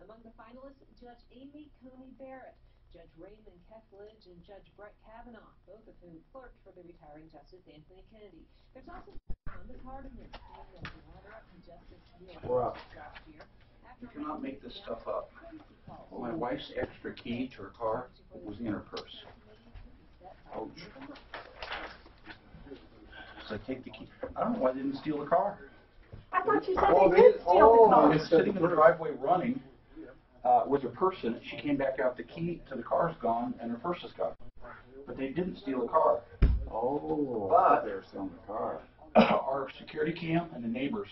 Among the finalists, Judge Amy Coney Barrett, Judge Raymond Kethledge, and Judge Brett Kavanaugh, both of whom clerked for the retiring Justice Anthony Kennedy. There's also Thomas Hardiman, named as the runner-up to Justice Neil last year. You cannot make this stuff up. My wife's extra key to her car was in her purse. Ouch. So I take the key. I don't know why they didn't steal the car. I thought you said they did steal the car. It's sitting in the driveway running with her purse in it. She came back out, the key to the car's gone, and her purse is gone. But they didn't steal the car. Oh, but they were stealing the car. Our security cam and the neighbors,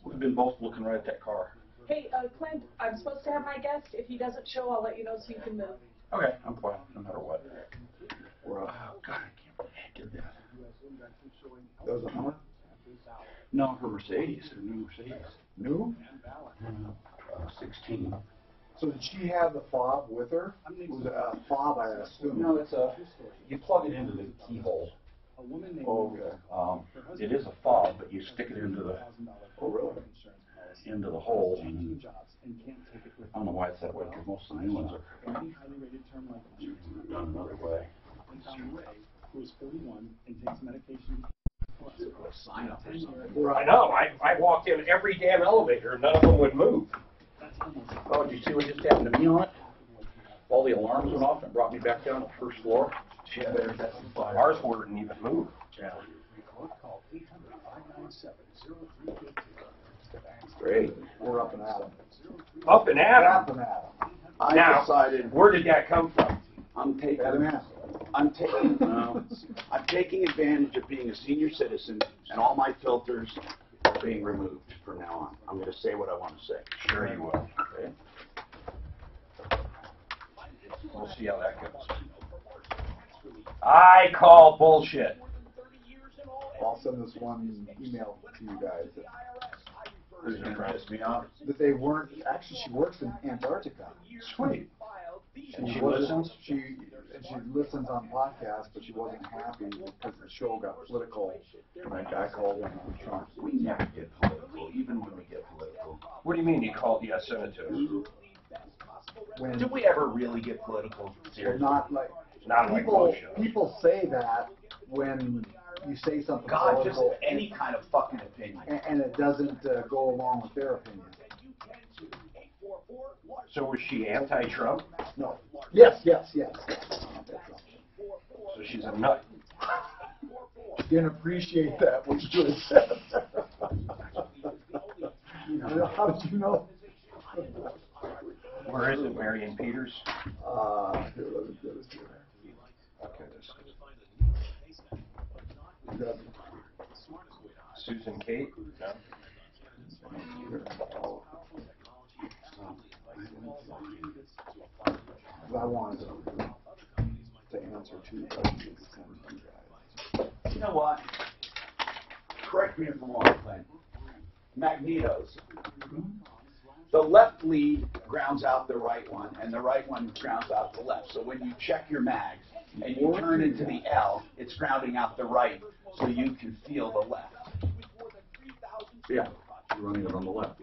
we've been both looking right at that car. Hey, Clint, I'm supposed to have my guest. If he doesn't show, I'll let you know so you can move. Okay, I'm fine, no matter what. Oh, God, I can't believe I did that. That was a Hummer? No, her Mercedes, her new Mercedes. New? 16. So did she have the fob with her? It was a fob, I assume. No, it's you plug it into the keyhole. Oh, okay. It is a fob, but you stick it into the hole. And I don't know why it's that way, because most of the new ones are done another way. I know. I walked in every damn elevator, and none of them would move. Oh, did you see what just happened to me on it? All the alarms went off and brought me back down to the first floor. Yeah, ours wouldn't even move. Yeah. Great. We're up and at 'em. Up and at 'em. Up and at 'em. I decided Where did that come from? I'm taking advantage of being a senior citizen, and all my filters are being removed from now on. I'm going to say what I want to say. Sure you will. Okay. We'll see how that goes. I call bullshit. I'll send this one email to you guys. Who's going to piss me off? That they weren't, actually she works in Antarctica. Sweet. And She listens? She listens on podcasts, but she wasn't happy because the show got political. And that guy called in on Trump. We never get political, even when we get political. What do you mean you called? Yeah, send it to us. When, Do we ever really get political? Seriously? not like Not like most shows. people say that when you say something God, just political any kind of fucking opinion. and it doesn't go along with their opinion. So was she anti-Trump? No. Yes. So she's a nut. Didn't appreciate that, what you just said. How did you know? Where is it, Marion Peters? Here, let me get it here. Okay, this You got it. is Susan Kate? No. I wanted to answer two questions to send to you guys. You know what? Correct me if I'm wrong, Clint. Magnetos. The left lead grounds out the right one, and the right one grounds out the left. So when you check your mags and you turn into the L, it's grounding out the right, so you can feel the left. Yeah, you're running it on the left.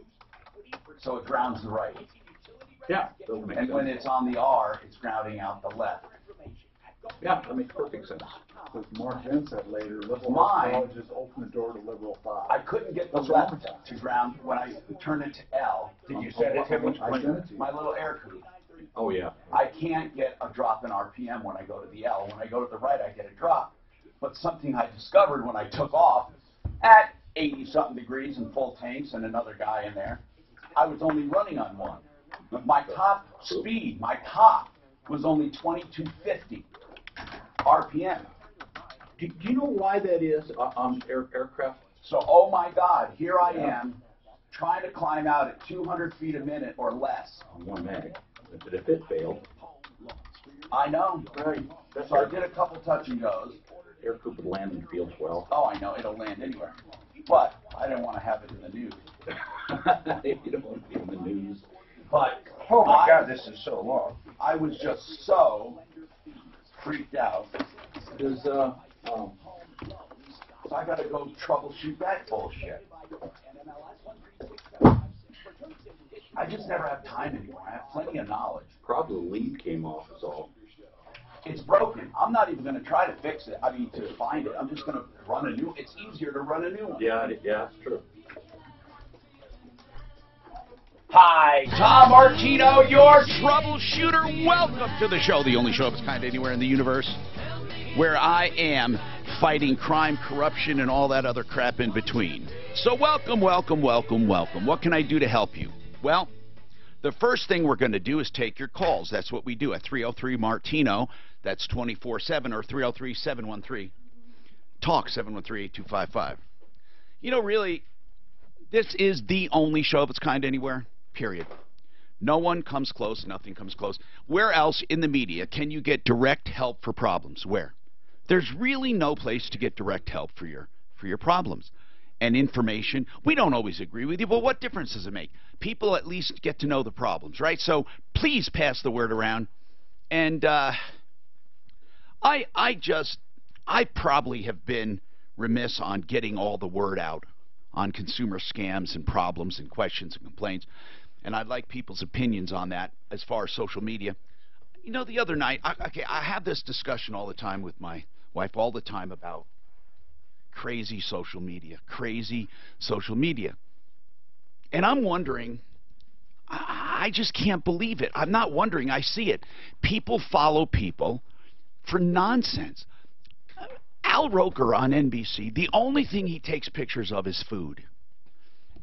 So it grounds the right. Yeah, doesn't make And sense. when it's on the R, it's grounding out the left. Yeah, that makes perfect sense. As Mark Vin said later, liberal Mine- colleges open the door to liberal thought. I couldn't get the What's wrong left with that? to ground when I turn it to L. Did you send it to me? I sent it to you. My little air coupe. Oh, yeah. I can't get a drop in RPM when I go to the L. When I go to the right, I get a drop. But something I discovered when I took off at 80-something degrees and full tanks and another guy in there, I was only running on one. My top speed, my top, was only 2250 RPM. Do you know why that is on aircraft? So, oh my God, here I am trying to climb out at 200 feet a minute or less. On one mag. But if it failed, I know. Right. So I did a couple touch and goes. air coupe would land in fields well. Oh, I know, it'll land anywhere. But I didn't want to have it in the news. You don't want to be in the news. But Oh my God, this is so long. I was just so freaked out. Because, So I got to go troubleshoot that bullshit. I just never have time anymore. I have plenty of knowledge. Probably the lead came off is all. It's broken. I'm not even going to try to fix it. I mean, to find it. I'm just going to run a new. It's easier to run a new one. Yeah, that's true. Hi, Tom Martino, your troubleshooter. Welcome to the show, the only show of its kind anywhere in the universe, where I am fighting crime, corruption, and all that other crap in between. So welcome, welcome, welcome, welcome. What can I do to help you? Well, the first thing we're going to do is take your calls. That's what we do at 303-MARTINO. That's 24/7 or 303-713-TALK, 713-8255. You know, really, this is the only show of its kind anywhere, period. No one comes close. Nothing comes close. Where else in the media can you get direct help for problems? Where? There's really no place to get direct help for your problems and information. We don't always agree with you, but what difference does it make? People at least get to know the problems, right? So please pass the word around. And I probably have been remiss on getting all the word out on consumer scams and problems and questions and complaints. And I'd like people's opinions on that as far as social media. You know, the other night, I have this discussion all the time with my wife, all the time, about crazy social media. And I'm wondering, I just can't believe it. I'm not wondering, I see it. People follow people for nonsense. Al Roker on NBC, the only thing he takes pictures of is food.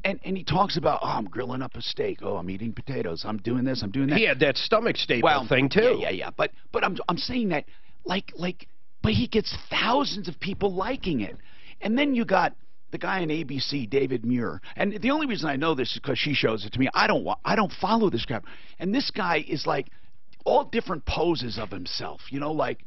And he talks about, oh, I'm grilling up a steak. Oh, I'm eating potatoes. I'm doing this. I'm doing that. He had that stomach staple thing, too. Yeah. But I'm saying that, but he gets thousands of people liking it. And then you got the guy on ABC, David Muir. And the only reason I know this is because she shows it to me. I don't follow this crap. And this guy is like all different poses of himself. You know, like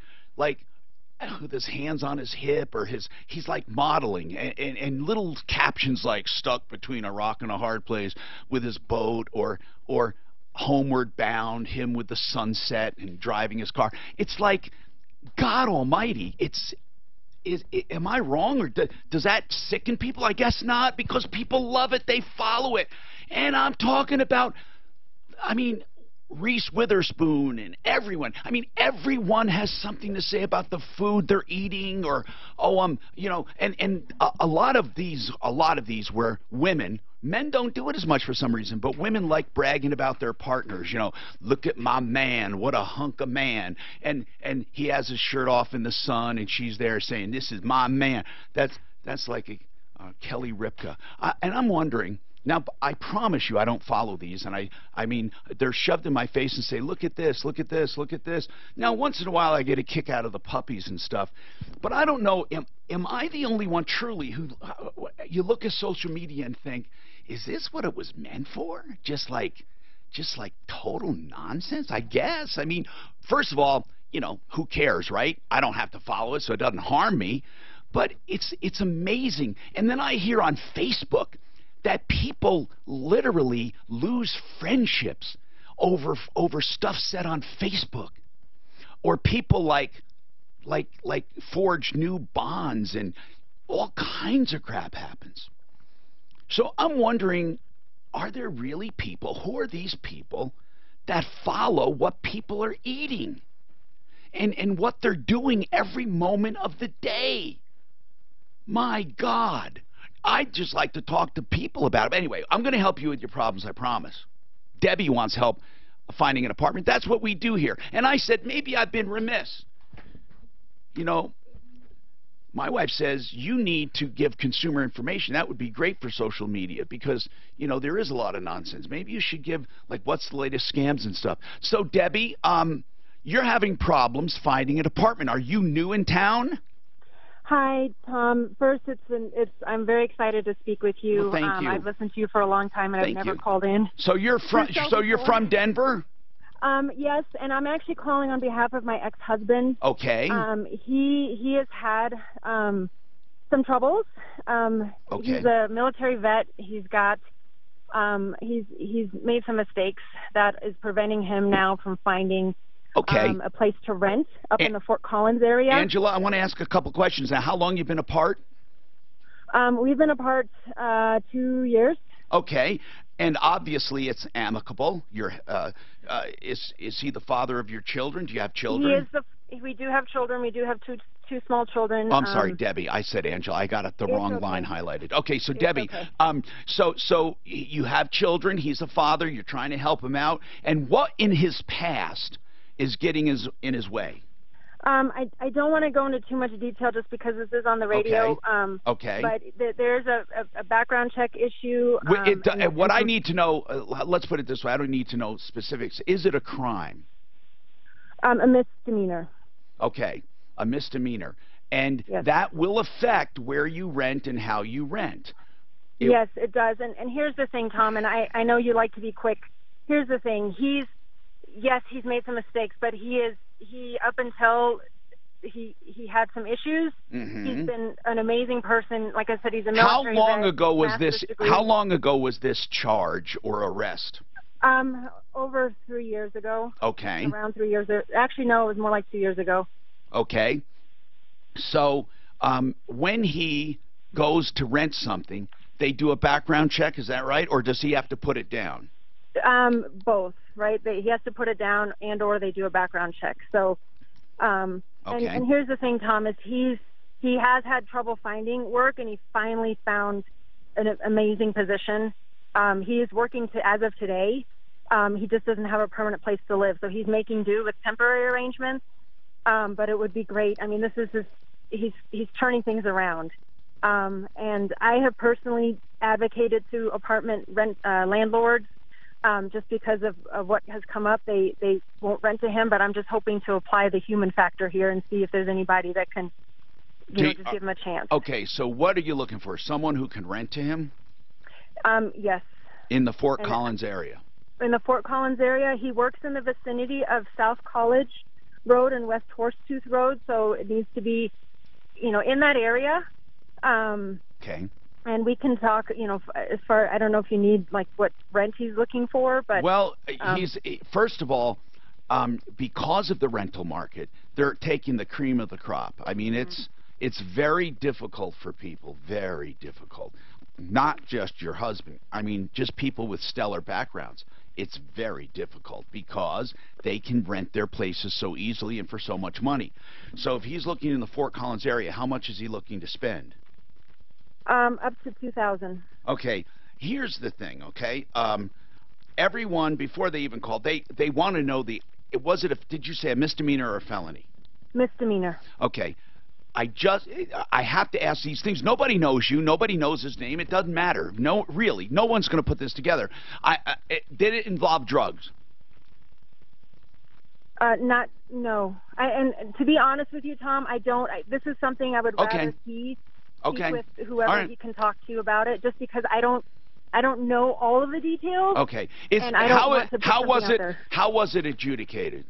with his hands on his hip, or he's like modeling, and little captions like stuck between a rock and a hard place with his boat, or homeward bound, him with the sunset and driving his car. It's like, God almighty, am I wrong, or does that sicken people? I guess not, because people love it, they follow it. And I'm talking about, I mean, Reese Witherspoon and everyone. I mean, everyone has something to say about the food they're eating, or you know, and a lot of these were women. Men don't do it as much for some reason, but women like bragging about their partners. You know, look at my man, what a hunk of man, and he has his shirt off in the sun, and she's there saying, "This is my man." That's like Kelly Ripka, and I'm wondering. Now, I promise you I don't follow these, and I mean, they're shoved in my face and say, look at this, look at this, look at this. Now, once in a while I get a kick out of the puppies and stuff, but I don't know, am I the only one truly who, you look at social media and think, is this what it was meant for? Just like total nonsense, I guess. I mean, first of all, you know, who cares, right? I don't have to follow it, so it doesn't harm me, but it's amazing. And then I hear on Facebook that people literally lose friendships over stuff said on Facebook, or people like forge new bonds, and all kinds of crap happens. So I'm wondering, are there really people? Who are these people that follow what people are eating and what they're doing every moment of the day? My God. I'd just like to talk to people about it. Anyway, I'm going to help you with your problems, I promise. Debbie wants help finding an apartment. That's what we do here. And I said, maybe I've been remiss. You know, my wife says, you need to give consumer information. That would be great for social media because, you know, there is a lot of nonsense. Maybe you should give, like, what's the latest scams and stuff. So, Debbie, you're having problems finding an apartment. Are you new in town? Hi, Tom. First, I'm very excited to speak with you. Well, thank you. I've listened to you for a long time, and Thank I've never you. called in. So you're from Denver? Yes, and I'm actually calling on behalf of my ex-husband. Okay. He has had some troubles. Okay. He's a military vet. He's got he's made some mistakes that is preventing him now from finding a place to rent up in the Fort Collins area. Angela, I want to ask a couple questions. Now, how long you been apart? We've been apart 2 years. Okay. And obviously it's amicable. Is he the father of your children? Do you have children? We do have children. We do have two small children. Oh, I'm sorry, Debbie. I said Angela. I got the wrong line highlighted. Okay, so It's Debbie, okay. so you have children. He's a father. You're trying to help him out. And what in his past is getting in his way? I don't want to go into too much detail just because this is on the radio. Okay. But there's a background check issue. What I need to know, let's put it this way, I don't need to know specifics. Is it a crime? A misdemeanor. Okay, a misdemeanor. And yes. That will affect where you rent and how you rent. Yes, it does. And here's the thing, Tom, and I know you like to be quick. Here's the thing. He's made some mistakes, but up until he had some issues, he's been an amazing person. Like I said, he's a military vet. How long ago was this charge or arrest? Over 3 years ago. Okay. Around 3 years. Actually, no, it was more like 2 years ago. Okay. So, when he goes to rent something, they do a background check, is that right? Or does he have to put it down? Both, right? He has to put it down or they do a background check. So, okay. and here's the thing, Tom, is he has had trouble finding work, and he finally found an amazing position. He is working as of today. He just doesn't have a permanent place to live, so he's making do with temporary arrangements. But it would be great. I mean, this is he's turning things around. And I have personally advocated to apartment landlords just because of what has come up. They won't rent to him, but I'm just hoping to apply the human factor here and see if there's anybody that can just give him a chance. Okay, so what are you looking for? Someone who can rent to him? Yes. In the Fort Collins area? In the Fort Collins area. He works in the vicinity of South College Road and West Horsetooth Road, so it needs to be, in that area. Okay. And we can talk, as far, I don't know if you need, what rent he's looking for, but... Well, first of all, because of the rental market, they're taking the cream of the crop. I mean, it's very difficult for people, very difficult. Not just your husband. I mean, just people with stellar backgrounds. It's very difficult because they can rent their places so easily and for so much money. So if he's looking in the Fort Collins area, how much is he looking to spend? Up to $2,000. Okay, here's the thing, okay? Everyone, before they even called, they want to know did you say a misdemeanor or a felony? Misdemeanor. Okay. I have to ask these things. Nobody knows you. Nobody knows his name. It doesn't matter. No, really. No one's going to put this together. Did it involve drugs? No. And to be honest with you, Tom, I don't. This is something I would rather speak with whoever he can talk to about it, just because I don't know all of the details. Okay. And I don't want to put how was it adjudicated?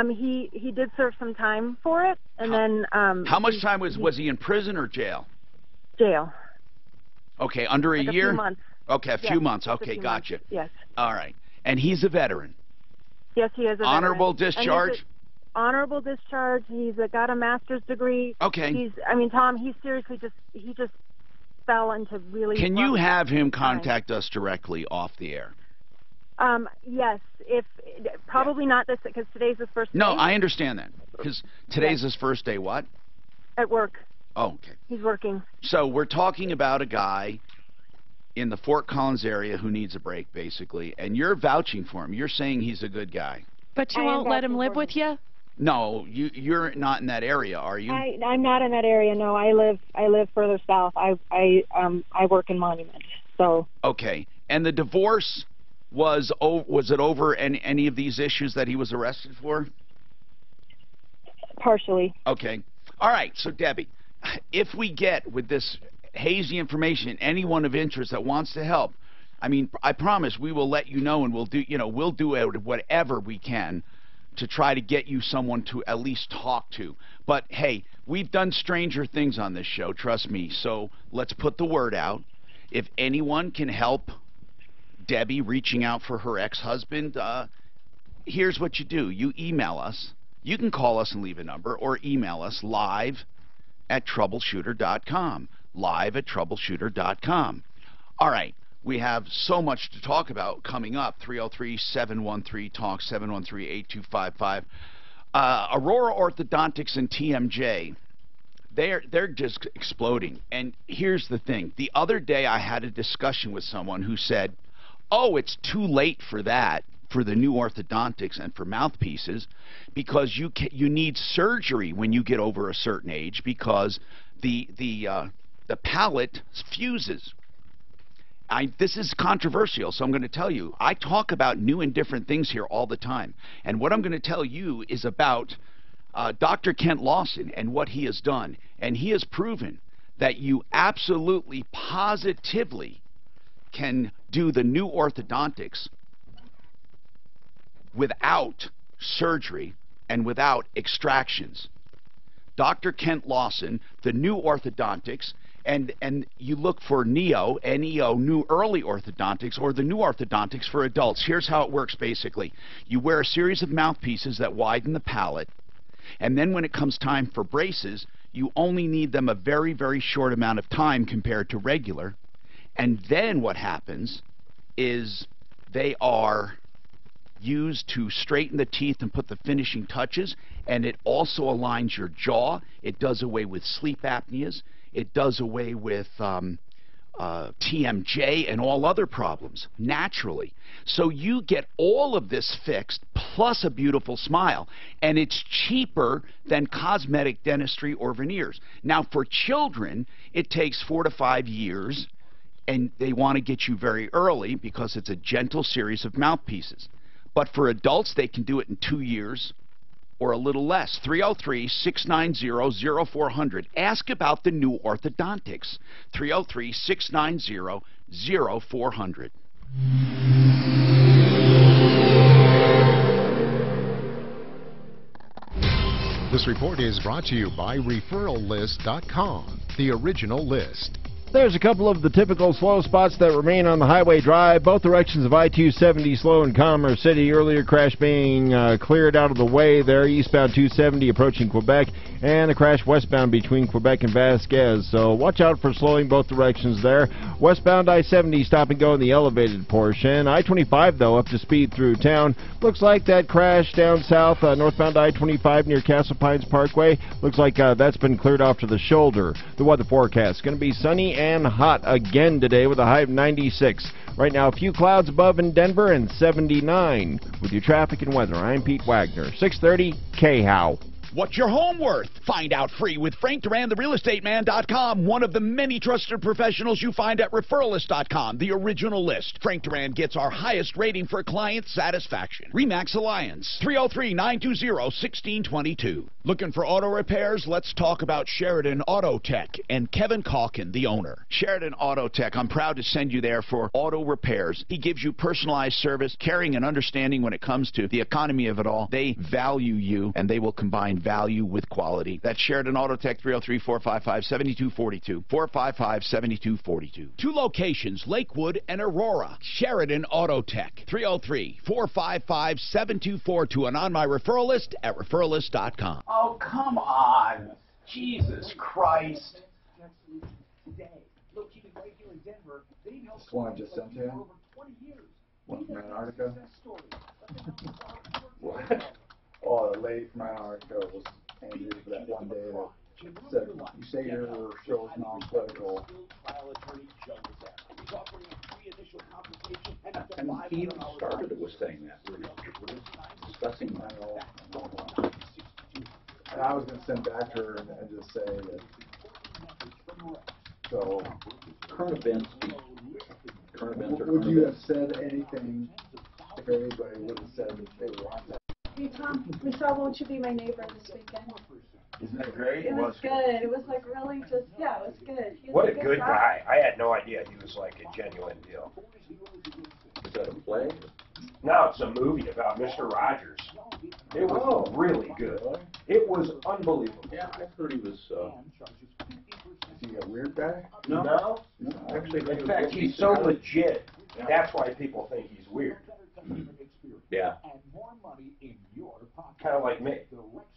He did serve some time for it, and then how much time was he in prison or jail? Jail. Okay, under a year? A few months. Okay, a few months. Okay, gotcha. Yes. All right. And he's a veteran? Yes, he is a honorable veteran. Discharge? Honorable discharge. He's got a master's degree. Okay. Tom, he seriously just fell into really... Can you have him contact us directly off the air? Yes, probably not this, because today's his first day. No, I understand that, because today's his first day what? At work. Oh, okay. He's working. So we're talking about a guy in the Fort Collins area who needs a break, basically, and you're vouching for him. You're saying he's a good guy. But you won't let him live with you? No, you're not in that area, are you? I'm not in that area. No, I live further south. I work in Monument. So. Okay, and the divorce. Was it over any of these issues that he was arrested for? Partially. Okay. All right. So, Debbie, if we get with this hazy information anyone of interest that wants to help, I mean, I promise we will let you know, and we'll do whatever we can to try to get you someone to at least talk to. But hey, we've done stranger things on this show, trust me. So let's put the word out. If anyone can help Debbie reaching out for her ex-husband, here's what you do. You email us. You can call us and leave a number, or email us live@troubleshooter.com. Live@troubleshooter.com. All right. We have so much to talk about coming up. 303-713-TALK, 713-8255. Aurora Orthodontics and TMJ, they're just exploding. And here's the thing. The other day I had a discussion with someone who said, oh, it's too late for that, for the new orthodontics and for mouthpieces, because you need surgery when you get over a certain age, because the palate fuses. This is controversial, so I'm going to tell you. I talk about new and different things here all the time. And what I'm going to tell you is about Dr. Kent Lawson and what he has done. And he has proven that you absolutely, positively can do the new orthodontics without surgery and without extractions. Dr. Kent Lawson, the new orthodontics, and you look for NEO, N-E-O, new early orthodontics, or the new orthodontics for adults. Here's how it works basically. You wear a series of mouthpieces that widen the palate, and then when it comes time for braces, you only need them a very, very short amount of time compared to regular. And then what happens is they are used to straighten the teeth and put the finishing touches, and it also aligns your jaw. It does away with sleep apneas. It does away with TMJ and all other problems naturally. So you get all of this fixed plus a beautiful smile, and it's cheaper than cosmetic dentistry or veneers. Now for children, it takes 4 to 5 years, and they want to get you very early because it's a gentle series of mouthpieces. But for adults, they can do it in 2 years or a little less. 303-690-0400. Ask about the new orthodontics. 303-690-0400. This report is brought to you by ReferralList.com, the original list. There's a couple of the typical slow spots that remain on the highway drive. Both directions of I-270 slow in Commerce City. Earlier crash being cleared out of the way there. Eastbound 270 approaching Quebec. And a crash westbound between Quebec and Vasquez. So watch out for slowing both directions there. Westbound I-70 stop and go in the elevated portion. I-25 though up to speed through town. Looks like that crash down south northbound I-25 near Castle Pines Parkway. Looks like that's been cleared off to the shoulder. The weather forecast going to be sunny and hot again today with a high of 96. Right now, a few clouds above in Denver and 79. With your traffic and weather, I'm Pete Wagner, 630 KHOW. What's your home worth? Find out free with Frank Duran, therealestateman.com, one of the many trusted professionals you find at ReferralList.com, the original list. Frank Duran gets our highest rating for client satisfaction. RE/MAX Alliance, 303-920-1622. Looking for auto repairs? Let's talk about Sheridan Auto Tech and Kevin Calkin, the owner. Sheridan Auto Tech, I'm proud to send you there for auto repairs. He gives you personalized service, caring and understanding when it comes to the economy of it all. They value you, and they will combine value with quality. That's Sheridan Auto Tech, 303-455-7242. 455-7242. 2 locations, Lakewood and Aurora. Sheridan Auto Tech, 303-455-7242, and on my referral list at referralist.com. Oh, come on. Jesus Christ. This one I just sent you. One from Antarctica. What? Oh, the lady from Antarctica was angry for that one day that said, you say your show is non-political. And he even started it with saying that. We're discussing that. And I was going to send back to her and just say that, so, Current events are would you have said anything if everybody would have said that they want that? Hey Tom, Michelle, won't you be my neighbor this weekend? Isn't that great? It was good. It was like really just, yeah, it was good. What a good guy. I had no idea he was like a genuine deal. Is that a play? No, it's a movie about Mr. Rogers. It was really good. It was unbelievable. Yeah, I heard he was. Is he a weird guy? No. Actually, In fact, he's so legit. That's why people think he's weird. Yeah. Kind of like me.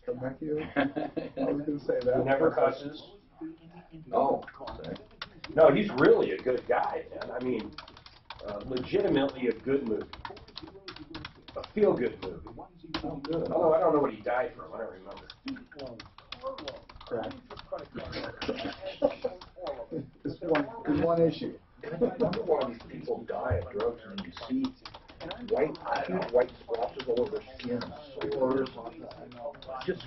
Thank you. I was going to say that. He never cusses. Oh. No, he's really a good guy, man. I mean, legitimately a good movie. A feel-good movie. Oh, good. Although I don't know what he died from. I don't remember. Crack. It's one issue. I wonder why these people die of drugs, and you see huge white splotches all over their skin, sores, just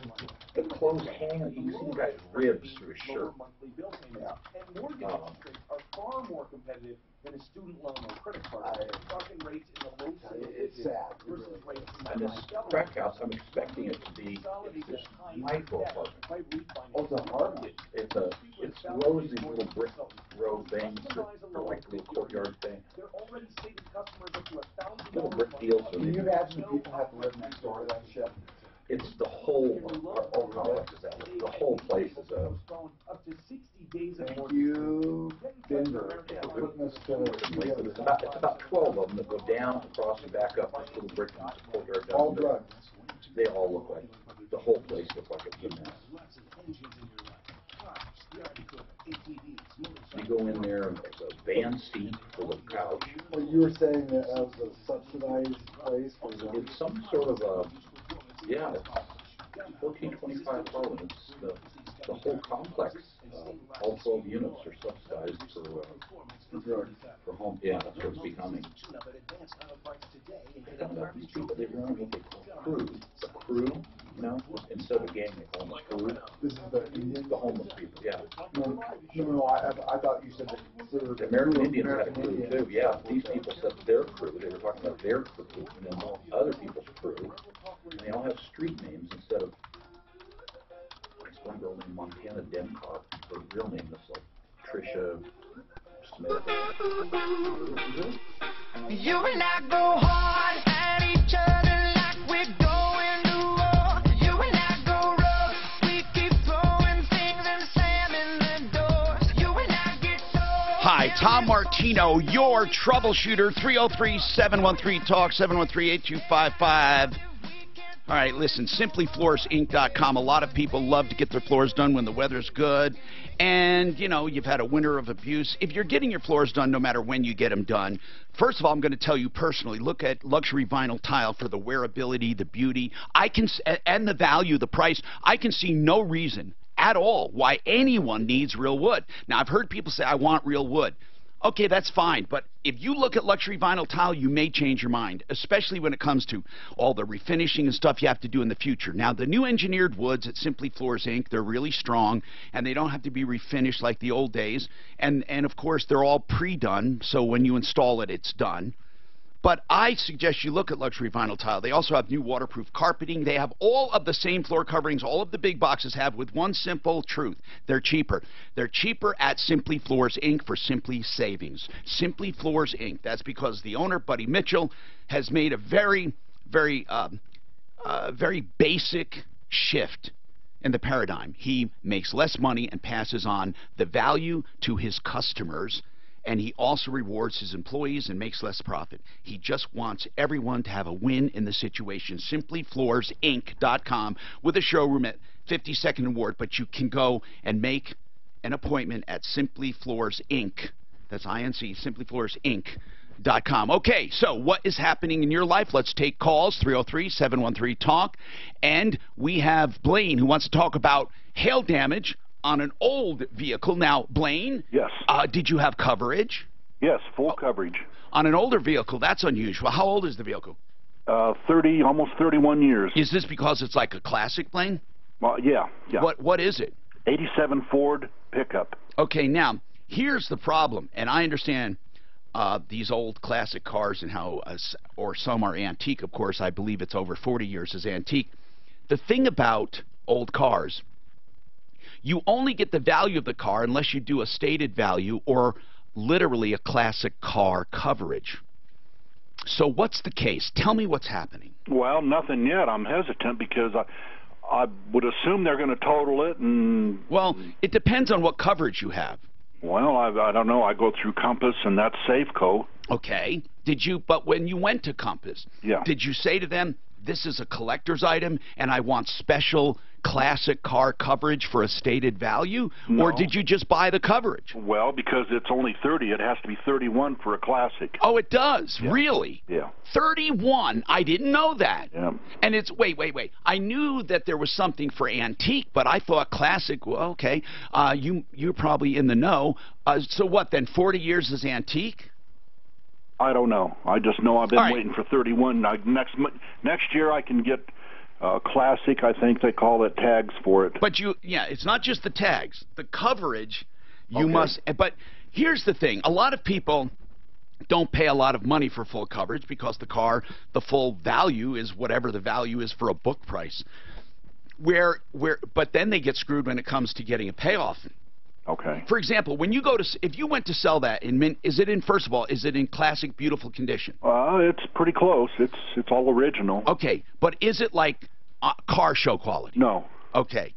the clothes hanging. You can see the guy's ribs through his shirt. And mortgage interest rates are far more competitive than a student loan or credit card. Talking rates in the low single digits versus rates in the And this crack house, I'm expecting it to be this micro apartment. Oh, it's an apartment. It's rows of these little brick row things for like little courtyard thing. Little brick deals. Can you imagine if people have to live next door to that shit? It's the whole complex is that. The whole place is a. Thank you, Denver, for putting us together. It's about 12 of them that go down, across, and back up this little brick courtyard. All drugs. They all look like, the whole place looks like it's a mess. You go in there, there's a van seat for the couch. Well, you were saying that was a subsidized place? It's some sort of a, yeah, it's $14.25 per month. It's the whole complex, all 12 units are subsidized for home. Yeah, that's what it's becoming. And these people, they run what they call crew. The crew, you know, instead of a gang, they call them a crew. This is the homeless people, yeah. No, I thought you said the American Indians had a crew too, yeah. These people said their crew, they were talking about their crew, and then other people's crew. And they all have street names instead of, there's one girl named Montana Demcar, her real name is like Trisha Smith. You and I go hard at each other like we're going to war. You and I go rough, we keep throwing things and slamming the doors. You and I get so... Hi, Tom Martino, your troubleshooter, 303-713-TALK, 713-8255. All right, listen, simplyfloorsinc.com. A lot of people love to get their floors done when the weather's good. And, you know, you've had a winter of abuse. If you're getting your floors done, no matter when you get them done, first of all, I'm going to tell you personally, look at luxury vinyl tile for the wearability, the beauty, and the value, the price. I can see no reason at all why anyone needs real wood. Now, I've heard people say, I want real wood. Okay, that's fine, but if you look at luxury vinyl tile, you may change your mind, especially when it comes to all the refinishing and stuff you have to do in the future. Now, the new engineered woods at Simply Floors, Inc., they're really strong, and they don't have to be refinished like the old days. And of course, they're all pre-done, so when you install it, it's done. But I suggest you look at luxury vinyl tile. They also have new waterproof carpeting. They have all of the same floor coverings all of the big boxes have, with one simple truth. They're cheaper. They're cheaper at Simply Floors, Inc. for Simply Savings. Simply Floors, Inc. That's because the owner, Buddy Mitchell, has made a very basic shift in the paradigm. He makes less money and passes on the value to his customers, and he also rewards his employees and makes less profit. He just wants everyone to have a win in the situation. SimplyFloorsInc.com with a showroom at 52nd and Ward, but you can go and make an appointment at Simply Floors Inc. That's I-N-C, SimplyFloorsInc.com. Okay, so what is happening in your life? Let's take calls, 303-713-TALK. And we have Blaine who wants to talk about hail damage on an old vehicle. Now, Blaine? Yes. Did you have coverage? Yes, full coverage. On an older vehicle, that's unusual. How old is the vehicle? 30, almost 31 years. Is this because it's like a classic, Blaine? Yeah. What is it? 87 Ford pickup. Okay, now, here's the problem, and I understand these old classic cars and how, or some are antique, of course. I believe it's over 40 years as antique. The thing about old cars, you only get the value of the car unless you do a stated value or literally a classic car coverage. So what's the case? Tell me what's happening. Well, nothing yet. I'm hesitant because I would assume they're going to total it. And well, it depends on what coverage you have. Well, I don't know. I go through Compass, and that's Safeco. Okay. But when you went to Compass, yeah, did you say to them, this is a collector's item and I want special classic car coverage for a stated value? No. Or did you just buy the coverage? Well, because it's only 30, it has to be 31 for a classic. Oh, it does? Yeah. Really? Yeah. 31? I didn't know that. Yeah. And it's, wait. I knew that there was something for antique, but I thought classic, well, okay. You're probably in the know. So what, then 40 years is antique? I don't know. I just know I've been All right. waiting for 31. Next year I can get classic, I think they call it, tags for it. But it's not just the tags. The coverage, you Okay. must, but here's the thing. A lot of people don't pay a lot of money for full coverage because the full value is whatever the value is for a book price. But then they get screwed when it comes to getting a payoff. Okay. For example, when you if you went to sell that in mint, first of all, is it in classic, beautiful condition? It's pretty close. It's all original. Okay, but is it like car show quality? No. Okay,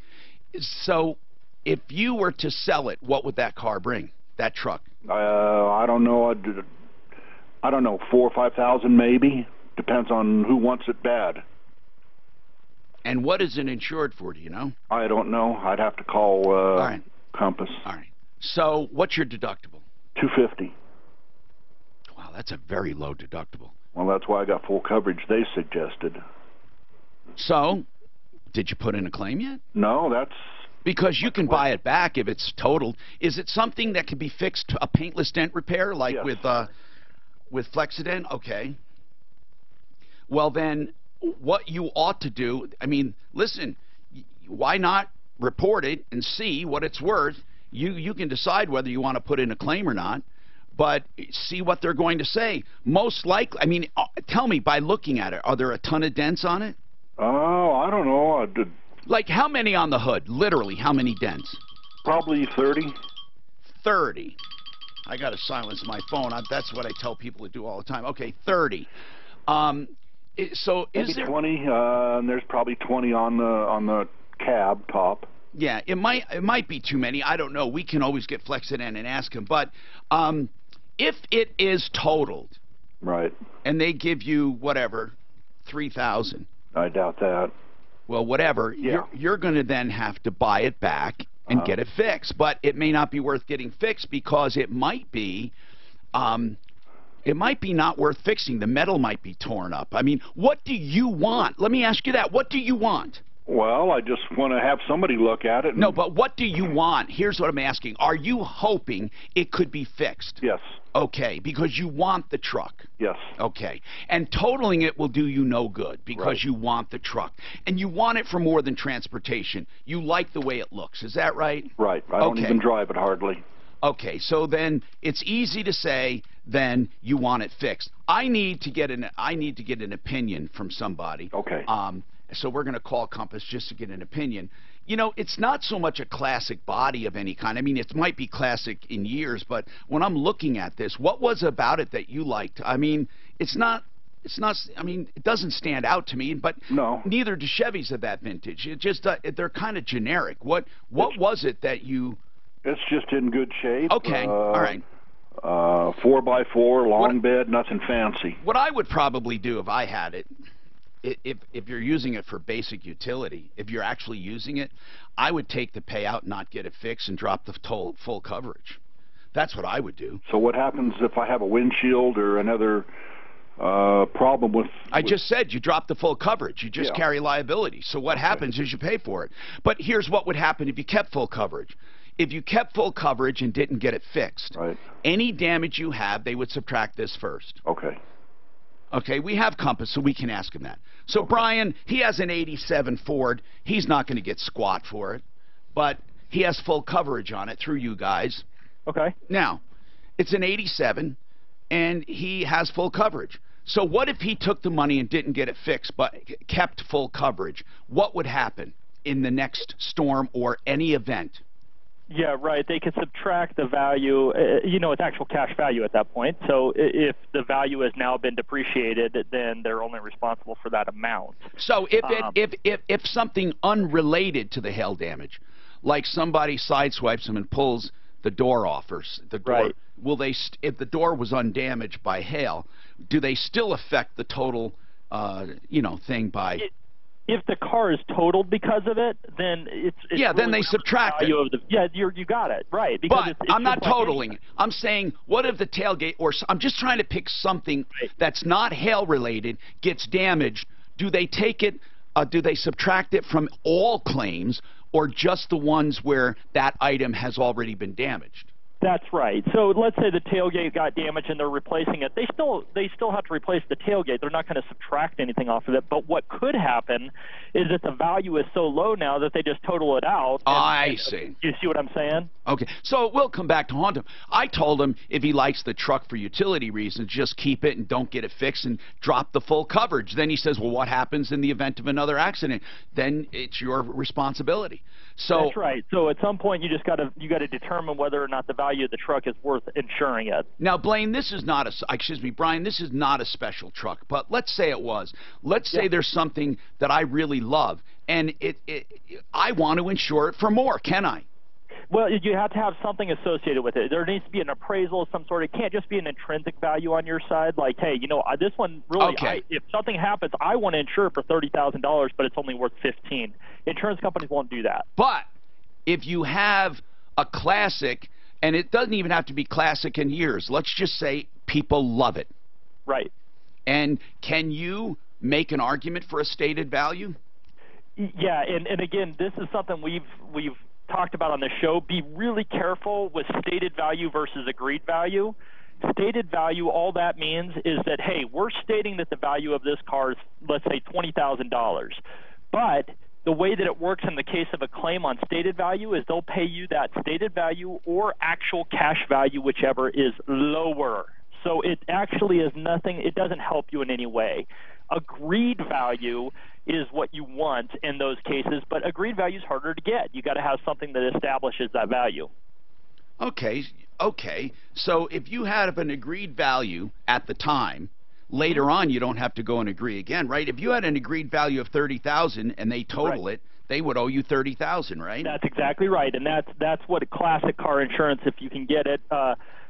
so if you were to sell it, what would that car bring? That truck? I don't know. I don't know, 4,000 or 5,000 maybe. Depends on who wants it bad. And what is it insured for? Do you know? I don't know. I'd have to call All right. Compass. All right. So what's your deductible? $250. Wow, that's a very low deductible. Well, that's why I got full coverage they suggested. So, did you put in a claim yet? No, that's... Because you can buy it back if it's totaled. Is it something that can be fixed, a paintless dent repair, like Yes. with Flexident? Okay. Well, then, what you ought to do, I mean, listen, why not report it and see what it's worth? You can decide whether you want to put in a claim or not, but see what they're going to say. Most likely, I mean, tell me, by looking at it, are there a ton of dents on it? Oh, I don't know. Like, how many on the hood? Literally, how many dents? Probably 30. 30. I got to silence my phone. That's what I tell people to do all the time. Okay, 30. So Maybe is there 20, and there's probably 20 on the cab top. Yeah, it might be too many. I don't know. We can always get Flexident and ask him. But if it is totaled, right, and they give you whatever, 3,000. I doubt that. Well, whatever. Yeah. You're going to then have to buy it back and get it fixed. But it may not be worth getting fixed because it might be not worth fixing. The metal might be torn up. I mean, what do you want? Let me ask you that. What do you want? Well, I just want to have somebody look at it. No, but what do you want? Here's what I'm asking. Are you hoping it could be fixed? Yes. Okay, because you want the truck. Yes. Okay. And totaling it will do you no good because Right. you want the truck. And you want it for more than transportation. You like the way it looks. Is that right? Right. I don't Okay. even drive it hardly. Okay, so then it's easy to say then you want it fixed. I need to get an opinion from somebody. Okay. So we're going to call Compass just to get an opinion. You know, it's not so much a classic body of any kind. I mean, it might be classic in years, but when I'm looking at this, what was about it that you liked? I mean, it's not, I mean, it doesn't stand out to me, but No. neither do Chevys of that vintage. It just, they're kind of generic. What was it that you... It's just in good shape. Okay, all right. 4x4, long bed, nothing fancy. What I would probably do if I had it, if you're using it for basic utility, if you're actually using it, I would take the payout, not get it fixed, and drop the full coverage. That's what I would do. So what happens if I have a windshield or another problem with... I just said you drop the full coverage. You just carry liability. So what happens is you pay for it. But here's what would happen if you kept full coverage. If you kept full coverage and didn't get it fixed, Right. any damage you have, they would subtract this first. Okay. Okay, we have Compass, so we can ask him that. So Brian, he has an 87 Ford. He's not going to get squat for it, but he has full coverage on it through you guys. Okay. Now, it's an 87, and he has full coverage. So what if he took the money and didn't get it fixed, but kept full coverage? What would happen in the next storm or any event? Yeah, right. They can subtract the value, its actual cash value at that point. So if the value has now been depreciated, then they're only responsible for that amount. So if something unrelated to the hail damage, like somebody sideswipes them and pulls the door off, or the door, Right. will they? If the door was undamaged by hail, do they still affect the total thing by. If the car is totaled because of it, then it's yeah. Really then they subtract it. Of the, yeah, you got it right. Because but I'm not totaling it. I'm saying, what if the tailgate, or I'm just trying to pick something that's not hail related, gets damaged? Do they take it? Do they subtract it from all claims, or just the ones where that item has already been damaged? That's right. So let's say the tailgate got damaged and they're replacing it. They still have to replace the tailgate. They're not going to subtract anything off of it. But what could happen is that the value is so low now that they just total it out. I see. You see what I'm saying? Okay. So we'll come back to haunt him. I told him if he likes the truck for utility reasons, just keep it and don't get it fixed and drop the full coverage. Then he says, well, what happens in the event of another accident? Then it's your responsibility. So that's right. So at some point you got to determine whether or not the value of the truck is worth insuring it. Now, Blaine, this is not Brian, this is not a special truck, but let's say it was. Let's say there's something that I really love, and I want to insure it for more. Can I? Well, you have to have something associated with it. There needs to be an appraisal of some sort. It can't just be an intrinsic value on your side. Like, hey, this one really, if something happens, I want to insure it for $30,000, but it's only worth $15,000. Insurance companies won't do that. But if you have a classic, and it doesn't even have to be classic in years, let's just say people love it. Right. And can you make an argument for a stated value? Yeah, and again, this is something we've talked about on the show. Be really careful with stated value versus agreed value. Stated value, all that means is that, hey, we're stating that the value of this car is, let's say, $20,000. But the way that it works in the case of a claim on stated value is they'll pay you that stated value or actual cash value, whichever is lower. So it actually is nothing. It doesn't help you in any way. Agreed value is what you want in those cases, but agreed value is harder to get. You got to have something that establishes that value. Okay. So if you have an agreed value at the time, later on you don't have to go and agree again, right? If you had an agreed value of $30,000 and they total it, they would owe you $30,000, right? That's exactly right, and that's what a classic car insurance, if you can get it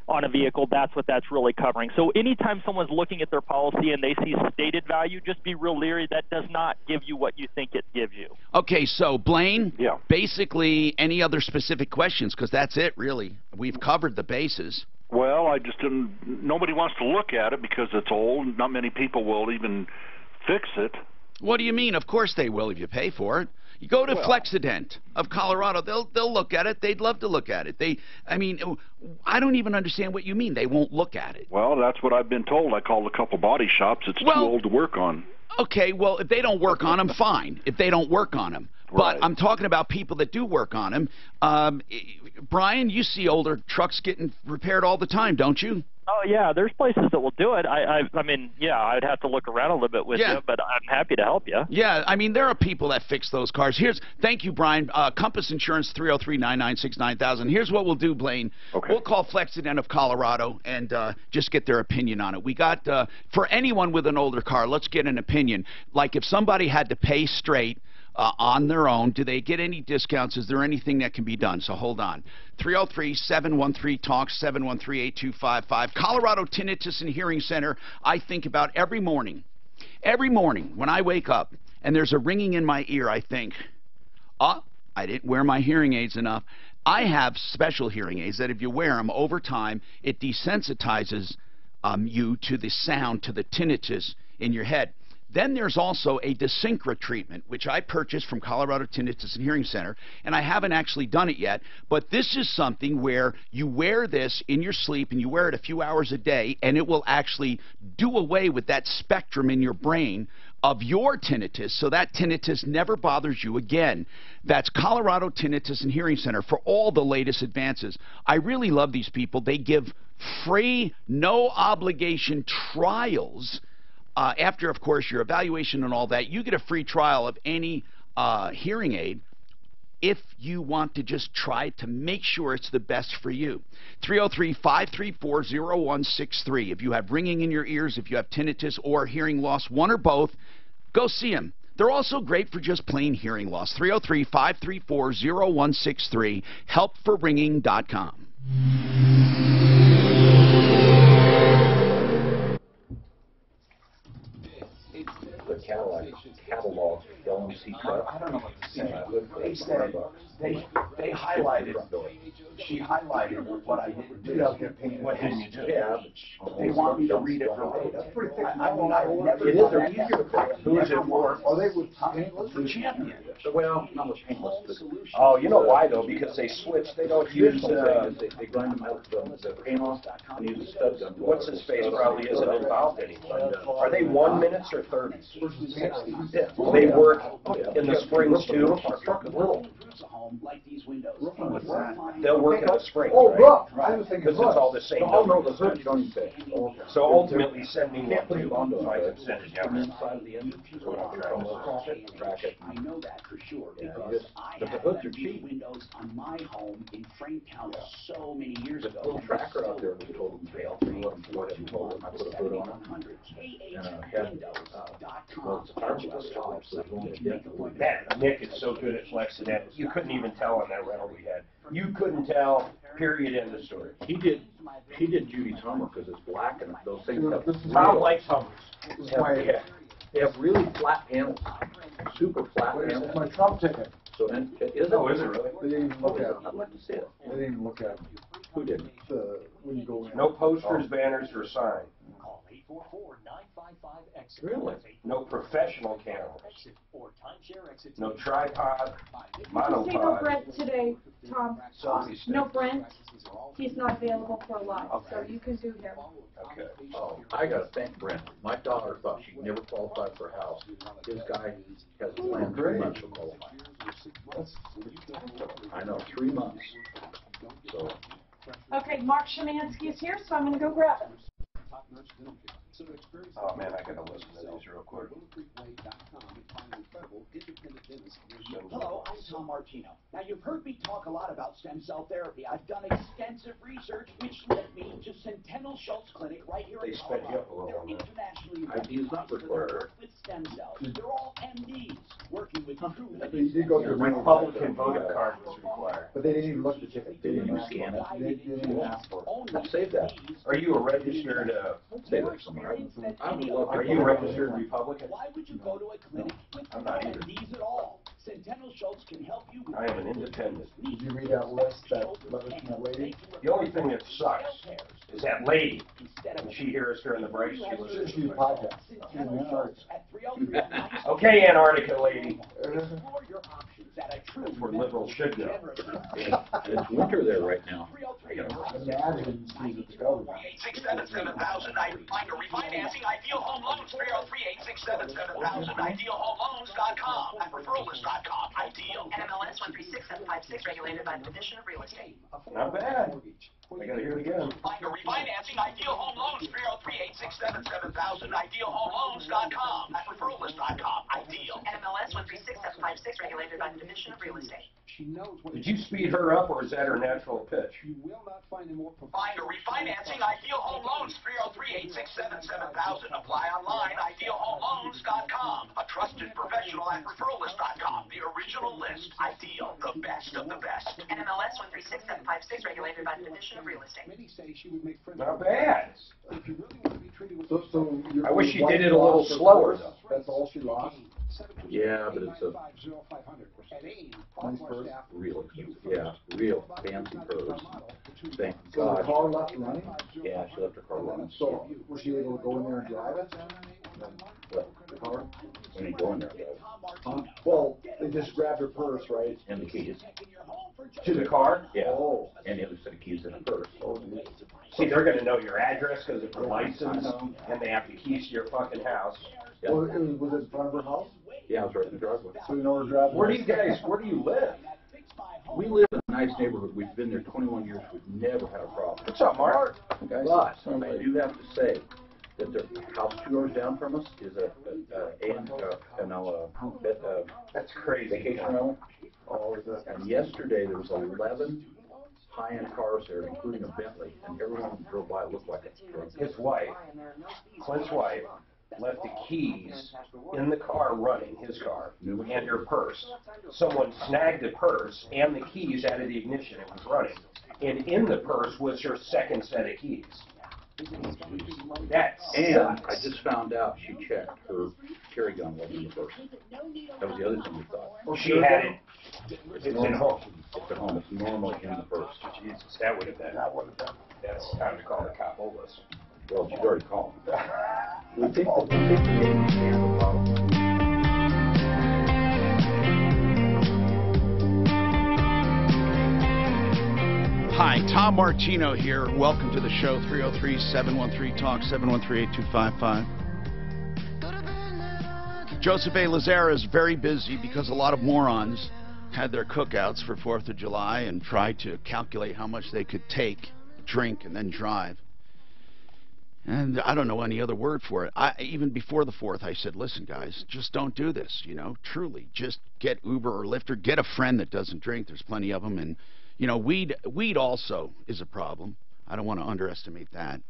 on a vehicle, that's what that's really covering. So anytime someone's looking at their policy and they see stated value, just be real leery. That does not give you what you think it gives you. Okay, so Blaine, basically any other specific questions, because that's it, really. We've covered the bases. Well, I just didn't, nobody wants to look at it because it's old. Not many people will even fix it. What do you mean? Of course they will if you pay for it. You go to Flexident of Colorado, they'll look at it. They'd love to look at it. I don't even understand what you mean. They won't look at it. Well, that's what I've been told. I called a couple body shops. It's too old to work on. Okay, well, if they don't work on them, fine. If they don't work on them. But I'm talking about people that do work on them. Brian, you see older trucks getting repaired all the time, don't you? Oh, yeah, there's places that will do it. I mean, I'd have to look around a little bit with you, but I'm happy to help you. Yeah, I mean, there are people that fix those cars. Thank you, Brian. Compass Insurance, 303-996-9000. Here's what we'll do, Blaine. Okay. We'll call Flexident of Colorado and just get their opinion on it. We got, for anyone with an older car, let's get an opinion. Like if somebody had to pay straight, on their own, do they get any discounts? Is there anything that can be done? So hold on. 303-713-TALK, 713-8255. Colorado Tinnitus and Hearing Center, I think about every morning. Every morning when I wake up and there's a ringing in my ear, I think, I didn't wear my hearing aids enough. I have special hearing aids that if you wear them over time, it desensitizes you to the sound, to the tinnitus in your head. Then there's also a Desynchra treatment, which I purchased from Colorado Tinnitus and Hearing Center, and I haven't actually done it yet, but this is something where you wear this in your sleep, and you wear it a few hours a day, and it will actually do away with that spectrum in your brain of your tinnitus, so that tinnitus never bothers you again. That's Colorado Tinnitus and Hearing Center for all the latest advances. I really love these people. They give free, no-obligation trials. After, of course, your evaluation and all that, you get a free trial of any hearing aid if you want to just try to make sure it's the best for you. 303-534-0163. If you have ringing in your ears, if you have tinnitus or hearing loss, one or both, go see them. They're also great for just plain hearing loss. 303-534-0163, helpforringing.com. catalog LMC cut. I don't know what to say. They said they highlighted. She highlighted what I didn't do. What didn't you do? Yeah. They want me to read it verbatim. I mean, I've never. It is. They're easier to pick. Who is it for? Are they with paintless? The champion. Well, not with paintless. Oh, you know why though? Because they switch. They don't use. They grind them out the paint off and use a stud gun. What's his face probably isn't involved anymore. Are they 1 minutes or 30s? Yeah. They work in the springs too. Like these windows. They'll work in the spring. Oh, right? rough. I was thinking Because it's all the same. Oh no, the hood you don't even say. So ultimately, send me Can't put one it too. on So I can send it down. inside of the engine. So track it. I know that for sure Yeah, because I but the had hoods are these cheap. windows on my home in Franktown so many years ago. Little tracker out there, we told them to fail. We let them go ahead and told them I put a hood on it. And a head. Well, it's a fiberglass top, so it's only a dip. Man, Nick is so good at flexing that you couldn't even tell on that rental we had. You couldn't tell. Period. End of story. He did Judy's Hummer because it's black and those things have Tom likes Hummers. they have really flat panels, super flat panels. It's my Trump ticket. So then, is it? Oh, is it really? They didn't even look at it. I'd like to see it. They didn't even look at it. Who didn't? When you go in. No posters, banners, or signs. Call 844-955-EXIT. Really? No professional cameras. Exit or timeshare exit. No tripod, See no monopod. Brent today, Tom. Selfie stick. No Brent. He's not available for a live, so you can do him. Okay. Oh, I gotta thank Brent. My daughter thought she'd never qualify for a house. This guy has a plan 3 months to qualify. I know, 3 months. So. Okay, Mark Shemansky is here, so I'm gonna go grab him. Oh man, I gotta listen to these real quick. Hello, I'm Tom Martino. Now, you've heard me talk a lot about stem cell therapy. I've done extensive research, which led me to Centennial Schultz Clinic right here in They sped you up a Colorado. little on They're that. internationally ID is not required. work with stem cells. They're all MDs working with true You did go through Republican voter card was required. But they didn't even look at the ticket. They didn't even scan ask for it. They didn't even ask for it. Save that. Are you a registered? Save that somewhere. I would love to. Are you a registered Republican? Why would you go to a clinic with I'm not either. MDs at all? Centennial Schultz can help you with I am an independent. Did you read that list, that letter from that lady? The only thing that sucks is that lady. When she hears us during the break, she listens She's to a it. podcast. Okay, Antarctica lady. Explore your options at a true That's where liberals should go. It's winter there right now. Imagine she's at the government. 867-7000. Find a refinancing. Ideal Home Loans. 303-867-7000. IdealHomeLoans.com. At referralist.com. Ideal. NMLS 136756, regulated by the Division of Real Estate. Not bad. I gotta hear it again. Find a refinancing. Ideal Home Loans. 303-867-7000. IdealHomeLoans.com. At referralist.com. Ideal. NMLS 136756, regulated by the Division of Real Estate. Did you speed her up, or is that her natural pitch? Find a refinancing. Ideal Home Loans. 303-867-7000. Apply online. IdealHomeLoans.com. A trusted professional at referralist.com. The original list. Ideal. The best of the best. NMLS 136756, regulated by the Division of Real Estate. Not bad. So I wish she did it a little slower, though. That's all she lost? Yeah, but it's a Nice purse. real, yeah, real fancy purse. Thank So the God. car left running? Yeah, she left her car running. So was she able to go in there and drive it? What? The car? When you go in there, guys. Well, they just grabbed her purse, right? And the keys. To the car? Yeah. Oh. And the other set of keys in the purse. See, they're gonna know your address because of your license, and they have the keys to your fucking house. Yeah. Was it in front of her house? Yeah, I was right in the driveway. So you know her driveway? Where do you live? We live in a nice neighborhood. We've been there 21 years. We've never had a problem. What's up, Mark? But I do have to say that the house 2 doors down from us is That's crazy. vacation rental. And yesterday there was 11 high-end cars there, including a Bentley, and everyone who drove by looked like a His wife, Clint's wife, left the keys in the car running, his car, and her purse. Someone snagged the purse and the keys out of the ignition. It was running. And in the purse was her second set of keys. And I just found out she checked her carry gun wasn't in the purse. That was the other thing we thought. She had it. It's at home. It's at home. It's normally in the purse. Jesus, that would have been. That's time to call the cop over us. Well, she's already called. We think that we have a problem. Hi, Tom Martino here. Welcome to the show, 303-713-TALK, 713-8255. Joseph A. Lazara is very busy because a lot of morons had their cookouts for 4th of July and tried to calculate how much they could take, drink, and then drive. And I don't know any other word for it. Even before the 4th, I said, listen, guys, just don't do this, you know, truly. Just get Uber or Lyft or get a friend that doesn't drink. There's plenty of them. And, you know, weed also is a problem. I don't want to underestimate that,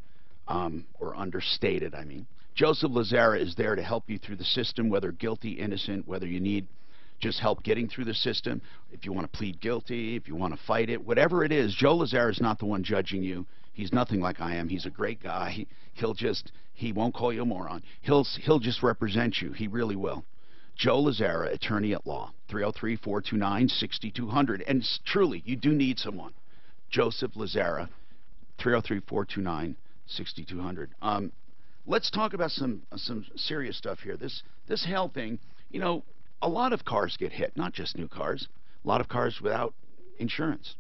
or understate it, I mean. Joseph Lazara is there to help you through the system, whether guilty, innocent, whether you need just help getting through the system, if you want to plead guilty, if you want to fight it, whatever it is. Joe Lazara is not the one judging you. He's nothing like I am. He's a great guy. He won't call you a moron. He'll just represent you. He really will. Joe Lazara, attorney at law, 303-429-6200. And truly, you do need someone. Joseph Lazara, 303-429-6200. Let's talk about some serious stuff here. This hail thing, you know, a lot of cars get hit, not just new cars. A lot of cars without insurance,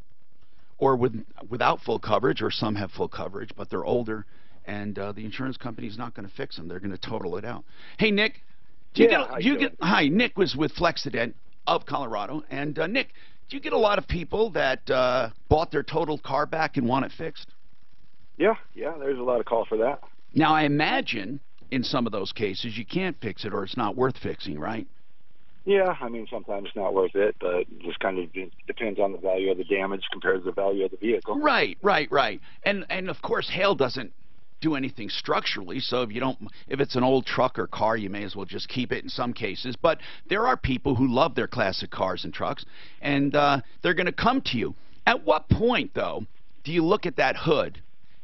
or without full coverage, or some have full coverage, but they're older, and the insurance company's not going to fix them. They're going to total it out. Hey, Nick, hi, Nick was with Flexident of Colorado, and Nick, do you get a lot of people that bought their totaled car back and want it fixed? Yeah, there's a lot of calls for that. Now, I imagine in some of those cases you can't fix it, or it's not worth fixing, right? Yeah, I mean, sometimes it's not worth it, but it just kind of depends on the value of the damage compared to the value of the vehicle. Right. And of course, hail doesn't do anything structurally, so if it's an old truck or car, you may as well just keep it in some cases. But there are people who love their classic cars and trucks, and they're going to come to you. At what point, though, do you look at that hood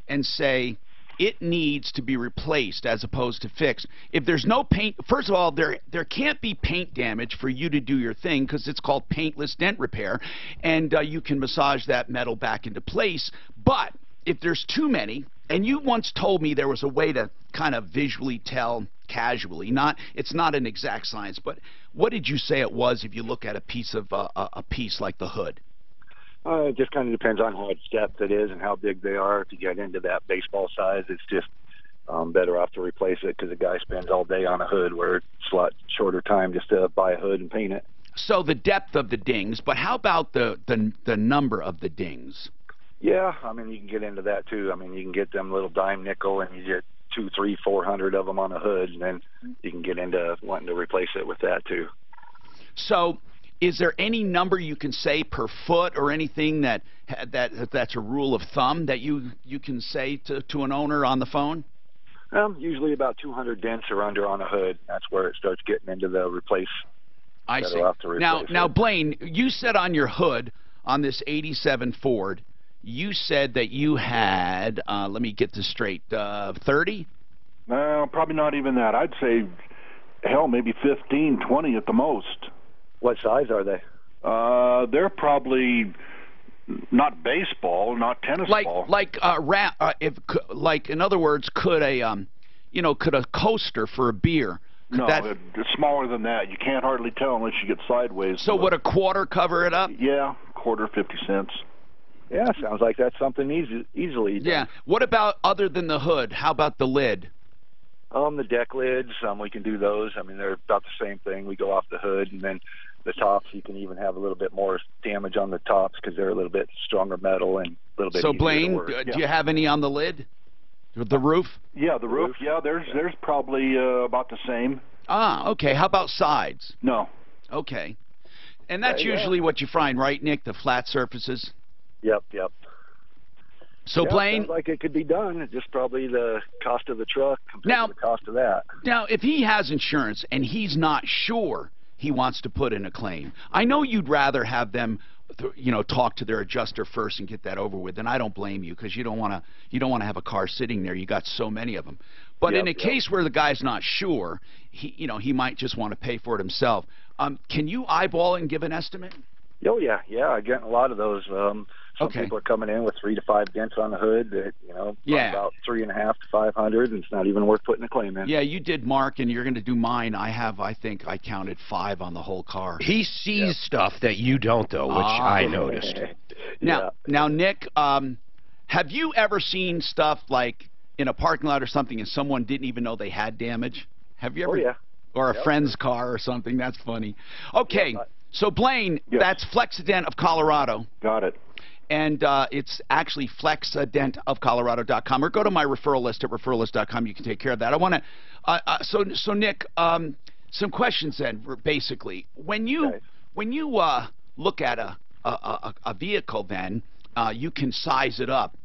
and say, it needs to be replaced as opposed to fixed? If there's no paint, first of all, there can't be paint damage for you to do your thing because it's called paintless dent repair, and you can massage that metal back into place. But if there's too many, and you once told me there was a way to kind of visually tell casually, it's not an exact science, but what did you say it was if you look at a piece like the hood? It just kind of depends on how much depth it is and how big they are. If you get into that baseball size, it's just better off to replace it because the guy spends all day on a hood where it's a lot shorter time just to buy a hood and paint it. So the depth of the dings, but how about the number of the dings? Yeah, I mean, you can get into that too. I mean, you can get them little dime nickel and you get 200, 300, 400 of them on a hood, and then you can get into wanting to replace it with that too. So is there any number you can say per foot or anything that's a rule of thumb that you can say to an owner on the phone? Usually about 200 dents or under on a hood. That's where it starts getting into the replace. I see. Now, Blaine, you said on your hood on this 87 Ford, you said that you had, let me get this straight, 30? No, probably not even that. I'd say, hell, maybe 15, 20 at the most. What size are they? They're probably not baseball, not tennis ball. Like in other words, could a coaster for a beer? No, it's smaller than that. You can't hardly tell unless you get sideways. So would a quarter cover it up? Yeah, quarter, 50 cents. Yeah, sounds like that's something easily done. Yeah. What about other than the hood? How about the lid? The deck lids, we can do those. I mean, they're about the same thing. We go off the hood, and then the tops, you can even have a little bit more damage on the tops because they're a little bit stronger metal and a little bit easier to Blaine, work. Do you have any on the lid? The roof? Yeah, the roof. Yeah, there's probably about the same. Ah, okay. How about sides? No. Okay. And that's usually what you find, right, Nick? The flat surfaces? Yep. So, Blaine, sounds like it could be done. It's just probably the cost of the truck compared to the cost of that. Now, if he has insurance and he's not sure he wants to put in a claim, I know you'd rather have them talk to their adjuster first and get that over with. And I don't blame you, because you don't want to have a car sitting there. You got so many of them. But in a case where the guy's not sure, he might just want to pay for it himself. Can you eyeball and give an estimate? Oh yeah, I get a lot of those. Some people are coming in with 3 to 5 dents on the hood that about 3.5 to 500, and it's not even worth putting a claim in. Yeah, you did, Mark, and you're going to do mine. I think I counted 5 on the whole car. He sees stuff that you don't, though, which I noticed. Now, Nick, have you ever seen stuff like in a parking lot or something, and someone didn't even know they had damage? Have you ever? Oh yeah. Or a friend's car or something? That's funny. Okay, so Blaine, that's Flexident of Colorado. Got it. And it's actually flexidentofcolorado.com, or go to my referral list at referrallist.com. You can take care of that. I want to so Nick, some questions then. Basically, when you look at a vehicle, then you can size it up.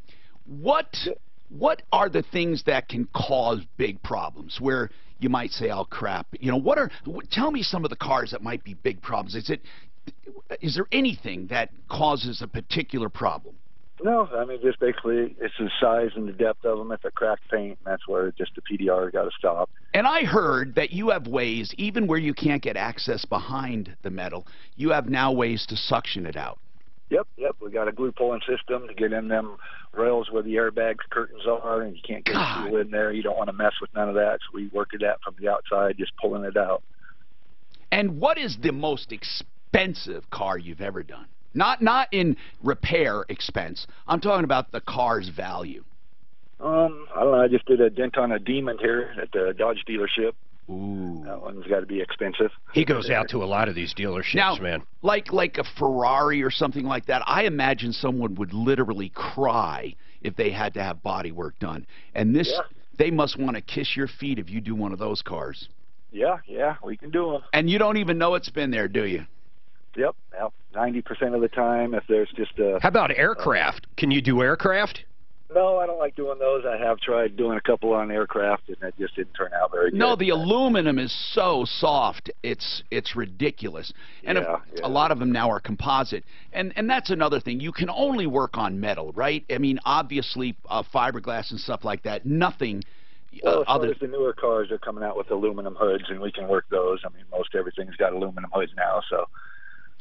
What are the things that can cause big problems where you might say, "Oh crap"? Tell me some of the cars that might be big problems. Is there anything that causes a particular problem? No, I mean, just basically it's the size and the depth of them. If they're cracked paint, that's where just the PDR got to stop. And I heard that you have ways, even where you can't get access behind the metal, you have now ways to suction it out. Yep. We got a glue pulling system to get in them rails where the airbags curtains are, and you can't get glue in there. You don't want to mess with none of that, so we work at that from the outside, just pulling it out. And what is the most expensive car you've ever done? Not in repair expense. I'm talking about the car's value. I don't know. I just did a dent on a Demon here at the Dodge dealership. Ooh. That one's got to be expensive. He goes out to a lot of these dealerships, now, man. Like a Ferrari or something like that, I imagine someone would literally cry if they had to have body work done. And they must want to kiss your feet if you do one of those cars. Yeah, we can do them. And you don't even know it's been there, do you? Yep, 90% of the time. If there's just a... How about aircraft? Can you do aircraft? No, I don't like doing those. I have tried doing a couple on aircraft, and it just didn't turn out very good. No, the aluminum is so soft, it's ridiculous. And a lot of them now are composite. And that's another thing. You can only work on metal, right? I mean, obviously, fiberglass and stuff like that, nothing... Well, as far as the newer cars are coming out with aluminum hoods, and we can work those. I mean, most everything's got aluminum hoods now, so...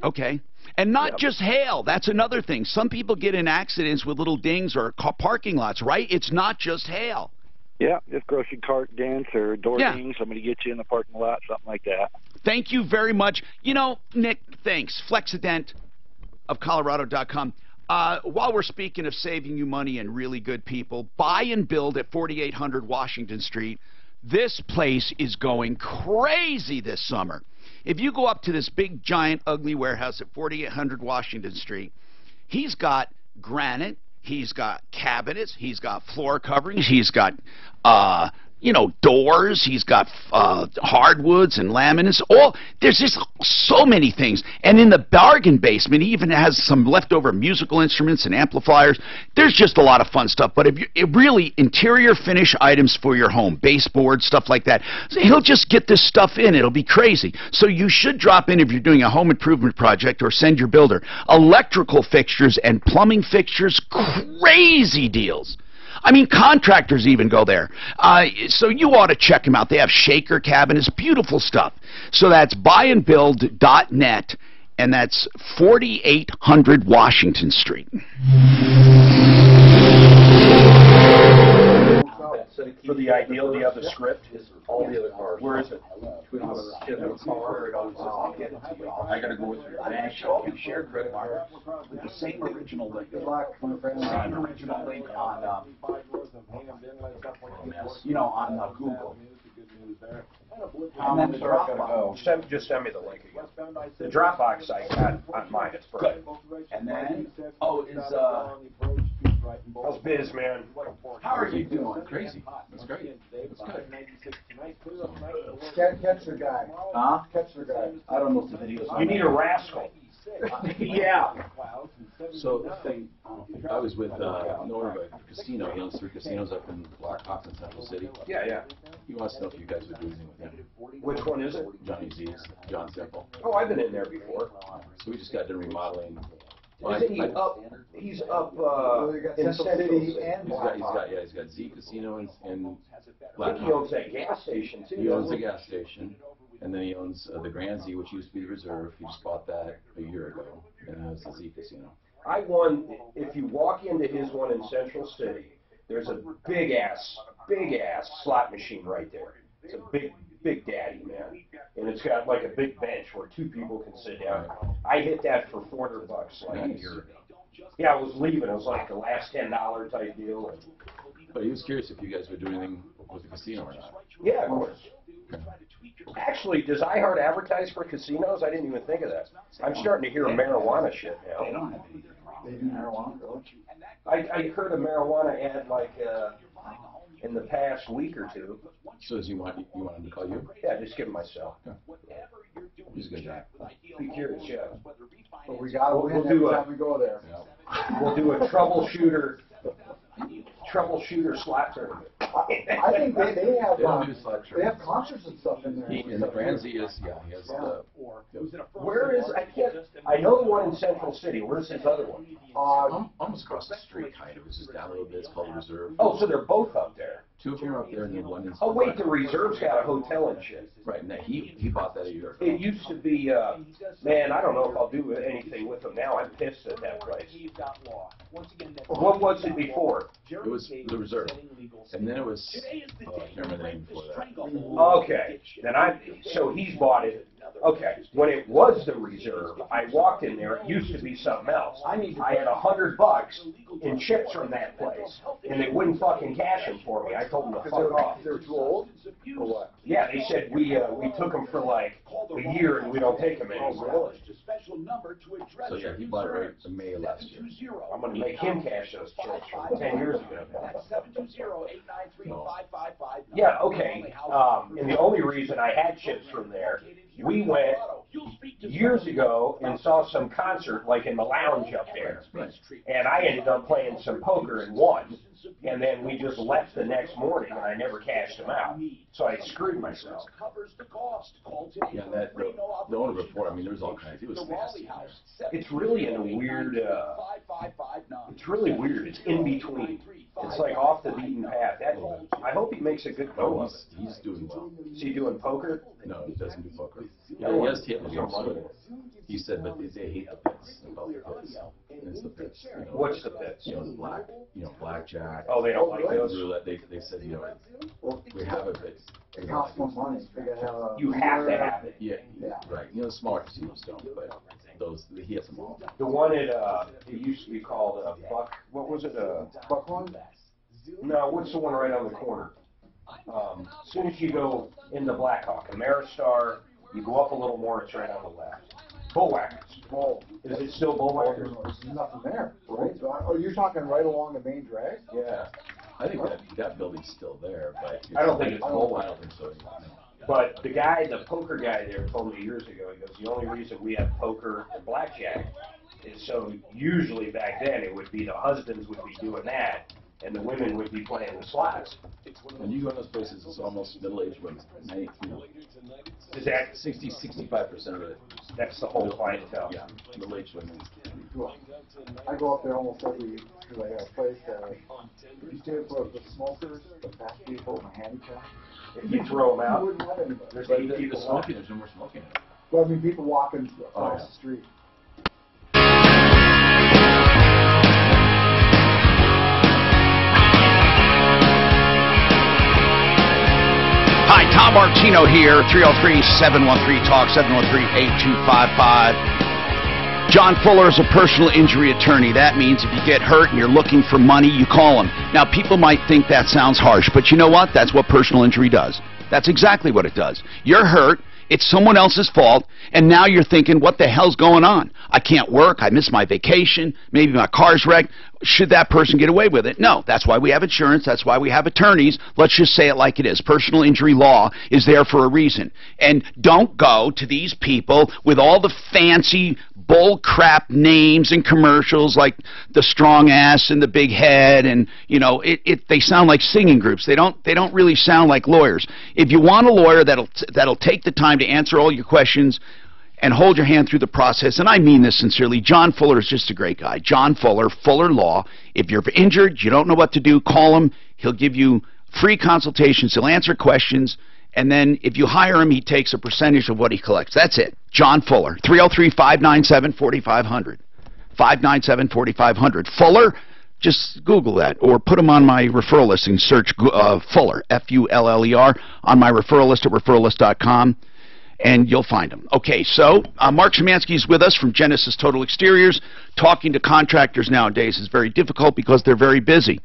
Okay. And not just hail. That's another thing. Some people get in accidents with little dings or parking lots, right? It's not just hail. Yeah, just grocery cart dents or door dings. Somebody gets you in the parking lot, something like that. Thank you very much. Nick, thanks. Flexidentofcolorado.com. While we're speaking of saving you money and really good people, buy and build at 4800 Washington Street. This place is going crazy this summer. If you go up to this big, giant, ugly warehouse at 4800 Washington Street, he's got granite, he's got cabinets, he's got floor coverings, he's got, doors, he's got hardwoods and laminates. There's just so many things. And in the bargain basement, he even has some leftover musical instruments and amplifiers. There's just a lot of fun stuff. But really interior finish items for your home, baseboards, stuff like that, he'll just get this stuff in. It'll be crazy. So you should drop in if you're doing a home improvement project, or send your builder. Electrical fixtures and plumbing fixtures, crazy deals. I mean, contractors even go there. So you ought to check them out. They have shaker cabinets, beautiful stuff. So that's buyandbuild.net, and that's 4800 Washington Street. For the ideal, do you have the script? All the other cars. Where is it? I got to go with your bank. You share credit card with the same original link. Same original link on, on Google. And then the Dropbox. Just send me the link again. The Dropbox I had on mine. It's perfect. Good. And then, how's biz, man? How are you doing? Crazy. That's great. That's good. Catch the guy. Huh? Catch the guy. I don't know if the video's on. You need a rascal. Yeah. So I was with Norm at a casino. He owns 3 casinos up in Blackhawk in Central City. Yeah. He wants to know if you guys would do anything with him. Which one is it? Johnny Z's, John Simple. Oh, I've been in there before. So we just got done remodeling Isn't he up? He's up in Central Central City City. and He's got Z Casino and I think he owns that gas station too. He owns the gas station, and then he owns the Grand Z, which used to be the Reserve. He just bought that a year ago, and now it's the Z Casino. I won. If you walk into his one in Central City, there's a big ass slot machine right there. It's a big daddy, man, and it's got like a big bench where two people can sit down. I hit that for $400 like a year ago. Yeah, I was leaving. It was like the last $10 type deal. And but he was curious if you guys were doing anything with the casino or not. yeah, of course. Actually, does iHeart advertise for casinos? I didn't even think of that. I'm starting to hear marijuana shit now. They don't have anything. They do marijuana, really? I heard a marijuana ad like in the past week or two. So does you want him to call you? Yeah, just give him my cell. Yeah. He's a good guy. Be curious, yeah. But we gotta win every time we go there. Yeah. We'll do a troubleshooter slot tournament. I think they have They don't do slot they have concerts and stuff in there. And the Grand Z is, he has the... Where is, I know the one in Central City. Where's his other one? Almost across the street, kind of. It's just down a little bit. It's called the Reserve. Oh, so they're both up there. Two of them are up there, and then one is... Oh, wait, the Reserve's got a hotel and shit. Right, and he bought that a year ago. It used to be, man, I don't know if I'll do anything with them now. I'm pissed at that place. What was it before? It was the Reserve. And then it was... I can't remember the name before that. Okay, then so he's bought it. Okay, when it was the Reserve, I walked in there. It used to be something else. I had $100 in chips from that place, and they wouldn't fucking cash them for me. I told them to fuck off. They're too old? Or what? Yeah, they said we took them for like a year and we don't take them anymore. So yeah, he bought it right in May of last year. I'm going to make him cash those chips from 10 years ago. Yeah, okay. And the only reason I had chips from there, we went years ago and saw some concert like in the lounge up there. And I ended up playing some poker and won. And then we just left the next morning and I never cashed them out. So I screwed myself. Yeah, that the owner report, I mean, there's all kinds. It was nasty. It's really in a weird, it's really weird. It's in between. It's like off the beaten path. I hope he makes a good go of it. He's doing well. Is he doing poker? No, he doesn't do poker. Yeah, he has table games. He said, but they hate the pits. It's the pits. You know, what's the pits? You know, the blackjack. Oh, they don't like those? They said, you know, we have it, but it costs more money. You have to have it. Yeah, right. You know, the smaller casinos don't, but those, he has them all. The one at, it used to be called Buck, what was it? Buck one? No, what's the one right on the corner? As soon as you go into Blackhawk, Ameristar, you go up a little more, it's right on the left. Bullwhackers. Is it still Bullwhackers? There's nothing there, right? Oh, you're talking right along the main drag? Yeah. I think that building's still there, but... I don't think it's Bullwhackers. I don't think so. But the poker guy there told me years ago, he goes, the only reason we have poker and blackjack is so usually back then it would be the husbands would be doing that, and the women would be playing the slots. When you go in those places, it's almost middle-aged women. Is that 65% of it? That's the whole clientele. Yeah, middle-aged women. I go up there almost every week because I have a place that you stay for the smokers, the fat people, and the handicapped. If you throw them out, you wouldn't let anybody. There's 8 people smoking. There's no more smoking. Well, I mean, people walking across the street. Hi, Tom Martino here, 303-713-TALK, 713-8255. John Fuller is a personal injury attorney. That means if you get hurt and you're looking for money, you call him. Now, people might think that sounds harsh, but you know what? That's what personal injury does. That's exactly what it does. You're hurt. It's someone else's fault, and now you're thinking, what the hell's going on? I can't work, I missed my vacation, maybe my car's wrecked. Should that person get away with it? No, that's why we have insurance, that's why we have attorneys. Let's just say it like it is. Personal injury law is there for a reason. And don't go to these people with all the fancy bull crap names and commercials like the strong ass and the big head, and you know, they sound like singing groups. They don't really sound like lawyers. If you want a lawyer that'll take the time to answer all your questions and hold your hand through the process. And I mean this sincerely. John Fuller is just a great guy. John Fuller, Fuller Law. If you're injured, you don't know what to do, call him. He'll give you free consultations. He'll answer questions. And then if you hire him, he takes a percentage of what he collects. That's it. John Fuller, 303-597-4500. 597-4500. Fuller, just Google that or put him on my referral list and search Fuller, F-U-L-L-E-R, on my referral list at referrallist.com. And you'll find them. Okay, so Mark Szymanski is with us from Genesis Total Exteriors. Talking to contractors nowadays is very difficult because they're very busy.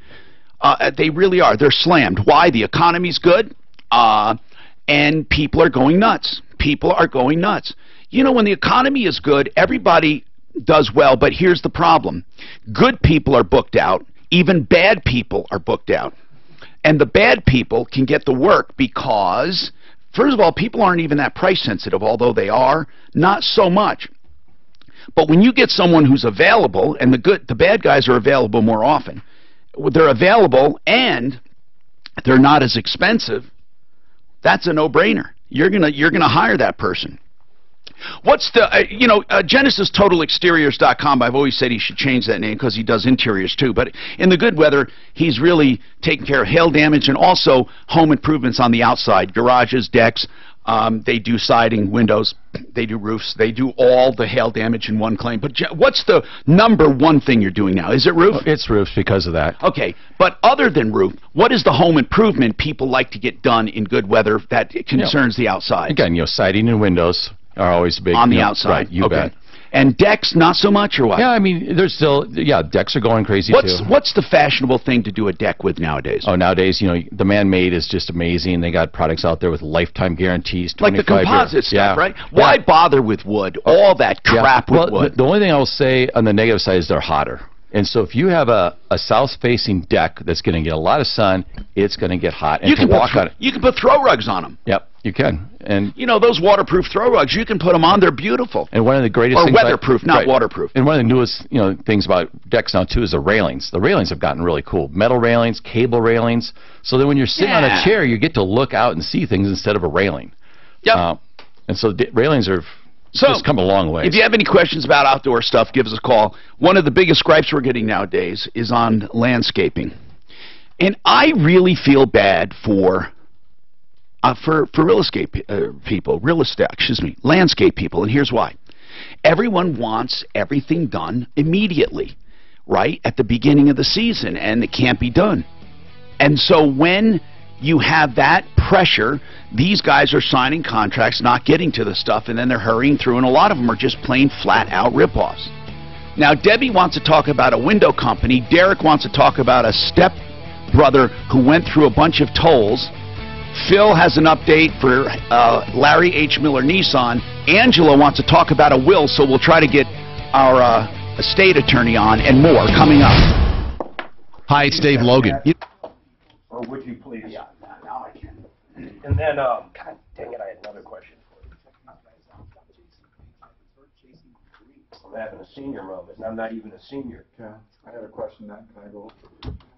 They really are. They're slammed. Why? The economy's good, and people are going nuts. People are going nuts. You know, when the economy is good, everybody does well, but here's the problem. Good people are booked out. Even bad people are booked out. And the bad people can get the work because... First of all, people aren't even that price sensitive, although they are, not so much. But when you get someone who's available, and the bad guys are available more often, they're available and they're not as expensive, that's a no-brainer. You're gonna hire that person. What's the, GenesisTotalExteriors.com, I've always said he should change that name because he does interiors too, but in the good weather, he's really taking care of hail damage and also home improvements on the outside, garages, decks, they do siding, windows, they do roofs, they do all the hail damage in one claim. But what's the number one thing you're doing now? Is it roof? It's roofs because of that. Okay, but other than roof, what is the home improvement people like to get done in good weather that concerns the outside? Again, siding and windows are always big. On the outside. Right, you bet. And decks, not so much, or what? Yeah, I mean, there's still, decks are going crazy too. What's the fashionable thing to do a deck with nowadays? Oh, nowadays, the man-made is just amazing. They got products out there with lifetime guarantees, 25 like the composite years. stuff, right? Why bother with wood? All that crap with wood. The only thing I will say on the negative side is they're hotter. And so if you have a south-facing deck that's going to get a lot of sun, it's going to get hot. And you can put throw rugs on them. Yep, you can. And those waterproof throw rugs, you can put them on. They're beautiful. And one of the greatest things, weatherproof, not waterproof. And one of the newest things about decks now too is the railings. The railings have gotten really cool. Metal railings, cable railings. So that when you're sitting on a chair, you get to look out and see things instead of a railing. Yep. And so railings are. So, it's come a long way. If you have any questions about outdoor stuff, give us a call. One of the biggest gripes we're getting nowadays is on landscaping. And I really feel bad for landscape people, and here's why. Everyone wants everything done immediately, right, at the beginning of the season, and it can't be done. And so when you have that pressure, these guys are signing contracts, not getting to the stuff, and then they're hurrying through, and a lot of them are just plain flat-out rip-offs. Now, Debbie wants to talk about a window company. Derek wants to talk about a step-brother who went through a bunch of tolls. Phil has an update for Larry H. Miller Nissan. Angela wants to talk about a will, so we'll try to get our estate attorney on, and more coming up. Hi, it's Dave Logan. Or would you please? Yeah, now I can. And then, God dang it, I had another question for you. I'm having a senior moment, and I'm not even a senior. Yeah, I had a question then. Can I go?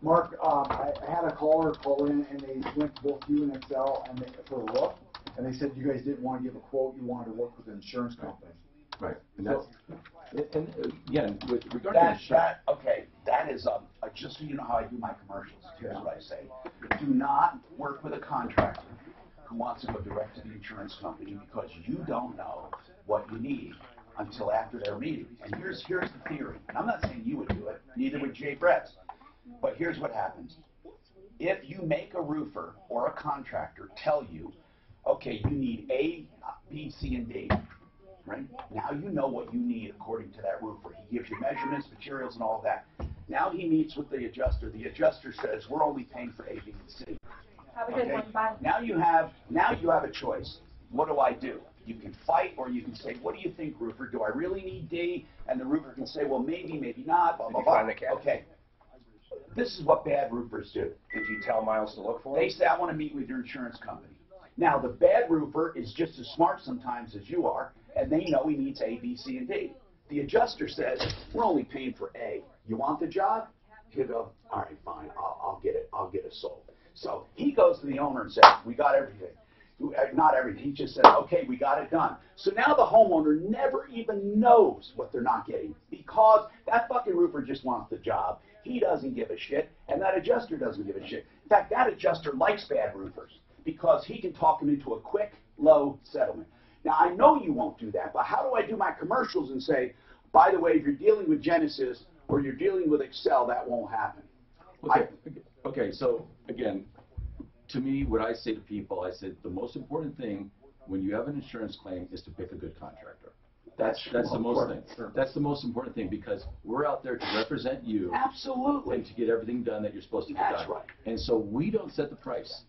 Mark, I had a caller call in, and they went to both you and Excel and for a roof, and they said you guys didn't want to give a quote, you wanted to work with an insurance company. Right, and that's, again, with regard to insurance. That is just so you know how I do my commercials. Here's what I say. Do not work with a contractor who wants to go direct to the insurance company because you don't know what you need until after their meeting. And here's the theory. And I'm not saying you would do it, neither would Jay Bretz. But here's what happens. If you make a roofer or a contractor tell you, okay, you need A, B, C, and D, right? Now you know what you need according to that roofer. He gives you measurements, materials, and all of that. Now he meets with the adjuster. The adjuster says, we're only paying for A, B, and C. Have a good one. Bye. Now you have a choice. What do I do? You can fight, or you can say, what do you think, roofer? Do I really need D? And the roofer can say, well, maybe, maybe not, blah, blah, blah. Okay. This is what bad roofers do. Did you tell Miles to look for They say, I want to meet with your insurance company. Now, the bad roofer is just as smart sometimes as you are, and they know he needs A, B, C, and D. The adjuster says, we're only paying for A. You want the job? He'll go, all right, fine, I'll get it. I'll get it sold. So he goes to the owner and says, we got everything. not everything. He just said, okay, we got it done. So now the homeowner never even knows what they're not getting because that fucking roofer just wants the job. He doesn't give a shit, and that adjuster doesn't give a shit. In fact, that adjuster likes bad roofers because he can talk them into a quick, low settlement. Now, I know you won't do that, but how do I do my commercials and say, by the way, if you're dealing with Genesis or you're dealing with Excel, that won't happen? Okay, so again, to me, what I say to people, I said the most important thing when you have an insurance claim is to pick a good contractor. That's the most thing. That's the most important thing because we're out there to represent you. Absolutely. And to get everything done that you're supposed to get done. That's right. And so we don't set the price.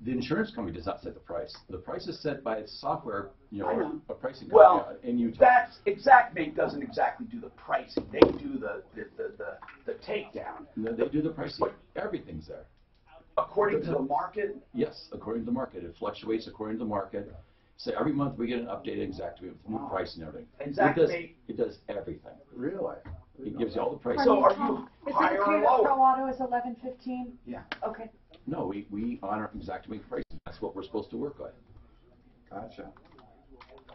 The insurance company does not set the price. The price is set by its software, a pricing company in Utah. That's ExactMate doesn't exactly do the pricing. They do the takedown. No, they do the pricing. Everything's there. According to the market? Yes, according to the market. It fluctuates according to the market. So every month we get an updated ExactMate with new price and everything. ExactMate it does everything. Really? It gives you all the prices. So are you higher or lower? Pro Auto is 11.15. Yeah. Okay. No, we honor ExactMate pricing. That's what we're supposed to work with. Gotcha.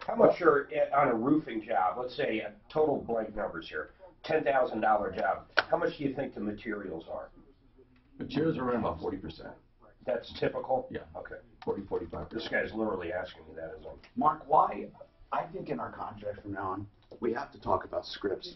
How much are on a roofing job? Let's say total blank numbers here. $10,000 job. How much do you think the materials are? Materials are around about 40%. That's typical? Yeah. Okay. 45%. This guy's literally asking me that as well. Mark, why? I think in our contract from now on, we have to talk about scripts.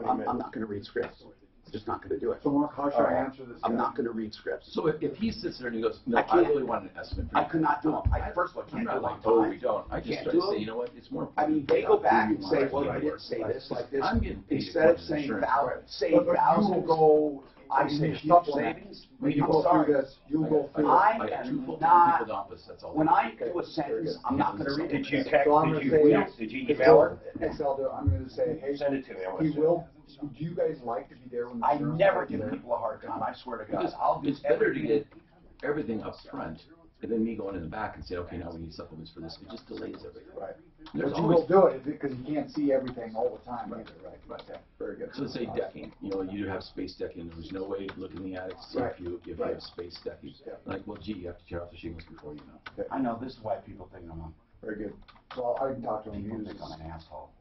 I'm not going to read scripts. I'm just not going to do it. So Mark, how should I answer this? I'm not going to read scripts. So if he sits there and he goes, no, I really want an estimate. I could not do them. First of all, I can't do like, them. oh, we don't. I just try to say, you know what, it's more I mean, they go back and say, well, you didn't say this like this. Instead of saying $1,000, go. I say savings. You go through this. You go through. I am not. When I do a sentence, I'm not going to read it. Did you text? Did you email her? Excel, I'm going to say, hey, send it to me. He will. Do you guys like to be there when the I never give people a hard time. I swear to God. It's better to get everything up front and then me going in the back and say, okay, now we need supplements for this. It just delays everything. Right. But you will do it because you can't see everything all the time either, right? Okay. Very good. So let's say decking. You have space decking. There was no way to look in the attic to see if you have space decking. Like, well, gee, you have to tear off the shingles before you know. Okay. I know. This is why people think I'm on. Very good. So I can talk to him. People think I'm an asshole.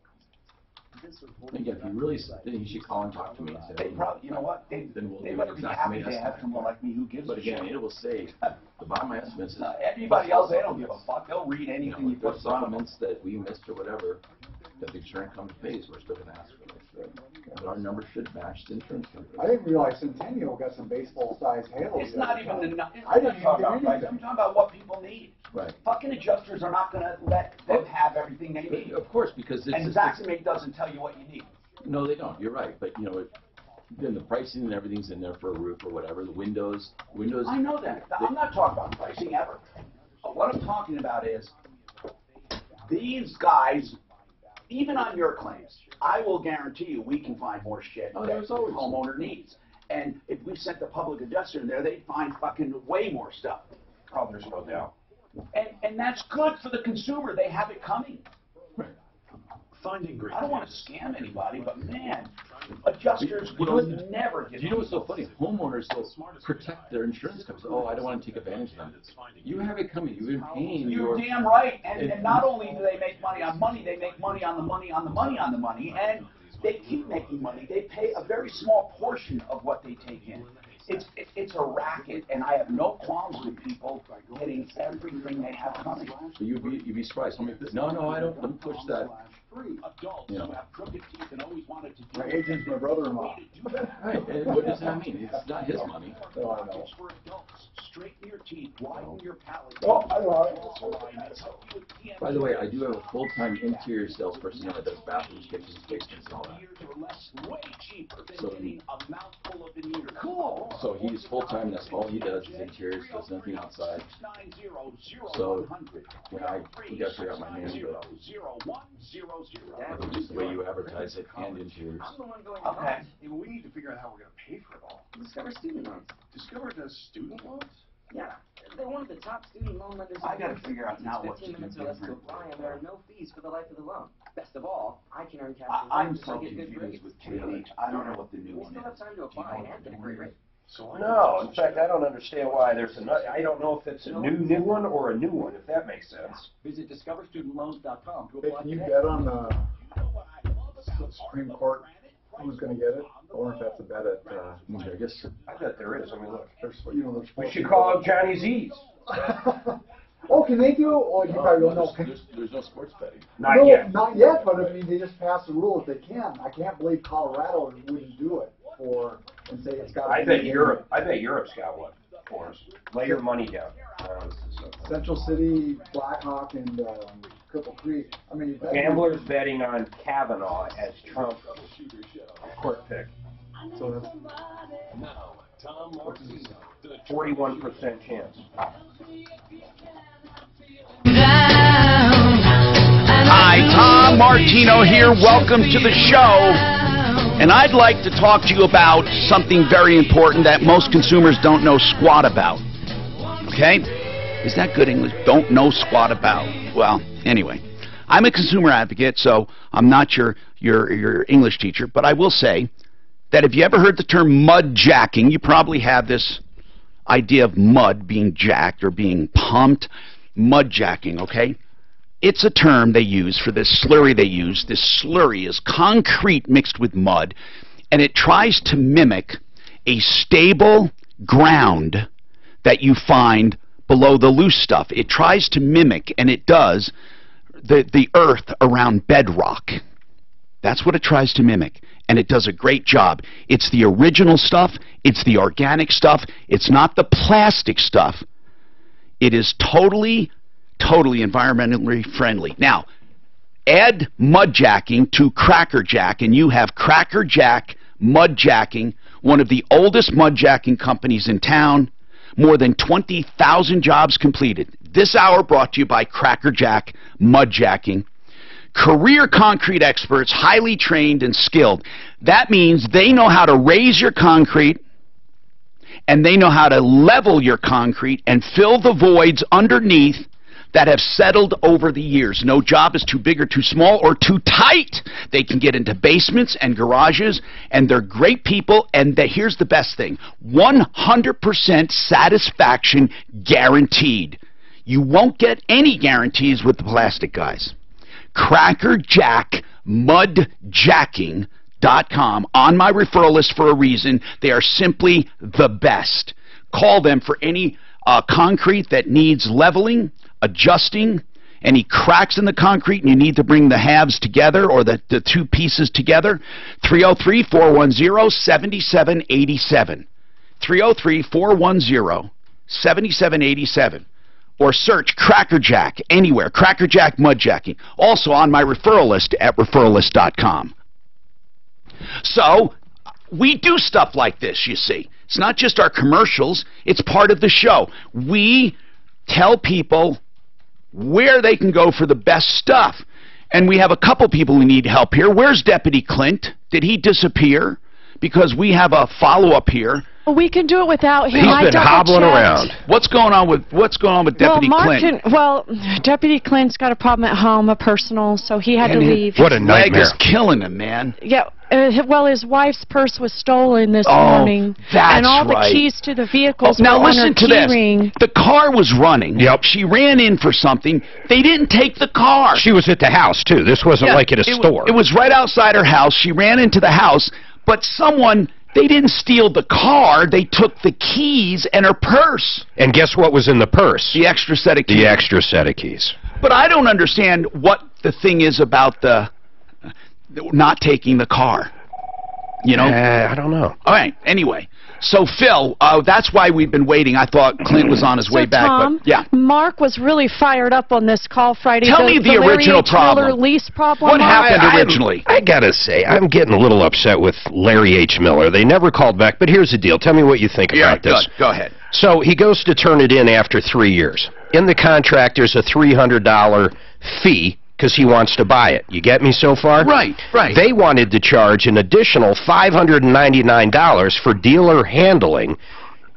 Again, if you really, then you should call and talk to me and say, they probably, you know what? They better be happy they have someone like me who gives a shit. But again, it will say, the bottom of my estimates is... Everybody else, they don't give a fuck. They'll read anything you put supplements that we missed or whatever, that the insurance company pays, we're still going to ask for this. But our numbers should match the insurance company. I didn't realize Centennial got some baseball-sized halos. It's not even the... I didn't even get anything. I'm talking about what people need. Right. Fucking adjusters are not going to let them have everything they need. Of course, because it's... And ExactMate doesn't tell you what you need. No, they don't. You're right. But, then the pricing and everything's in there for a roof or whatever. The windows. I know that. I'm not talking about pricing ever. What I'm talking about is these guys, even on your claims, I will guarantee you we can find more shit that the homeowner needs. And if we sent the public adjuster in there, they'd find fucking way more stuff. Oh, there's no doubt. And that's good for the consumer. They have it coming. Finding great. I don't want to scam anybody, but man, adjusters will never get. Do you know what's so funny? Homeowners will protect their insurance companies. Oh, I don't want to take advantage of them. You have it coming. You've been paying. You're damn right. And not only do they make money on money, they make money on the money on the money on the money, and they keep making money. They pay a very small portion of what they take in. It's a racket, and I have no qualms with people getting everything they have coming. So you'd be surprised. No, I don't. Don't push that. Adults who have crooked teeth and always wanted to do my agent's my brother-in-law. Right, and what does that mean? It's not his money. No, I know. For adults, straighten your teeth, widen your palate. Oh, I know. By the way, I do have a full-time interior salesperson that does bathrooms, kitchens, basements, and all that. Way cheaper than So getting a mouthful of veneers. Cool. So he's full-time. That's all he does is interiors. Does nothing outside. So we got to figure out my name, but just the way you advertise it and interiors. I'm the one going okay. Yeah, but we need to figure out how we're going to pay for it all. Discover student loans. Discover does student loans? Yeah, they're one of the top student loan lenders. I got to figure out now what to do. 15 minutes or less to apply, and there are no fees for the life of the loan. Best of all, I can earn cash. I'm so confused with Katie. I don't know what the new one is. We still have time to apply and get a great rate. No, in fact, I don't understand why there's another. I don't know if it's a new one or a new one, if that makes sense. Visit discoverstudentloans.com to Hey, apply can you today. bet on the Supreme Court who's going to get it? I wonder if that's a bet at Vegas. I bet there is. I mean, look. There's We should call up Johnny Z's. Oh, can they do? Oh, you probably don't know. There's no sports betting. Not yet. Not yet, but I mean, they just passed a rule that they can. I can't believe Colorado wouldn't do it and say it's got to I be. bet Europe's got one for us. Lay your money down. Central City, Blackhawk, and Cripple Creek. I mean, Gamblers betting on Kavanaugh as Trump court pick. So that's 41% chance. Hi, Tom Martino here. Welcome to the show. And I'd like to talk to you about something very important that most consumers don't know squat about. Okay? Is that good English? Don't know squat about. Well, anyway. I'm a consumer advocate, so I'm not your English teacher, but I will say that if you ever heard the term mud jacking, you probably have this idea of mud being jacked or being pumped. Mud jacking, okay? It's a term they use for this slurry they use. This slurry is concrete mixed with mud, and it tries to mimic a stable ground that you find below the loose stuff. It tries to mimic, and it does, the earth around bedrock. That's what it tries to mimic, and it does a great job. It's the original stuff. It's the organic stuff. It's not the plastic stuff. It is totally environmentally friendly. Now, add mud jacking to Cracker Jack, and you have Cracker Jack Mud Jacking, one of the oldest mud jacking companies in town. More than 20,000 jobs completed. This hour brought to you by Cracker Jack Mud Jacking. Career concrete experts, highly trained and skilled. That means they know how to raise your concrete, and they know how to level your concrete and fill the voids underneath that have settled over the years. No job is too big or too small or too tight. They can get into basements and garages, and they're great people, and here's the best thing. 100% satisfaction guaranteed. You won't get any guarantees with the plastic guys. Cracker Jack Mud Jacking.com, on my referral list for a reason. They are simply the best. Call them for any concrete that needs leveling, adjusting, any cracks in the concrete, and you need to bring the halves together or the two pieces together. 303-410-7787. 303-410-7787. Or search Cracker Jack anywhere. Cracker Jack Mud Jacking. Also on my referral list at referrallist.com. So, we do stuff like this, you see. It's not just our commercials. It's part of the show. We tell people where they can go for the best stuff. And we have a couple people who need help here. Where's Deputy Clint? Did he disappear? Because we have a follow-up here. We can do it without him. He's been hobbling around. What's going on with Deputy Clint? Deputy Clint's got a problem at home, a personal, so he had to leave. What a nightmare! Leg is killing him, man. Yeah. Well, his wife's purse was stolen this morning, and all the keys to the vehicles were on her key ring. The car was running. Yep. She ran in for something. They didn't take the car. She was at the house too. This wasn't like at a store. It was right outside her house. She ran into the house, but they didn't steal the car. They took the keys and her purse. And guess what was in the purse? The extra set of keys. The extra set of keys. But I don't understand what the thing is about the not taking the car. You know? I don't know. All right. Anyway. So, Phil, that's why we've been waiting. I thought Clint was on his way back. Tom, but yeah. Mark was really fired up on this call Friday. Tell me the original problem. Miller lease problem. What happened originally? I gotta say, I'm getting a little upset with Larry H. Miller. They never called back, but here's the deal. Tell me what you think about this. Go ahead. So he goes to turn it in after 3 years. In the contract, there's a $300 fee because he wants to buy it. You get me so far? Right. They wanted to charge an additional $599 for dealer handling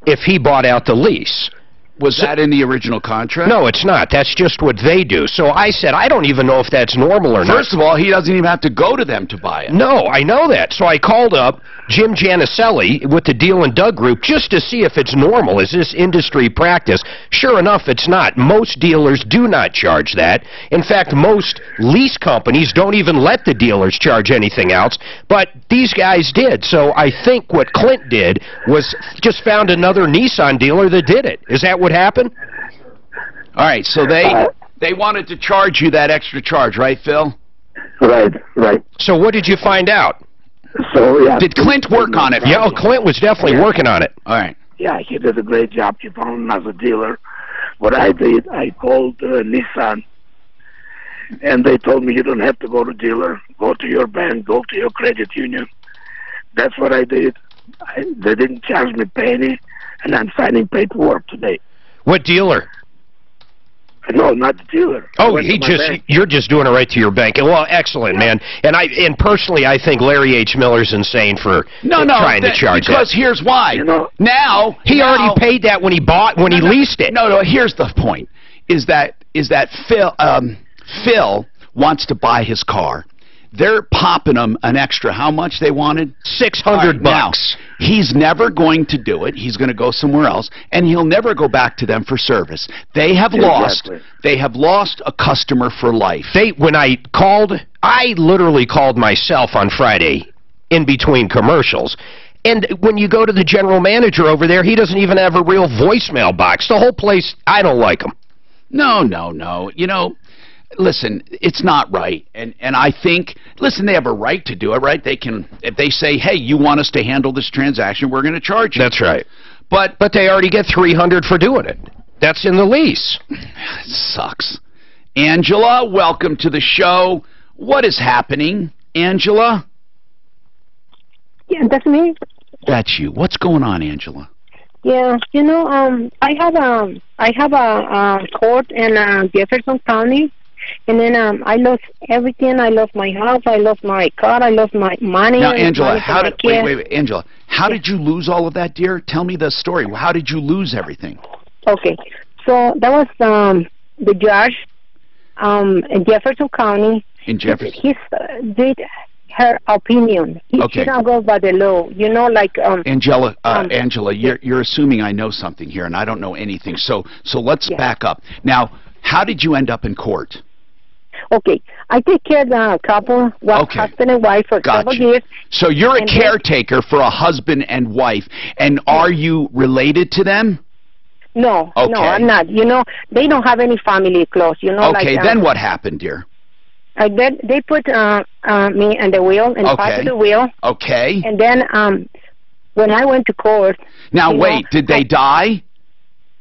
if he bought out the lease. Was that in the original contract? No, it's not. That's just what they do. So I said, I don't even know if that's normal or not. First of all, he doesn't even have to go to them to buy it. No, I know that. So I called up Jim Janicelli with the Deal and Doug Group just to see if it's normal. Is this industry practice? Sure enough, it's not. Most dealers do not charge that. In fact, most lease companies don't even let the dealers charge anything else. But these guys did. So I think what Clint did was just found another Nissan dealer that did it. Is that what happened? All right, so they wanted to charge you that extra charge, right, Phil? Right. So what did you find out? So, yeah. Did Clint work on it? Yeah, Clint was definitely working on it. All right. Yeah, he did a great job. He found him as a dealer. What I did, I called Nissan, and they told me you don't have to go to dealer. Go to your bank. Go to your credit union. That's what I did. They didn't charge me a penny, and I'm signing paperwork today. What dealer? No, not the dealer. Oh, you're just doing it right to your bank. Well, excellent, man. And personally, I think Larry H. Miller's insane for trying to charge because that. here's why. Now he already paid that when he leased it. No, here's the point. Is that Phil wants to buy his car. They're popping him an extra, how much they wanted? $600. Now, he's never going to do it. He's going to go somewhere else, and he'll never go back to them for service. They have lost a customer for life. When I literally called myself on Friday in between commercials. And when you go to the general manager over there, he doesn't even have a real voicemail box. The whole place, I don't like him. No. Listen, it's not right, and I think, listen, they have a right to do it, right? They can, if they say, hey, you want us to handle this transaction, we're going to charge you. That's right. But they already get $300 for doing it. That's in the lease. It sucks. Angela, welcome to the show. What is happening, Angela? Yeah, that's me. That's you. What's going on, Angela? Yeah, I have a court in Jefferson County. And then I lost everything. I lost my house. I lost my car. I lost my money. Now, Angela, wait, Angela, how did you lose all of that, dear? Tell me the story. How did you lose everything? Okay, so that was the judge in Jefferson County. In Jefferson. He did her opinion. She don't go by the law. Angela, you're assuming I know something here, and I don't know anything. So let's back up. Now, how did you end up in court? Okay, I take care of the couple, husband and wife for several years. So you're a caretaker for a husband and wife, and are you related to them? No, I'm not. They don't have any family close. Okay, then what happened, dear? They put me in the wheel, in part of the wheel. Okay. And then when I went to court... Now, wait, did they die?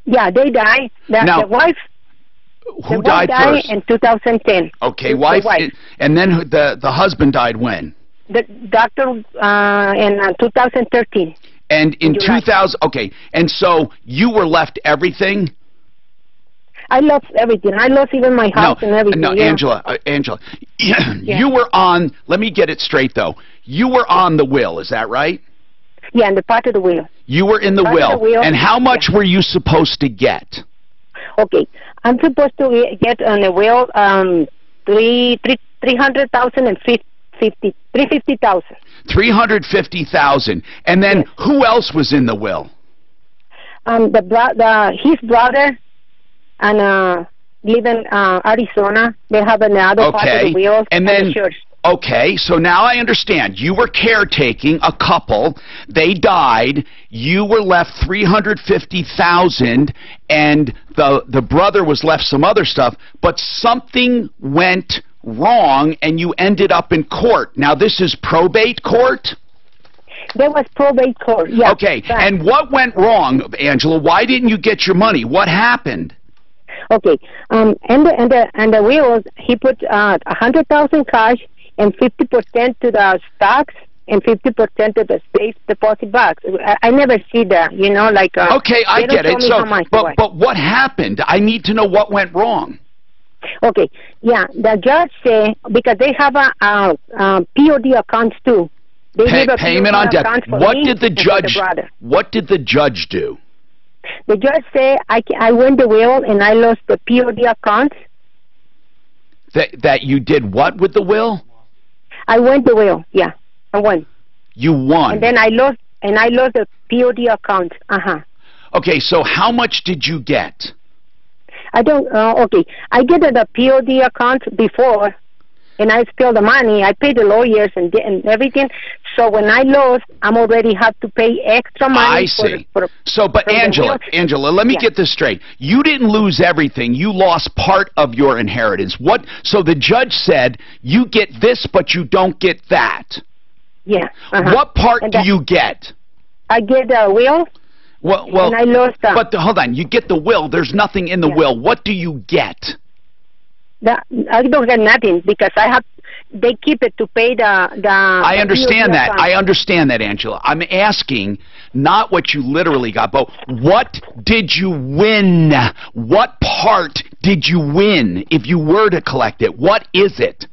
Yeah, they died. The wife... Who died first? In 2010. Okay, wife. And then the husband died when? The doctor in 2013. And in 2000, okay, and so you were left everything? I lost everything. I lost even my house and everything. No, Angela, you were on, let me get it straight though. You were on the will, is that right? Yeah, in the part of the will. You were in the will. And how much were you supposed to get? Okay, I'm supposed to get on the will $300,000 and $350,000. $350,000. And then who else was in the will? His brother and live in Arizona. They have another part of the will. And then the church. Okay, so now I understand. You were caretaking a couple. They died. You were left $350,000, and the brother was left some other stuff. But something went wrong, and you ended up in court. Now this is probate court. There was probate court. Yeah. Okay, and what went wrong, Angela? Why didn't you get your money? What happened? Okay, and the will, he put 100,000 cash and 50% to the stocks and 50% to the safe deposit box. I never see that, okay, I get it. So, but what happened? I need to know what went wrong. Okay, yeah, the judge said, because they have a POD accounts too. They Payment on debt. What did the judge do? The judge said I won the will and I lost the POD accounts. That you did what with the will? I won the will. Yeah, I won. You won. And then I lost the POD account. Okay, so how much did you get? I don't. Okay, I get the POD account before, and I spilled the money. I paid the lawyers and everything. So when I lost, I'm already have to pay extra money. I see. But Angela, let me get this straight. You didn't lose everything. You lost part of your inheritance. What? So the judge said you get this, but you don't get that. Yeah. What part do you get? I get a will. Well, and I lost that. But hold on. You get the will. There's nothing in the will. What do you get? I don't get nothing because they keep it to pay the I understand that. I understand that, Angela. I'm asking not what you literally got, but what did you win? What part did you win if you were to collect it? What is it?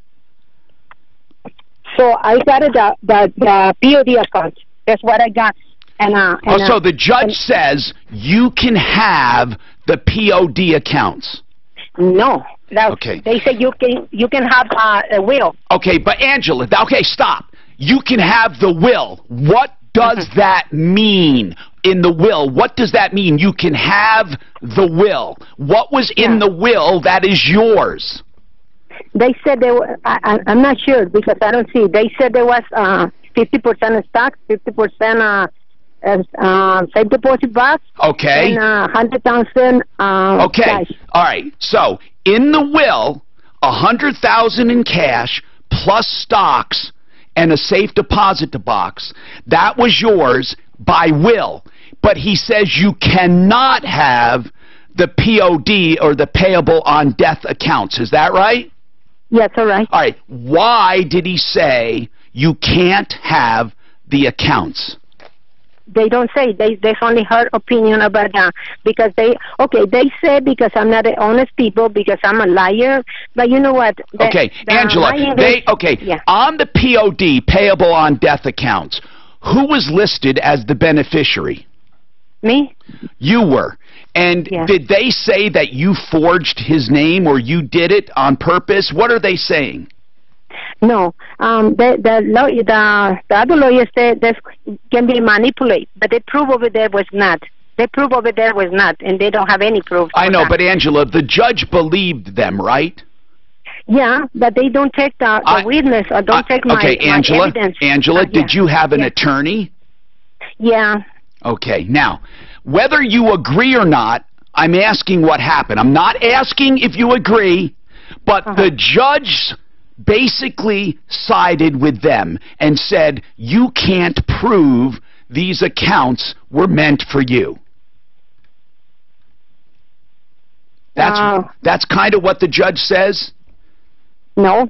So I got the POD account. That's what I got. So the judge says you can have the POD accounts. No. Okay. They say you can have a will. Okay, but Angela, stop. You can have the will. What does that mean in the will? What does that mean? You can have the will. What was in the will that is yours? They said they were. I'm not sure because I don't see. They said there was 50% stocks, 50% safe deposit box. Okay. And 100,000. Okay. Cash. All right. So in the will, 100,000 in cash plus stocks and a safe deposit box. That was yours by will. But he says you cannot have the POD or the payable on death accounts. Is that right? Yes, all right. All right. Why did he say you can't have the accounts? They don't say. They only heard opinion about that because they said because I'm not an honest people because I'm a liar. But you know what? Angela. On the POD, payable on death accounts, who was listed as the beneficiary? Me. You were. And did they say that you forged his name or you did it on purpose? What are they saying? No, the other lawyer said this can be manipulated, but the proof over there was not. The proof over there was not, and they don't have any proof. I know, but Angela, the judge believed them, right? Yeah, but they don't take the witness or don't take my evidence. Angela, did you have an attorney? Yeah. Okay, now, whether you agree or not, I'm asking what happened. I'm not asking if you agree, but the judge basically sided with them and said, you can't prove these accounts were meant for you. That's kind of what the judge says? No.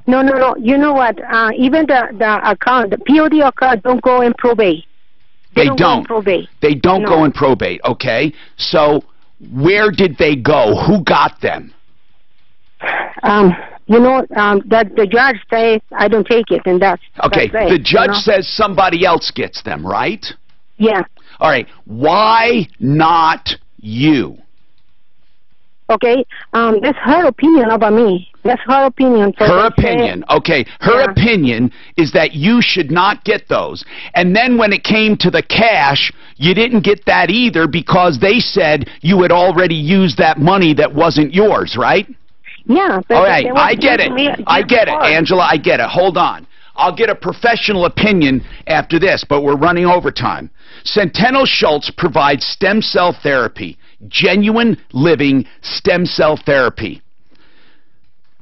You know what? Even the account, the POD account don't go in probate. They don't go in probate. They don't go in probate, okay? So where did they go? Who got them? That the judge says I don't take it, and that's okay. That's the judge says somebody else gets them, right? Yeah. All right. Why not you? Okay. That's her opinion about me. That's her opinion. So her opinion. Okay. Her opinion is that you should not get those. And then when it came to the cash, you didn't get that either because they said you had already used that money that wasn't yours, right? Yeah. All right, I get it. I get it, Angela. I get it. Hold on. I'll get a professional opinion after this, but we're running overtime. Centeno Schultz provides stem cell therapy, genuine living stem cell therapy.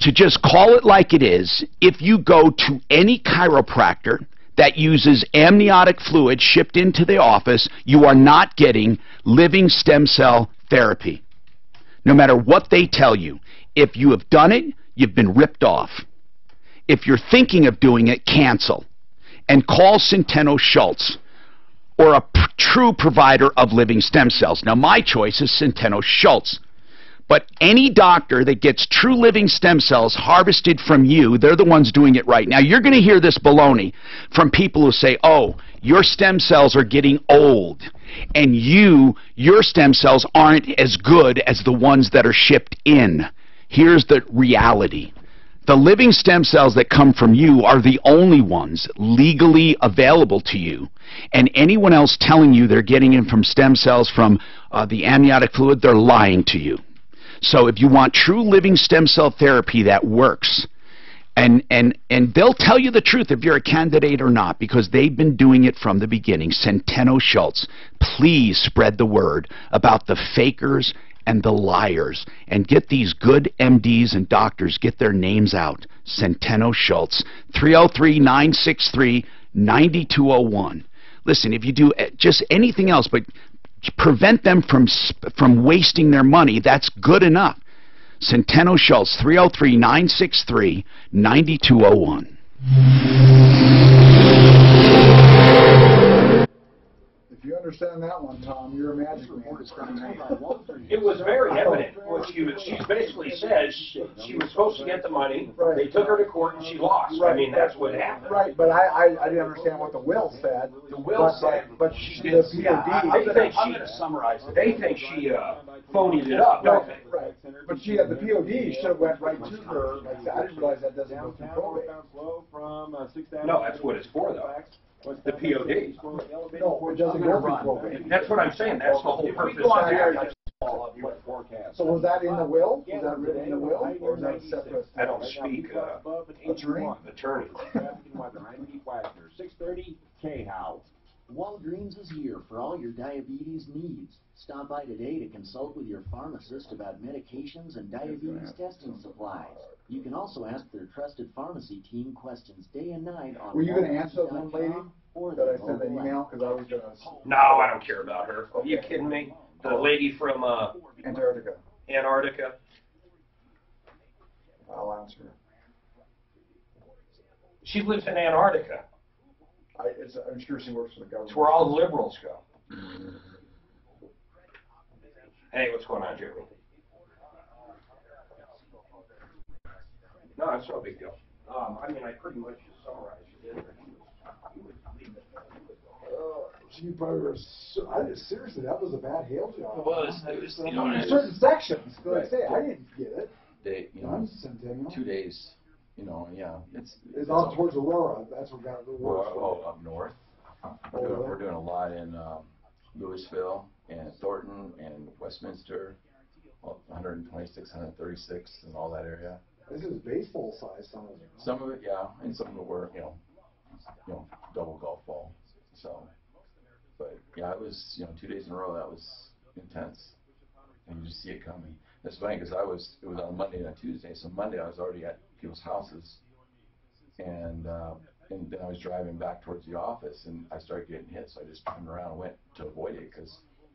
To just call it like it is, if you go to any chiropractor that uses amniotic fluid shipped into the office, you are not getting living stem cell therapy. No matter what they tell you. If you have done it, you've been ripped off. If you're thinking of doing it, cancel. And call Centeno Schultz or a true provider of living stem cells. Now, my choice is Centeno Schultz. But any doctor that gets true living stem cells harvested from you, they're the ones doing it right. Now, you're going to hear this baloney from people who say, oh, your stem cells are getting old, and your stem cells aren't as good as the ones that are shipped in. Here's the reality. The living stem cells that come from you are the only ones legally available to you. And anyone else telling you they're getting it from stem cells from the amniotic fluid, they're lying to you. So if you want true living stem cell therapy that works, and they'll tell you the truth if you're a candidate or not, because they've been doing it from the beginning. Centeno Schultz, please spread the word about the fakers and the liars, and get these good MDs and doctors, get their names out. Centeno Schultz, 303-963-9201. Listen, if you do just anything else but prevent them from wasting their money, that's good enough. Centeno Schultz, 303-963-9201. If you understand that one, Tom, you're a magic man. It was very evident. She basically says she was supposed to get the money. They took her to court and she lost. I mean, that's what happened. Right, but I didn't understand what the will said. The will said, but she the did. POD. I'm going to summarize it. They think she phonied it up, don't they? Right. But she had the POD. Should have went right to her. Like, I didn't realize that doesn't go through probate. No, that's what it's for, though. The POD. No, it doesn't go through probate. That's what I'm saying. That's the whole purpose. So was that in the will? Was that written in the will, or is that separate? I don't speak attorney. 630 K-How. Walgreens is here for all your diabetes needs. Stop by today to consult with your pharmacist about medications and diabetes testing supplies. You can also ask their trusted pharmacy team questions day and night on. Were you going to answer that one lady that I sent an email? Because I was going to. No, I don't care about her. Are you kidding me? The lady from Antarctica. I'll answer her. She lives in Antarctica. I'm sure she works for the government. It's where all the liberals go. Hey, what's going on, Jeremy? No, it's no big deal. I mean, I pretty much just summarized it. She probably was. Seriously, that was a bad hail job. It was. You know, in certain sections. Like I say, I didn't get it. I'm 2 days. You know, yeah, it's out towards Aurora. That's what got the worst. Up north. We're doing a lot in Louisville and Thornton and Westminster, 126, 136, and all that area. This is baseball size. Some of it, yeah, and some of it were, you know, double golf ball. So, but yeah, it was, 2 days in a row. That was intense, and you just see it coming. It's funny because it was on Monday and Tuesday. So Monday I was already at people's houses, and then I was driving back towards the office, and I started getting hit. So I just turned around and went to avoid it,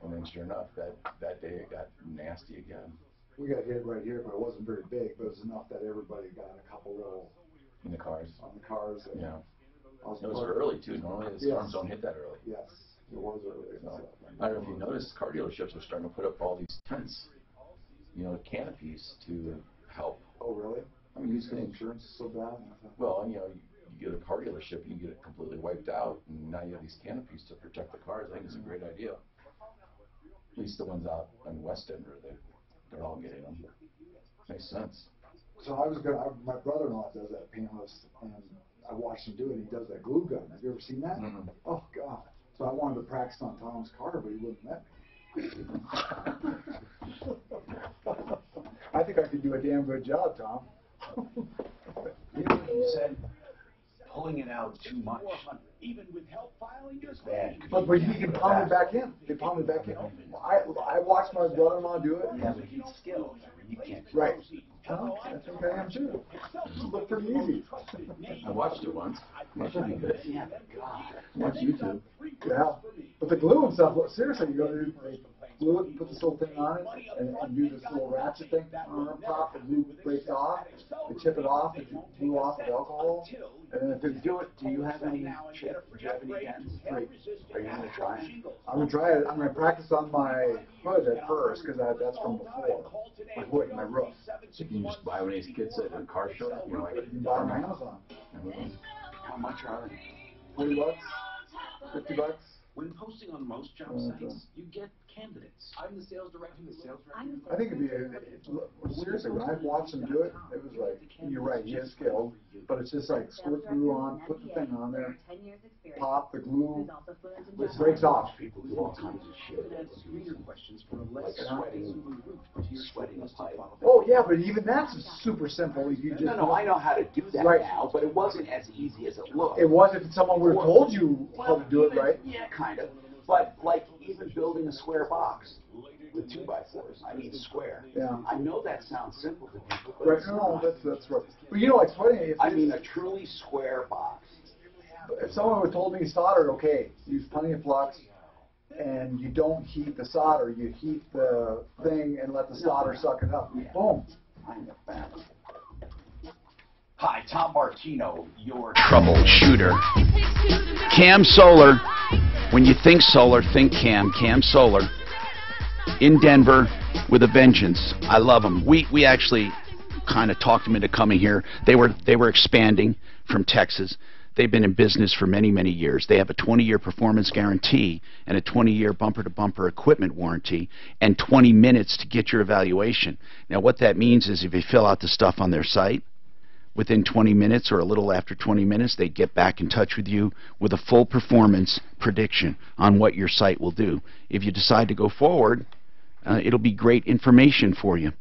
and then sure enough, that day it got nasty again. We got hit right here, but it wasn't very big. But it was enough that everybody got a couple little in the cars. On the cars. Yeah. It was early too. Normally the storms don't hit that early. Yes, it was early. So, I don't know if you noticed, car dealerships are starting to put up all these tents, canopies to help. Oh, really? I mean, the insurance is so bad. Well, you get a car dealership, you get it completely wiped out, and now you have these canopies to protect the cars. I think it's a great idea. At least the ones out in West Denver, they're all getting them. Makes sense. So my brother-in-law does that painless, and I watched him do it. He does that glue gun. Have you ever seen that? Mm-hmm. Oh God! So I wanted to practice on Tom's car, but he wouldn't let me. I think I could do a damn good job, Tom. You said pulling it out too much. Even with help filing your bad. But he can pound it back in. He pound it back in. I watched my brother-in-law do it. Yeah, but he's skilled. You can't. Right. Oh, that's okay. I'm sure. It looked pretty easy. I watched it once. That should be good. Yeah, God. Watch YouTube. Yeah. But the glue and stuff, seriously, glue it and put this little thing on it and do this little ratchet thing on the top, the glue breaks off, they chip it off, they glue off with alcohol, and then if they do it, Do you have any chip? Do you have any dents? great. Are you gonna try it? I'm gonna try it. I'm gonna practice on my hood at first because that's from before. My hood, my roof. So can you just buy one of these kits at a car show? You know, like You can buy them on Amazon. How much are they? $40, $50. When posting on most job sites, you get candidates. I'm the sales director. I think seriously, when I watched him do it, it was like, you're right, he is skilled, but it's just like squirt glue on, put the thing on there, pop the glue, it breaks off. People do all kinds of shit. Questions for a Like sweating a pipe. Oh yeah, but even that's super simple. If you just No, I know how to do that now, but it wasn't as easy as it looked. It was if someone would have told you how to do it right. Yeah, kind of. But like even building a square box with 2x4s, I need square. Yeah. I know that sounds simple to people, but Right, it's no, not. that's right. But you know, like sweating. I mean a truly square box. If someone would have told me solder, okay, use plenty of flux, and you don't heat the solder, you heat the thing and let the solder suck it up. Boom. I'm a fan. Hi, Tom Martino, your Troubleshooter. Cam Solar. When you think solar, think Cam. Cam Solar. In Denver with a vengeance. I love them. We actually kind of talked them into coming here. They were expanding from Texas. They've been in business for many, many years. They have a 20-year performance guarantee and a 20-year bumper-to-bumper equipment warranty and 20 minutes to get your evaluation. Now, what that means is if you fill out the stuff on their site, within 20 minutes or a little after 20 minutes, they get back in touch with you with a full performance prediction on what your site will do. If you decide to go forward, it'll be great information for you.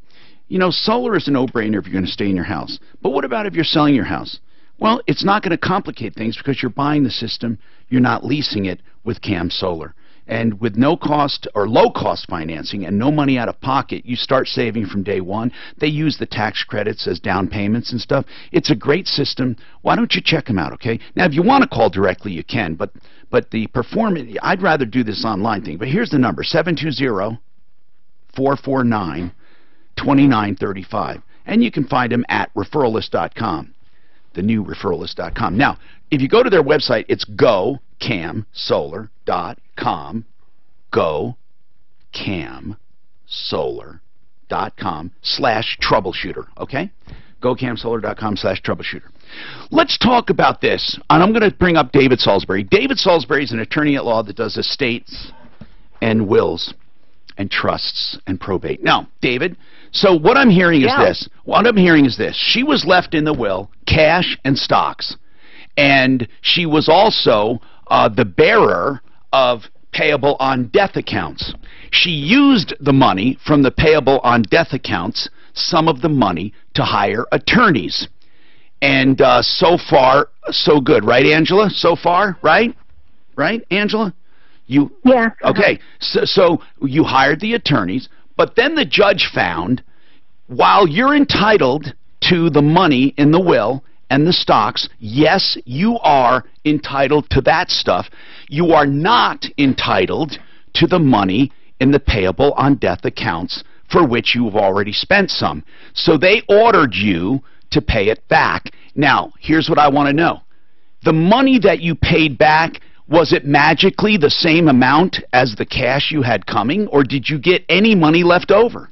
You know, solar is a no-brainer if you're going to stay in your house. But what about if you're selling your house? Well, it's not going to complicate things because you're buying the system, you're not leasing it with Cam Solar. And with no cost or low cost financing and no money out of pocket, you start saving from day one. They use the tax credits as down payments and stuff. It's a great system. Why don't you check them out, okay? Now, if you want to call directly, you can, but the performance, I'd rather do this online thing. But here's the number, 720-449-2935. And you can find them at referralist.com. The new referralist.com. Now, if you go to their website, it's gocamsolar.com, gocamsolar.com/troubleshooter, okay? gocamsolar.com/troubleshooter. Let's talk about this, and I'm going to bring up David Salisbury. David Salisbury is an attorney at law that does estates and wills and trusts and probate. Now, David, so what I'm hearing is this. What I'm hearing is this. She was left in the will cash and stocks, and she was also the bearer of payable on death accounts. She used the money from the payable on death accounts, some of the money, to hire attorneys. And so far, so good. Right, Angela? So far, right? Right, Angela? Yeah. Okay, so you hired the attorneys, but then the judge found, while you're entitled to the money in the will and the stocks, yes, you are entitled to that stuff. You are not entitled to the money in the payable on death accounts for which you have already spent some. So they ordered you to pay it back. Now, here's what I want to know. The money that you paid back, was it magically the same amount as the cash you had coming, or did you get any money left over?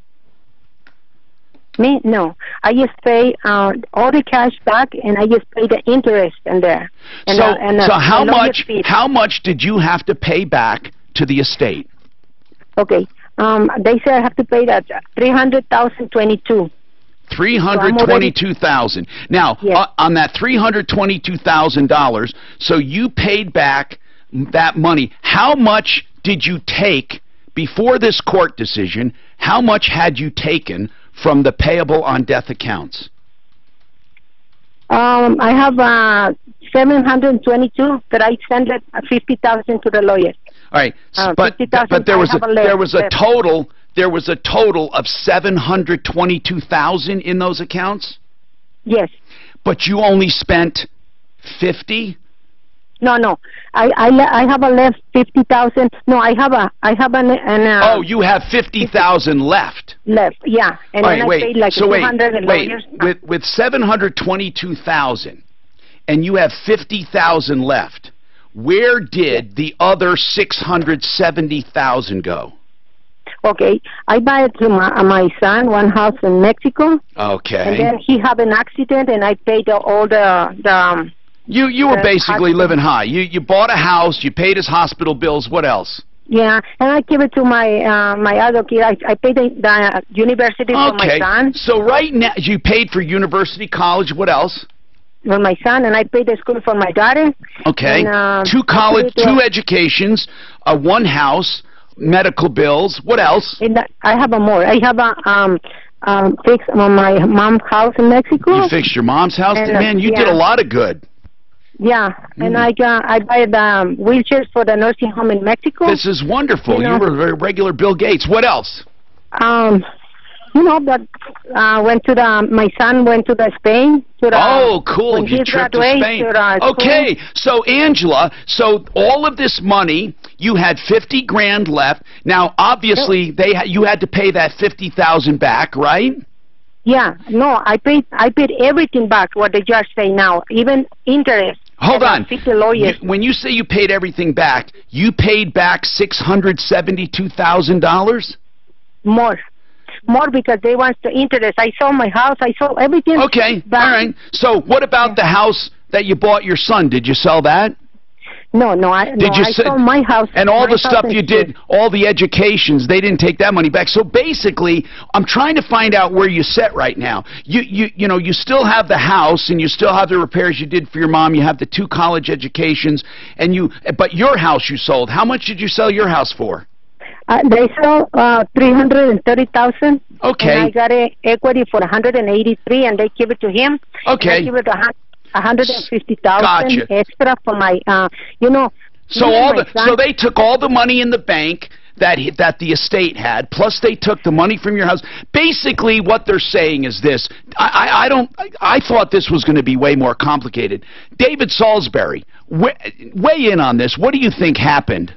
Me? No. I just pay all the cash back, and I just pay the interest in there. And so how much did you have to pay back to the estate? Okay. They said I have to pay that $300,022. $322,000. Now, on that $322,000, so you paid back that money. How much did you take before this court decision? How much had you taken from the payable on death accounts? I have 722, but I sent it $50,000 to the lawyer. All right, but there was a total of $722,000 in those accounts? Yes. But you only spent $50,000? No. I have a left 50,000. No, I have an oh, you have 50,000 left. Left, yeah. And all then right, I paid like 200 and wait. lawyers. With 722,000, and you have 50,000 left. Where did the other 670,000 go? Okay, I buy it to my son one house in Mexico. Okay. And then he had an accident, and I paid all the. You were basically living high. You bought a house. You paid his hospital bills. What else? Yeah, and I give it to my my other kid. I paid the university for my son. So right now you paid for university, college. What else? For my son, and I paid the school for my daughter. Okay. And, two college, two educations, one house, medical bills. What else? And I have more. I have a fix on my mom's house in Mexico. You fixed your mom's house? And, man, you did a lot of good. Yeah, and I buy the wheelchairs for the nursing home in Mexico. This is wonderful. You were a regular Bill Gates. What else? That went to my son went to the Spain. Oh, cool! You trip to Spain. Okay, so Angela, so all of this money, you had 50 grand left. Now, obviously, you had to pay that 50,000 back, right? Yeah, no, I paid everything back. What the judge say now, even interest. Hold on. Lawyers. When you say you paid everything back, you paid back $672,000? More because they want the interest. I sold my house. I sold everything. Okay, back. all right. So what about the house that you bought your son? Did you sell that? No, I sold my house. And all the stuff you did, all the educations, they didn't take that money back. So basically, I'm trying to find out where you sit right now. You still have the house, and you still have the repairs you did for your mom. You have the 2 college educations, but your house you sold. How much did you sell your house for? They sold 330,000. Okay. And I got equity for 183, and they give it to him. Okay. And I give it 150,000 extra for my, So they took all the money in the bank that the estate had, plus they took the money from your house. Basically, what they're saying is this. I thought this was going to be way more complicated. David Salisbury, weigh in on this. What do you think happened?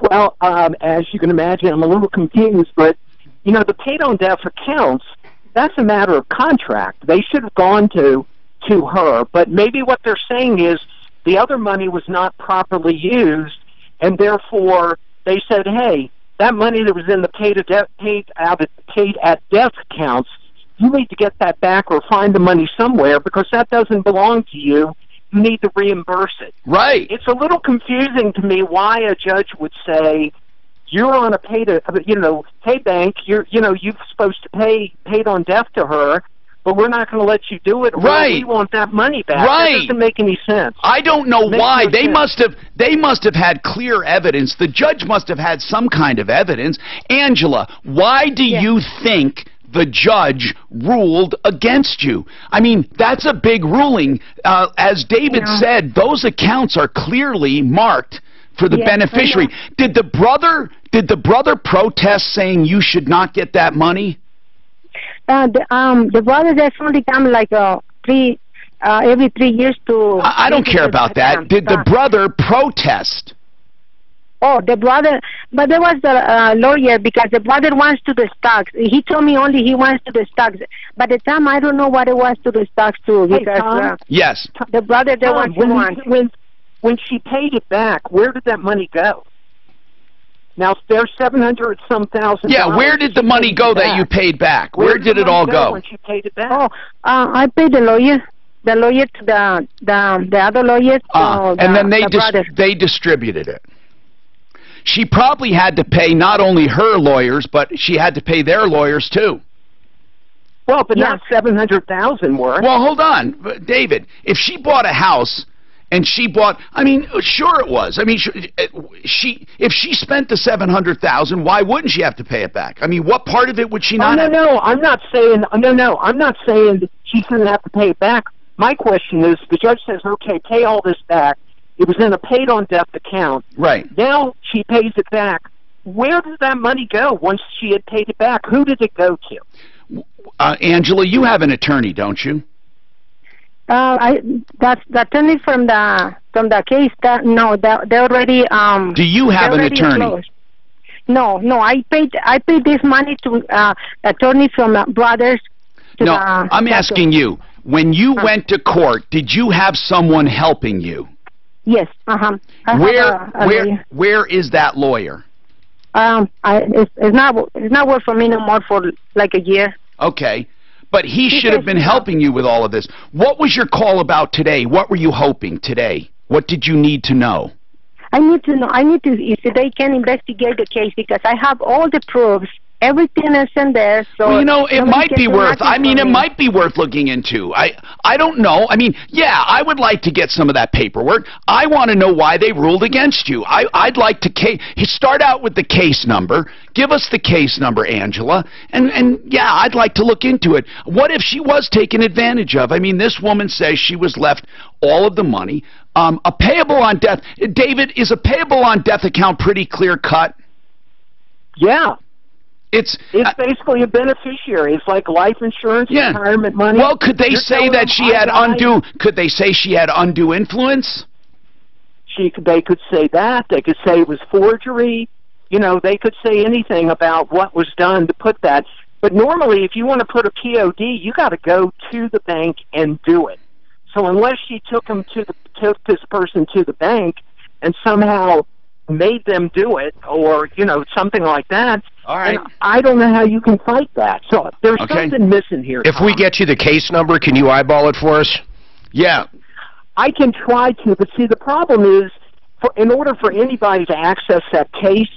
Well, as you can imagine, I'm a little confused, but, the paid-on-death accounts, that's a matter of contract. They should have gone to her, but maybe what they're saying is the other money was not properly used, and therefore they said, hey, that money that was in the paid at death accounts, you need to get that back or find the money somewhere because that doesn't belong to you. You need to reimburse it. Right. It's a little confusing to me why a judge would say, you're on a pay bank, you're supposed to paid on death to her, but we're not going to let you do it. Right. We want that money back. Right. That doesn't make any sense. I don't know why. No they must have had clear evidence. The judge must have had some kind of evidence. Angela, why do you think the judge ruled against you? I mean, that's a big ruling. As David said, those accounts are clearly marked for the beneficiary. Did the brother protest saying you should not get that money? The brother just only come like every 3 years to. I don't care about that. Did the brother protest? Oh, the brother, but there was the lawyer because the brother wants to the stocks. He told me only he wants to the stocks. By the time I don't know what it was to the stocks too because yes, the brother they want when she paid it back, where did that money go? Now there's $700,000. Yeah, where did the money go that you paid back? Where did it all go? When she paid it back? Oh, I paid the lawyer to the other lawyer. And then they distributed it. She probably had to pay not only her lawyers, but she had to pay their lawyers too. Well, but not $700,000 worth. Well, hold on, David. If she bought a house and she bought, I mean, sure it was. I mean, if she spent the $700,000, why wouldn't she have to pay it back? I mean, what part of it would she not? No, I'm not saying. No, I'm not saying she's going to have to pay it back. My question is, the judge says, okay, pay all this back. It was in a paid-on-death account. Right. Now she pays it back. Where did that money go once she had paid it back? Who did it go to? Angela, you have an attorney, don't you? That's the attorney from the case. They already Do you have an attorney? Closed. No, I paid this money to attorney from Brothers. No, I'm asking you. When you went to court, did you have someone helping you? Yes. Where is that lawyer? It's not work for me no more for like a year. Okay. But he should have been helping you with all of this. What was your call about today? What were you hoping today? What did you need to know? I need to if they can investigate the case, because I have all the proofs. Everything is in there. So well, you know, it might be worth. I mean, it might be worth looking into. I don't know. I mean, yeah, I would like to get some of that paperwork. I want to know why they ruled against you. I'd like to start out with the case number. Give us the case number, Angela, and yeah, I'd like to look into it. What if she was taken advantage of? I mean, this woman says she was left all of the money. A payable on death. David, is a payable on death account pretty clear cut? Yeah. It's basically a beneficiary. It's like life insurance, retirement money. Well, could they say that she had undue? Could they say she had undue influence? They could say that. They could say it was forgery. You know, they could say anything about what was done to put that. But normally, if you want to put a POD, you got to go to the bank and do it. So unless she took this person to the bank and somehow made them do it, or something like that. All right. I don't know how you can fight that. So there's something missing here. If we get you the case number, can you eyeball it for us? Yeah. I can try to, but see, the problem is, in order for anybody to access that case,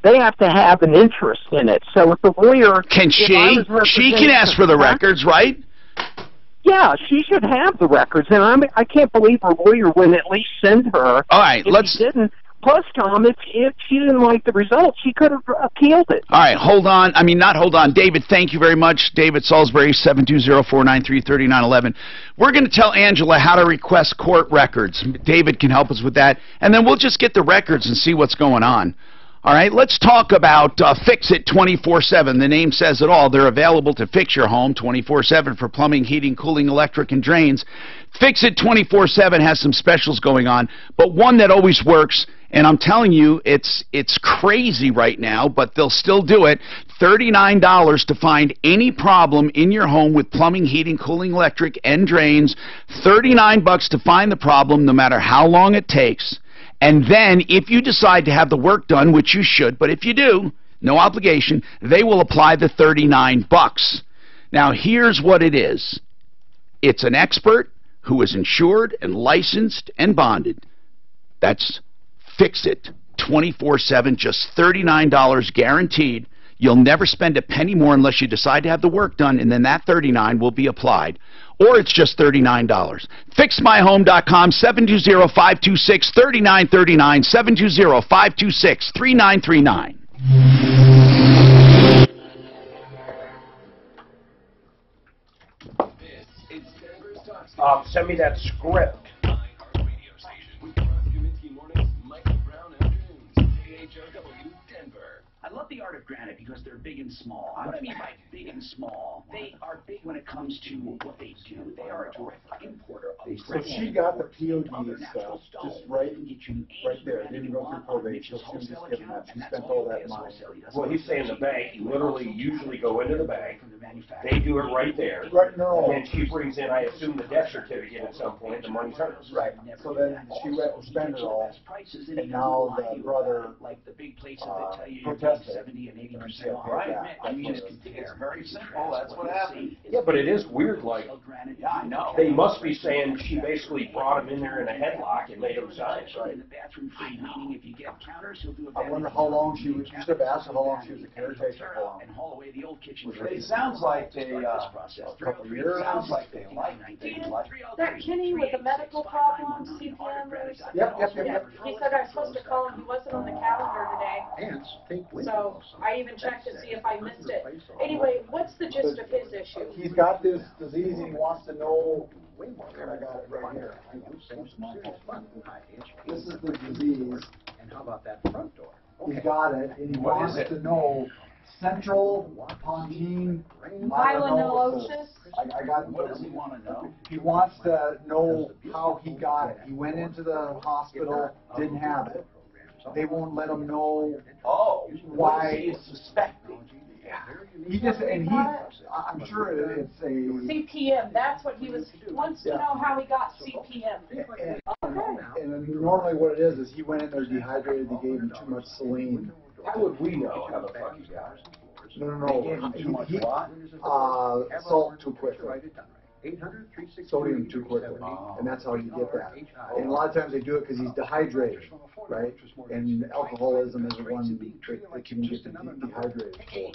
they have to have an interest in it. So if the lawyer she can ask for the records, right? Yeah, she should have the records, and I can't believe her lawyer wouldn't at least send her. All right, He didn't. Plus, Tom, if she didn't like the results, she could have appealed it. All right, hold on. I mean, not hold on. David, thank you very much. David Salisbury, 720-493-3911. We're going to tell Angela how to request court records. David can help us with that, and then we'll just get the records and see what's going on. All right, let's talk about Fix It 24/7. The name says it all. They're available to fix your home 24/7 for plumbing, heating, cooling, electric, and drains. Fix It 24/7 has some specials going on, but one that always works, and I'm telling you, it's crazy right now, but they'll still do it. $39 to find any problem in your home with plumbing, heating, cooling, electric, and drains. $39 to find the problem, no matter how long it takes. And then, if you decide to have the work done, which you should, but if you do, no obligation, they will apply the $39. Now, here's what it is. It's an expert who is insured and licensed and bonded. That's Fix It 24/7, just $39 guaranteed. You'll never spend a penny more unless you decide to have the work done, and then that $39 will be applied. Or it's just $39. FixMyHome.com, 720-526-3939, 720-526-3939. Send me that script. I love the art of granite because they're big and small. What I mean by big and small, they are big when it comes to what they do. They are a direct importer of So she got the POD stuff just right there. Didn't go through probate. She'll just give them that. She spent all that money. Well, he's saying the bank, literally usually go into the bank. They do it right there. Right, no. And then she brings in, I assume, the death certificate at some point. The money's hers. Right. So then she went and spent it all. And now the brother protested. 70 and 80% off. Right. I mean, it's very simple. That's what happened. Yeah, but it is weird. Like, yeah, I know. They must be saying she basically brought him in there in a headlock and made him sign. Right. If you get counters, he'll do a I wonder how long she was. You should have asked her how long she was a caretaker. And haul away the old kitchen. It sounds like they a couple of years. Sounds like they like that Kenny with the medical problems, CPM. Yep. He said I was supposed to call him. He wasn't on the calendar today. So I even checked to see if I missed it. Anyway, what's the gist of his issue? He's got this disease and he wants to know. I got it right here. This is the disease. And how about that front door? He's got it, and he wants to know Central Pontine Myelinosis. I got. What does he want to know? He wants to know how he got it. He went into the hospital, didn't have it. They won't let him know. Oh, why he is suspecting. He just, and I'm sure it's a CPM. That's what he wants to know how he got CPM. And normally what it is he went in there dehydrated. They gave him too much saline. How would we know how the fuck he got it? No. They gave him too much what? Salt too quickly. Sodium too quickly, and that's how you get that. And a lot of times they do it because he's dehydrated, right? And alcoholism is one that can get dehydrated for.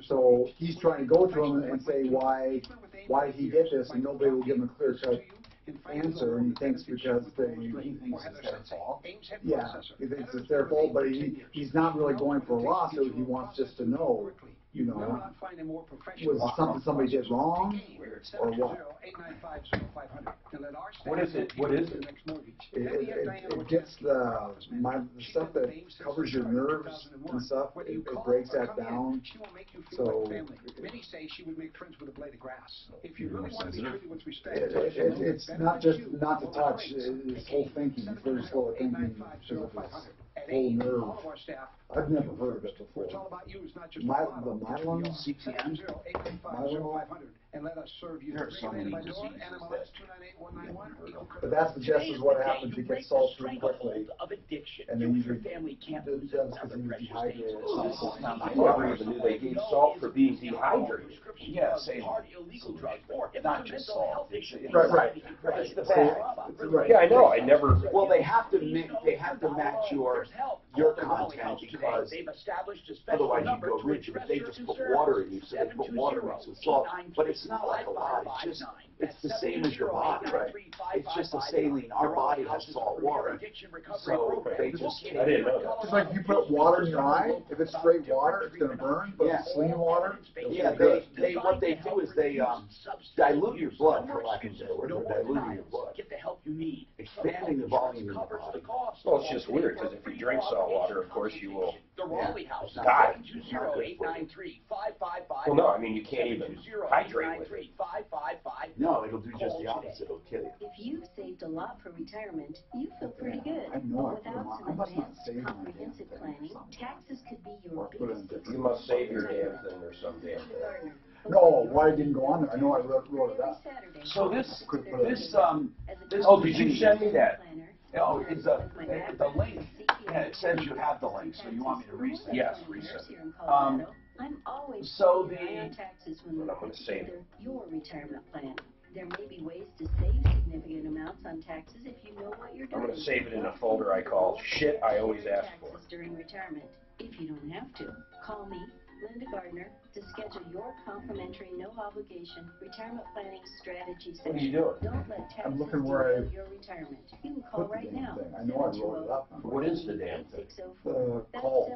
So he's trying to go to him and say, why did he get this? And nobody will give him a clear-cut answer, and he thinks because he thinks it's their fault. Yeah, he thinks it's their fault, but he's not really going for a lawsuit. He wants just to know, was it something somebody did wrong, or what? What is it? What is it? It gets the stuff that covers your nerves and stuff. It breaks that down. So many say she would make friends with a blade of grass. If you really want to be treated with respect, it's not just not to touch. It's whole thinking. It's very slow at thinking. Whole nerve. I've never heard of it before. The myelin, CTM, and let us serve you. There are so many diseases but that's the gist is what happens. You get salt too quickly, and then you family can't lose because you're dehydrated. I never even knew they gave salt for being dehydrated. Yeah, say hard illegal drugs or not just salt. Right. It's the bag. Yeah, I know. I never. Well, they have to match your content because otherwise you go rigid. If they just put water in you, so they put water mixed with salt. But it's not like a lot. It's the same as your body, right? It's just a saline. Our body has salt water, so they just. I didn't know that. Just like if you put water in your eye, if it's straight water, it's going to burn. But saline water, yeah, what they do is they dilute your blood, for lack of a better word. They're diluting your blood. Get the help you need. Expanding the volume in the body. Well, it's just weird because if you drink salt water, of course you will die. Well, no, I mean you can't even hydrate with it. No, it'll do just the opposite. It'll kill you. If you've saved a lot for retirement, you feel pretty good. I know. Without some advanced comprehensive planning, taxes could be your biggest expense. You must save your damn thing or some damn thing. No, why it didn't go on there? I know I wrote it up. So this. Oh, did you send me that? Oh, it's the link. Yeah, it says you have the link, so you want me to resend? Yes, resend. I'm always so on taxes when I'm going to save it. Your retirement plan. There may be ways to save significant amounts on taxes if you know what you're doing. I'm going to save it in a folder I call Shit I Always Ask For. During retirement. If you don't have to, call me, Linda Gardner, to schedule your complimentary, no-obligation retirement planning strategy session. What are you doing? Don't let taxes I'm looking where I your retirement. You can call right now. I know I wrote it up. What is the damn thing? Call.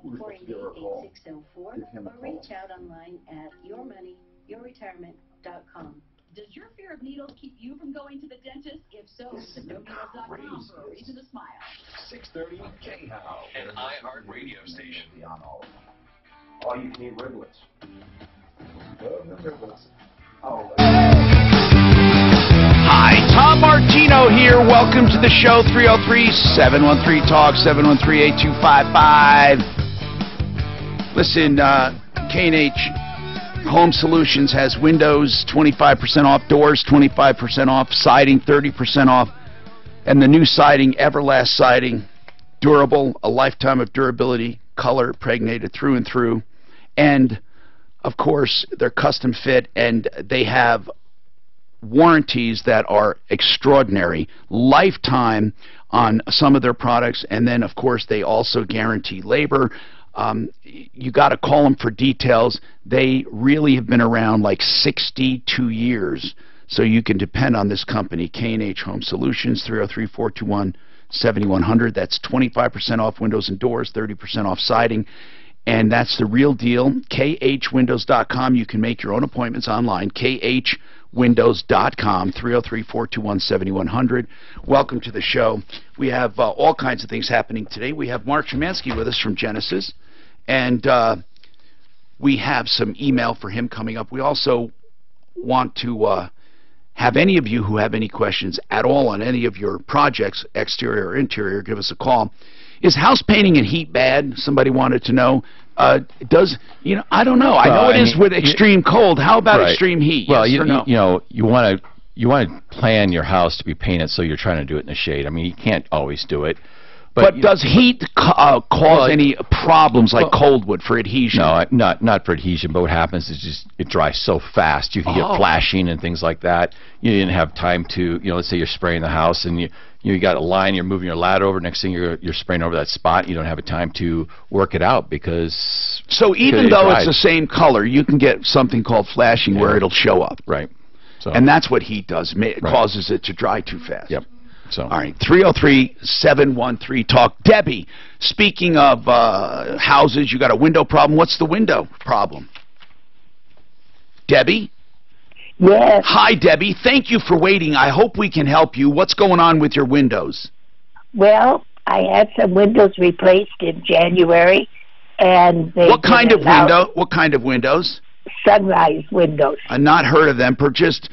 720-488-8604 or reach out online at yourmoneyyourretirement.com. Does your fear of needles keep you from going to the dentist? If so, visit noneedles.com for a reason to smile. 630 K-How, an iHeart radio station. All you can eat riblets. Oh. Hi, Tom Martino here. Welcome to the show. 303-713-TALK, 713-8255. Listen, K&H Home Solutions has windows 25% off, doors 25% off, siding 30% off, and the new siding, Everlast siding, durable, a lifetime of durability, color impregnated through and through, and of course they're custom fit and they have warranties that are extraordinary, lifetime on some of their products, and then of course they also guarantee labor. You got to call them for details. They really have been around like 62 years, so you can depend on this company, K&H Home Solutions, 303-421-7100. That's 25% off windows and doors, 30% off siding, and that's the real deal. KHWindows.com. You can make your own appointments online, KHWindows.com, 303-421-7100. Welcome to the show. We have all kinds of things happening today. We have Mark Szymanski with us from Genesis. And we have some email for him coming up. We also want to have any of you who have any questions at all on any of your projects, exterior or interior, give us a call. Is house painting and heat bad? Somebody wanted to know. I don't know. I know it is with extreme cold. How about extreme heat? Well, yes or no? you want to plan your house to be painted, so you're trying to do it in the shade. I mean, you can't always do it. But does heat cause any problems like cold would for adhesion? No, not for adhesion. But what happens is just it dries so fast. You can get flashing and things like that. You didn't have time to, let's say you're spraying the house and you got a line. You're moving your ladder over. Next thing you're spraying over that spot. You don't have a time to work it out because. So even though it's the same color, you can get something called flashing where it'll show up. Right. So. And that's what heat does. It causes it to dry too fast. Yep. So. All right, 303-713-TALK. Debbie, speaking of houses, you got a window problem. What's the window problem? Debbie? Yes. Hi, Debbie. Thank you for waiting. I hope we can help you. What's going on with your windows? Well, I had some windows replaced in January, and they What kind of window? What kind of windows? Sunrise windows. I've not heard of them, but just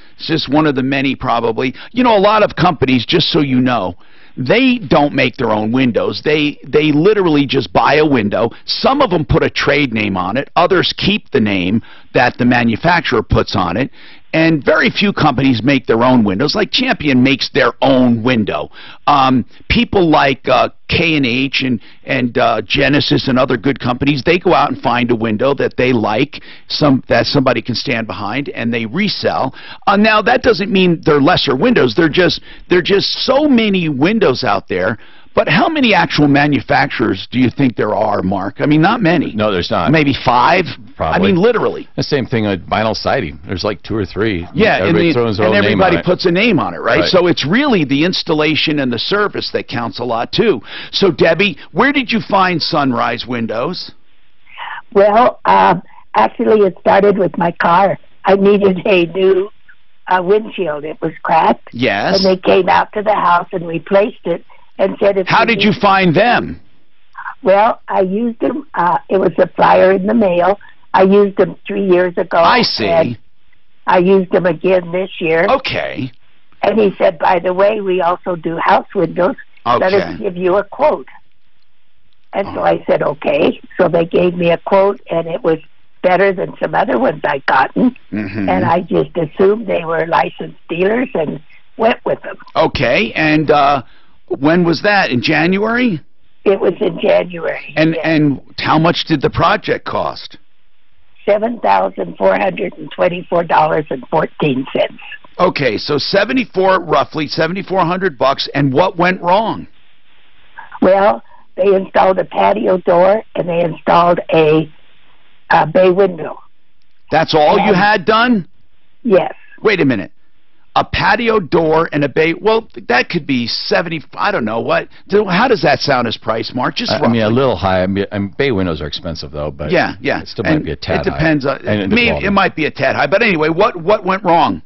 one of the many probably. A lot of companies, just so you know, they don't make their own windows. They literally just buy a window. Some of them put a trade name on it. Others keep the name that the manufacturer puts on it. And very few companies make their own windows. Like Champion makes their own window. People like K&H and Genesis and other good companies, they go out and find a window that they like, that somebody can stand behind, and they resell. Now that doesn't mean they're lesser windows. They're just so many windows out there. But how many actual manufacturers do you think there are, Mark? I mean, not many. No, there's not. Maybe 5? Probably. I mean, literally. The same thing with vinyl siding. There's like 2 or 3. Yeah, and everybody puts a name on it, right? Right? So it's really the installation and the service that counts a lot, too. So, Debbie, where did you find Sunrise windows? Well, actually, it started with my car. I needed a new windshield. It was cracked. Yes. And they came out to the house and replaced it. And said How did you find them? Well, I used them. It was a flyer in the mail. I used them 3 years ago. I see. And I used them again this year. Okay. And he said, by the way, we also do house windows. Okay. Let us give you a quote. And so I said, okay. So they gave me a quote, and it was better than some other ones I'd gotten. Mm-hmm. And I just assumed they were licensed dealers and went with them. Okay. And when was that? In January? It was in January. And yes. And how much did the project cost? $7,424.14. Okay, so roughly $7,400. And what went wrong? Well, they installed a patio door and they installed a bay window. That's all you had done? Yes. Wait a minute. A patio door and a bay. Well, that could be 70. I don't know what. How does that sound as price, Mark? Just I mean, a little high. I mean, bay windows are expensive though, but yeah, it still might be a tad high. It depends on. It might be a tad high, but anyway, what went wrong?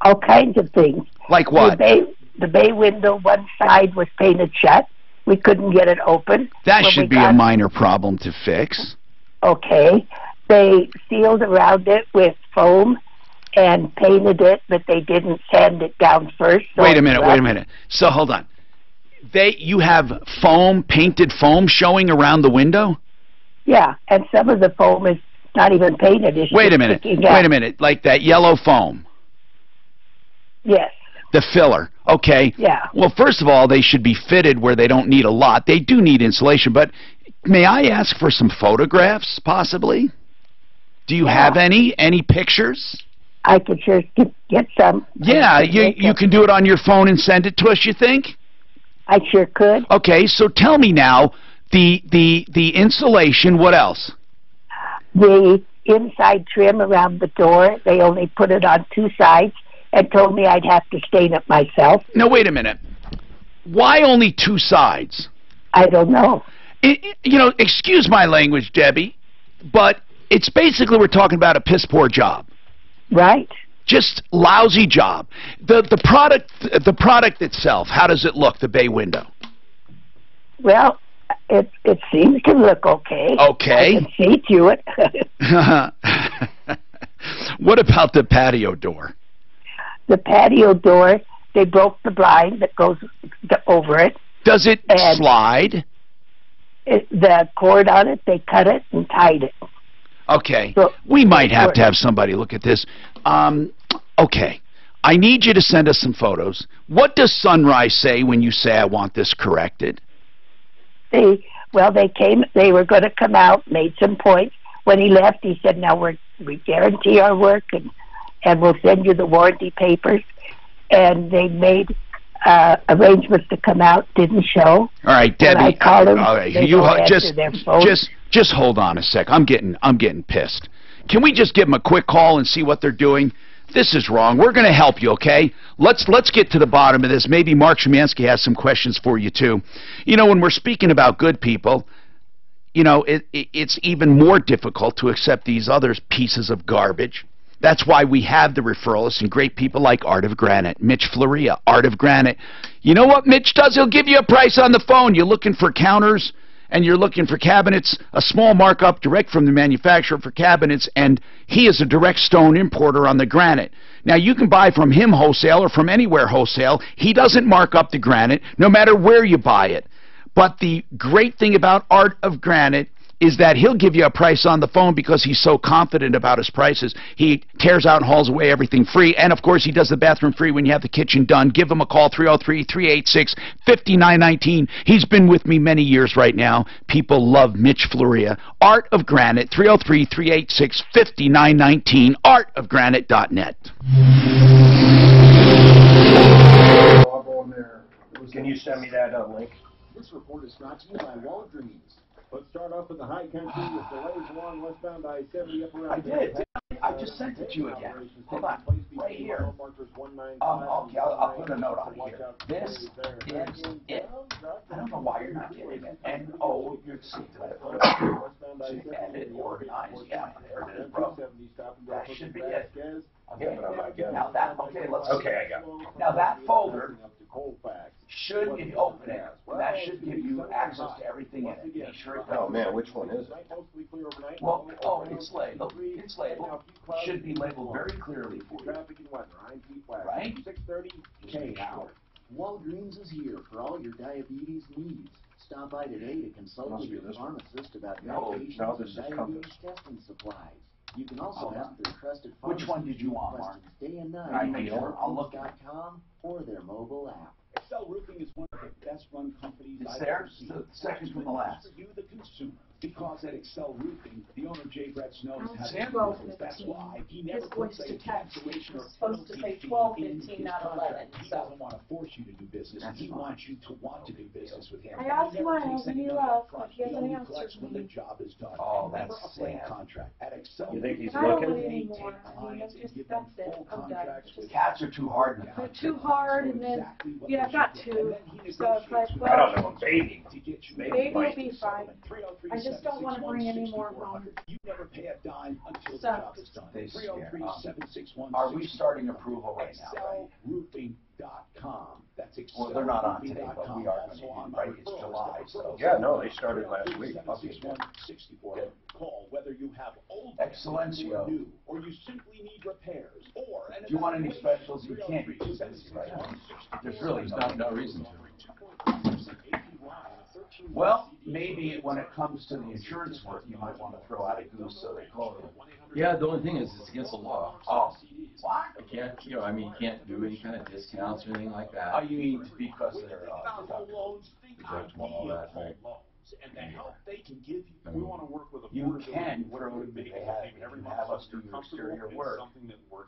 All kinds of things. Like what? The bay window, one side was painted shut. We couldn't get it open. That should be a minor problem to fix. Okay, they sealed around it with foam and painted it, but they didn't sand it down first. So wait a minute. So hold on. You have painted foam showing around the window? Yeah, and some of the foam is not even painted. It's wait a minute. Like that yellow foam? Yes. The filler. Okay. Yeah. Well, first of all, they should be fitted where they don't need a lot. They do need insulation, but may I ask for some photographs, possibly? Do you have any pictures? I could sure get some. Yeah, you can do it on your phone and send it to us, you think? I sure could. Okay, so tell me now, the insulation, what else? The inside trim around the door, they only put it on 2 sides and told me I'd have to stain it myself. No, wait a minute. Why only 2 sides? I don't know. Excuse my language, Debbie, but it's basically we're talking about a piss-poor job. Right. Just lousy job. The product itself, how does it look, the bay window? Well, It seems to look okay. Okay. I can see through it. What about the patio door? The patio door, they broke the blind that goes over it. Does it slide? The cord on it, they cut it and tied it. Okay. So, we might have to have somebody look at this. Okay. I need you to send us some photos. What does Sunrise say when you say I want this corrected? They came, they were going to come out, made some points. When he left, he said, now we guarantee our work and we'll send you the warranty papers. And they made arrangements to come out, didn't show. All right, Debbie. I called them, all right, they don't answer their phone. just hold on a sec. I'm getting pissed. Can we just give them a quick call and see what they're doing? This is wrong. We're going to help you, okay? Let's get to the bottom of this. Maybe Mark Szymanski has some questions for you, too. You know, when we're speaking about good people, you know, it's even more difficult to accept these other pieces of garbage. That's why we have the referralists and great people like Art of Granite, Mitch Floria, Art of Granite. You know what Mitch does? He'll give you a price on the phone. You're looking for counters and you're looking for cabinets, a small markup direct from the manufacturer for cabinets, and he is a direct stone importer on the granite. Now, you can buy from him wholesale or from anywhere wholesale. He doesn't mark up the granite, no matter where you buy it. But the great thing about Art of Granite is that he'll give you a price on the phone because he's so confident about his prices. He tears out and hauls away everything free. And, of course, he does the bathroom free when you have the kitchen done. Give him a call, 303-386-5919. He's been with me many years right now. People love Mitch Floria. Art of Granite, 303-386-5919, artofgranite.net. Can you send me that link? This report is brought to you by Walgreens. Let's start off in the high country with delays along westbound I-70 up around. I did. I just sent it to you again. Hold on. Right here. Okay, I'll put a note on here. This is it. I don't know why you're not getting it. N-O, you're see, did I put it to edit, organize? Yeah, there it is, bro. That should be it. Okay, now that, okay, let's see. Okay, I got it. Now that folder should, if you open it, that should give you access to everything in it. Make sure it does. Oh man, which one is it? Well, it's labeled. It's labeled. It should be labeled very clearly for you. Right? 6:30 K-Hour. Walgreens is here for all your diabetes needs. Stop by today to consult with your pharmacist about medications and diabetes testing supplies. You can also ask their trusted pharmacist. Which one did you want, Mark? Day and night All right, I'll look at it. or their mobile app. Excel Roofing is one of the best-run companies It's I've there. ever seen. The second from the last. For you, the consumer. Because at Excel Roofing, the owner Jay Bretz knows how to Sam do Bowles business. is That's why he never his voice puts to a text cancellation or is supposed to penalty say fee 12:15, in his not contract. 11, He so. doesn't want to force you to do business. He wants you to want to do business with him. I asked He never Miles takes and he anything left, up but front. he hasn't only answered collects when me. the job is done. Oh, Never that's a blank sad. contract. At Excel You think he's I don't looking? want it They anymore. take I mean, clients I'm and just, give them that's it. full I'm done. contracts with Cats are too hard. They're too hard, and then, yeah, I've got two. So it's like, I don't well, know, baby. baby will be fine. I just don't want to bring any more home. You never pay a dime until the So. job is done. They scare. 303-761. Are we starting approval right now? ExcelRoofing.com. That's Excel. Well, they're not on today, but we are going to be, right? It's July, so. Yeah, no, they started last week. 761-64. Call whether you have old Excellencio. or new, or you simply need repairs, or an Do you want any specials? You can't be too busy right now. There's really no reason to. Well, maybe when it comes to the insurance work, you might want to throw out a goose, so they call it. Yeah, the only thing is it's against the law. Oh, what? You can't, you can't do any kind of discounts or anything like that. Oh, you mean because they're The judge won't all that, right? And the help they can give you. I mean, you can throw it, they have us do your exterior work.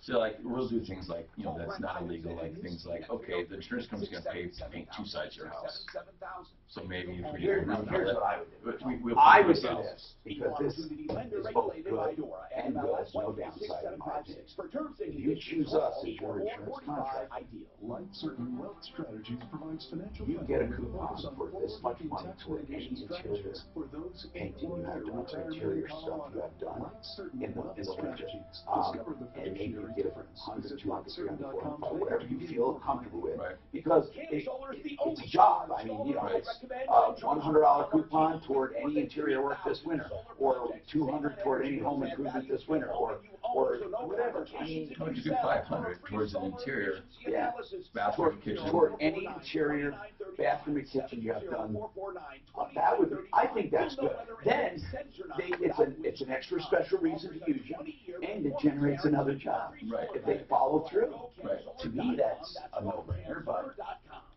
So like we'll do things like that's not illegal, like things like okay, the insurance company's gonna pay to paint two sides of your house. So maybe if we Here's what I would do. we'll I would do ourselves. this because this is both good and good, no downside in my opinion. If you choose us as your insurance contract, Like certain wealth strategies provides financial you get a coupon for this much money toward any interior painting you have done, or interior stuff you have done in the winter. And maybe you get 100, 200, 300, 400, whatever you feel comfortable with. Because it's a job. I mean, you know, it's a $100 coupon toward any interior work this winter, or $200 toward any home improvement this winter, or whatever. I mean, you could do 500 towards an interior. Yeah, bathroom, kitchen. Toward any interior bathroom and kitchen you have done. That would, I think that's good. Then it's an extra special reason to use you, and it generates another job. Right. If they follow through. Right. To me, that's a no-brainer. But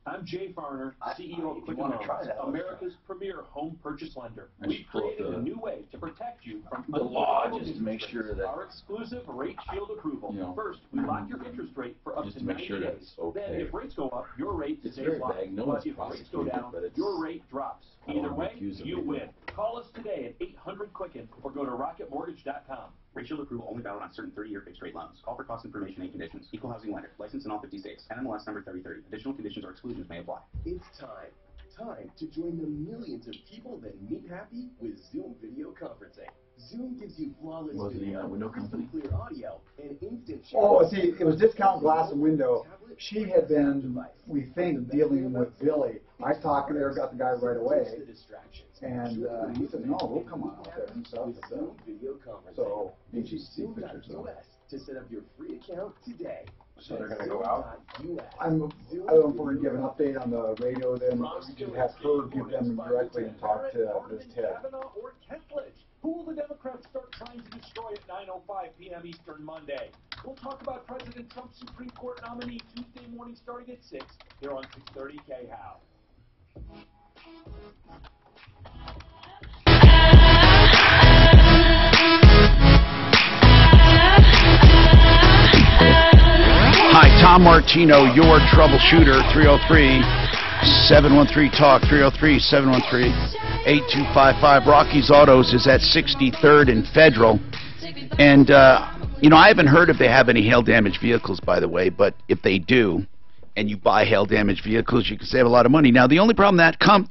I'm Jay Farner, CEO of Quicken Loans, America's premier home purchase lender. We've created a new way to protect you from the law, just to make sure that our exclusive Rate Shield approval. You know, first, we lock your interest rate for up to 90 days. Okay. Then, if rates go up, your rate it's stays very locked. vague. No But if rates go down, your rate drops. Either way, you win. Call us today at 800-QUICKEN or go to rocketmortgage.com. Rate Shield approval only valid on certain 30-year fixed-rate loans. Call for cost information and conditions. Equal housing lender. Licensed in all 50 states. NMLS number 3030. Additional conditions or exclusions may apply. It's time to join the millions of people that meet happy with Zoom video conferencing. Zoom gives you flawless video, crystal clear audio, and instant chat. Oh, see, it was Discount Glass and Window. She had been, we think, dealing with Billy. I talked to her, got the guy right away, and he said, no, we'll come on out there and stuff. So, Zoom.us to set up your free account today. So they're going to go out? I don't know if we're going to give an update on the radio, then we can have her give them directly and talk to this Ted. Or Kentledge. Who will the Democrats start trying to destroy at 9:05 p.m. Eastern Monday? We'll talk about President Trump's Supreme Court nominee Tuesday morning starting at 6 here on 630 KHOW. Hi, Tom Martino, your troubleshooter, 303-713-TALK, 303-713-8255. Rocky's Autos is at 63rd and Federal. And, you know, I haven't heard if they have any hail-damaged vehicles, by the way, but if they do, and you buy hail-damaged vehicles, you can save a lot of money. Now, the only problem that comes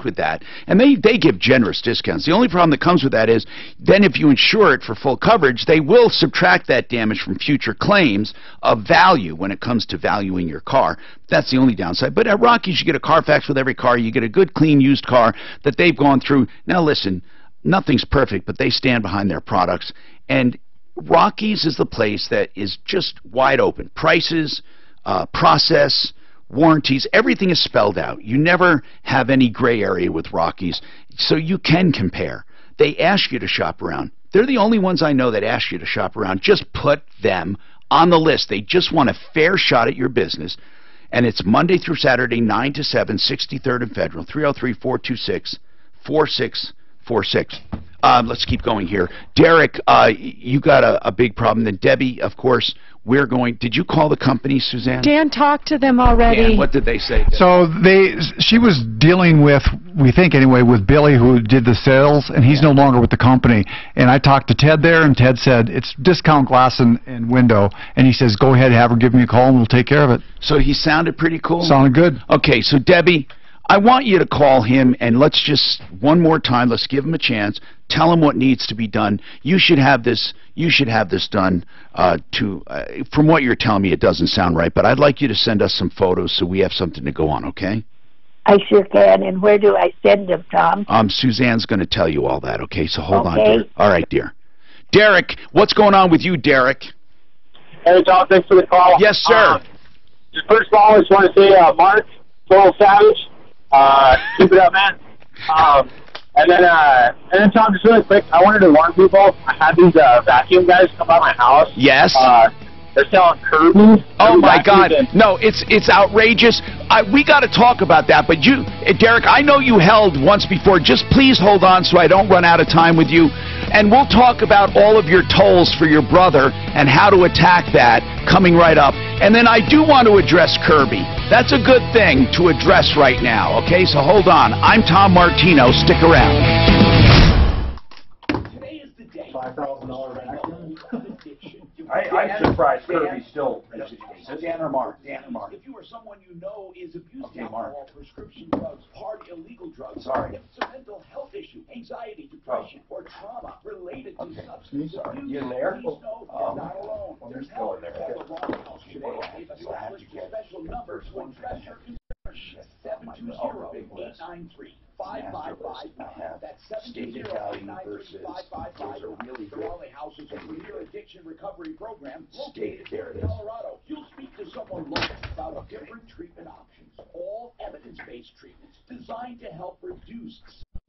with that, and they give generous discounts, the only problem that comes with that is then if you insure it for full coverage, they will subtract that damage from future claims of value when it comes to valuing your car. That's the only downside. But at Rockies, you get a Carfax with every car. You get a good, clean, used car that they've gone through. Now, listen, nothing's perfect, but they stand behind their products. And Rockies is the place that is just wide open. Prices, process, warranties, everything is spelled out. You never have any gray area with Rockies, so you can compare. They ask you to shop around. They're the only ones I know that ask you to shop around. Just put them on the list. They just want a fair shot at your business. And it's Monday through Saturday, 9 to 7, 63rd and Federal, 303-426-4646. Let's keep going here. Derek, you got a big problem. Then Debbie, of course, we're going. Did you call the company, Suzanne? Dan talked to them already. Dan, what did they say? So she was dealing with, we think anyway, with Billy, who did the sales, and he's no longer with the company. And I talked to Ted there, and Ted said, it's Discount Glass and Window. And he says, go ahead, have her give me a call, and we'll take care of it. So he sounded pretty cool? Sounded good. Okay, so Debbie, I want you to call him, and let's just, one more time, let's give him a chance. Tell him what needs to be done. You should have this done from what you're telling me, it doesn't sound right, but I'd like you to send us some photos so we have something to go on, okay? I sure can. And where do I send them, Tom? Suzanne's going to tell you all that, okay? So hold on, dear. All right, dear. Derek, what's going on with you, Derek? Hey, Tom, thanks for the call. Yes, sir. First of all, I just want to say, Mark, total savage. Keep it up, man. And then Tom, just really quick, I wanted to warn people. I had these vacuum guys come by my house. Yes. They're selling Kirby. Oh my God! No, it's outrageous. We got to talk about that. But you, Derek, I know you held once before. Just please hold on so I don't run out of time with you. And we'll talk about all of your tolls for your brother and how to attack that coming right up. And then I do want to address Kirby. That's a good thing to address right now. Okay, so hold on. I'm Tom Martino. Stick around. Today is the day. $5,000 vacuum. I'm surprised Kirby's still. Dan or Mark? Dan or Mark? If you or someone you know is abusing alcohol, prescription drugs, hard illegal drugs, Sorry. if it's a mental health issue, anxiety, depression, or trauma related to substance abuse, You in there? please know you're not alone. There's help. There. Call the Wrong House today. They've established a special number to address your concerns. 720-893-5559. That's 720-893-5559. The Raleigh House is a premier addiction recovery program located here in Colorado. You'll speak to someone local about different treatment options, all evidence-based treatments designed to help reduce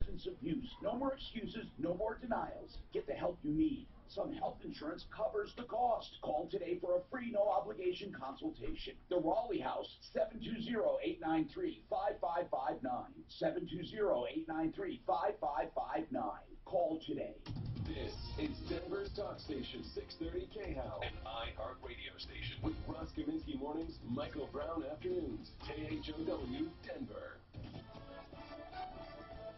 substance abuse. No more excuses, no more denials. Get the help you need. Some health insurance covers the cost. Call today for a free, no-obligation consultation. The Raleigh House, 720-893-5559. 720-893-5559. Call today. This is Denver's Talk Station, 630 KHOW. An iHeart radio station. With Ross Kaminsky mornings, Michael Brown afternoons. KHOW, Denver.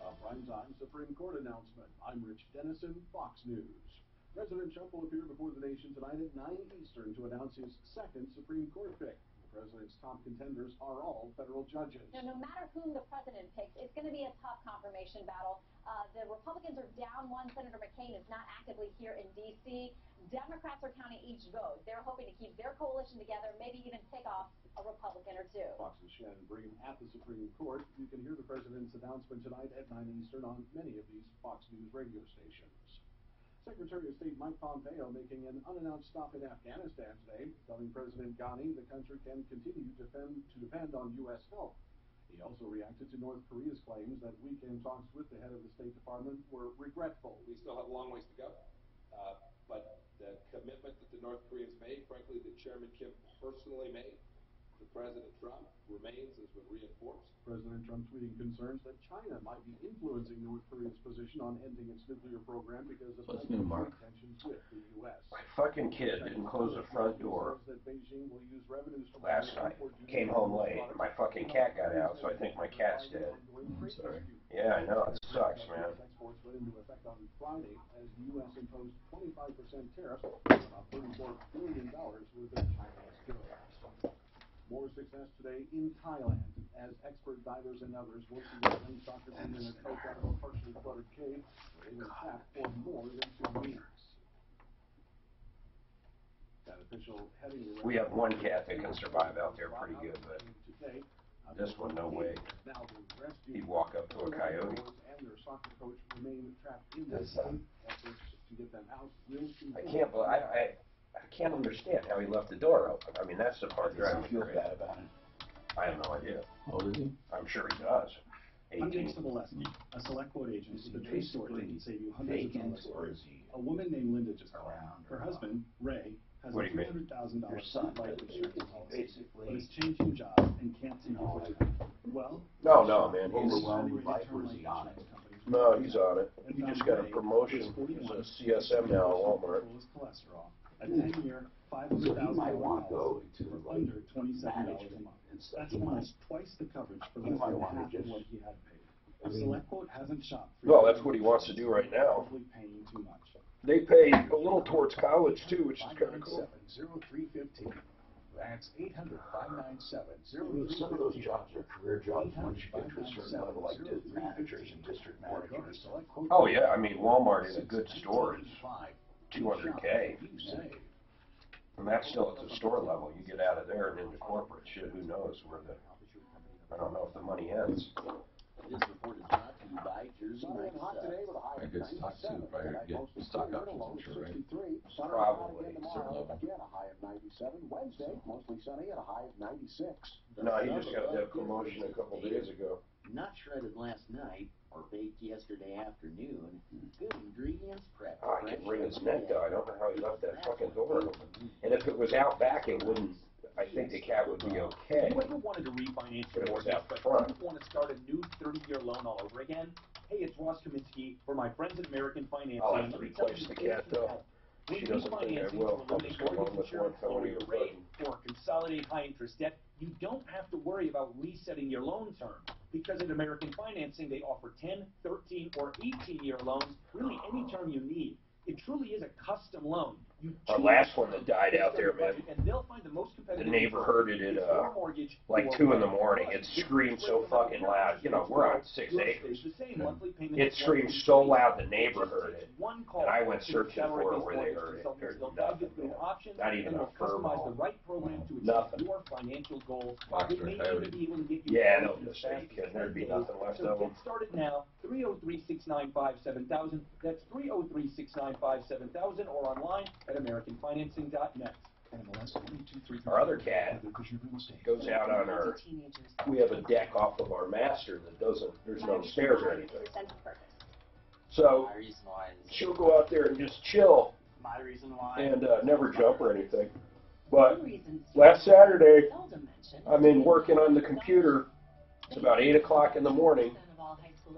A primetime Supreme Court announcement. I'm Rich Dennison, Fox News. President Trump will appear before the nation tonight at 9 Eastern to announce his second Supreme Court pick. The president's top contenders are all federal judges. No matter whom the president picks, it's going to be a tough confirmation battle. The Republicans are down one. Senator McCain is not actively here in D.C. Democrats are counting each vote. They're hoping to keep their coalition together, maybe even pick off a Republican or two. Fox's Shannon Brigham at the Supreme Court. You can hear the president's announcement tonight at 9 Eastern on many of these Fox News radio stations. Secretary of State Mike Pompeo making an unannounced stop in Afghanistan today, telling President Ghani the country can continue to depend on U.S. help. He also reacted to North Korea's claims that weekend talks with the head of the State Department were regretful. We still have a long ways to go, but the commitment that the North Koreans made, frankly, that Chairman Kim personally made to President Trump, remains, has been reinforced. President Trump tweeting concerns that China might be influencing North Korea's position on ending its nuclear program because of tensions with the U.S. My fucking kid didn't close the front door That Beijing will use revenues from last night. Came home late, and my fucking cat got out, so I think my cat's dead. I'm sorry. Yeah, I know, it sucks, man. Exports went into effect on Friday as the U.S. imposed 25% tariffs on about $34 billion worth of Chinese goods. More success today in Thailand as expert divers and others work to get young soccer team in a coach out of a partially flooded cave where they were trapped for more than 2 weeks. That official heading We have one cat that can survive out there pretty good, but this one, no way. He'd walk up to a coyote. And their soccer coach remain trapped in the cave. Efforts to get them out will I can't understand how he left the door open. I mean, that's the part driving me crazy. Bad about it. I have no idea. How old is he? I'm sure he does. I'm James Cebulesky, a SelectQuote agent with a true story that can save you hundreds of dollars. A woman named Linda just called. Her husband, Ray, has a $300,000 life insurance policy, but is changing jobs and can't seem to quit it. Well, No, man. Overwhelmed with life, or is he on it? No, he's on it. He just got a promotion. He's a CSM now at Walmart. A 10-year, $500,000 So he might want to go to for under $27 a month. That's almost twice the coverage for less than half of what he had paid. SelectQuote hasn't shopped for Well, that's what he wants to do right now. Paying too much. They pay a little towards college too, which is kind of cool. 0315. That's 800-597-0315. Some of those jobs are career jobs once you get to a certain level, like managers and district managers. Oh yeah, I mean Walmart is a good store. It's $200K. And that's still at the store level. You get out of there and into corporate shit. Who knows where I don't know if the money ends. This report is brought to you by Jersey Mike's. I could stock too, probably get stock options, I'm sure, right? Probably. Certain level. Again, a high of 97. Wednesday, mostly sunny at a high of 96. No, he just got that promotion a couple days ago. Not shredded last night or baked yesterday afternoon. Good ingredients prepped. Oh, I can wring his neck though. I don't know how he left that fucking door open. And if it was out back, it wouldn't. I think the cat would be okay. You ever wanted to refinance your But it was mortgage, out but front. don't want to start a new 30-year loan all over again? Hey, it's Ross Kaminsky for my friends at American Financing. I'll have to replace the cat though. She doesn't think I will. I'll just go along with one felony or button. Or consolidate high-interest debt, you don't have to worry about resetting your loan term. Because at American Financing, they offer 10, 13, or 18-year loans, really any term you need. It truly is a custom loan. Our last one that died out there, man, the neighbor heard it at like 2 in the morning. It screamed so fucking loud. You know, we're on 6 acres. It screamed so loud the neighbor heard it. And I went searching for it where they heard it. There's nothing, man. Not even a fur ball. Nothing. Yeah, no mistake. There'd be nothing left of them. Get started now. 303-695-7000. That's 303-695-7000 or online at AmericanFinancing.net. Our other cat goes out on our, we have a deck off of our master that doesn't, there's no stairs or anything. So she'll go out there and just chill and never jump or anything. But last Saturday, I'm in working on the computer. It's about 8 o'clock in the morning,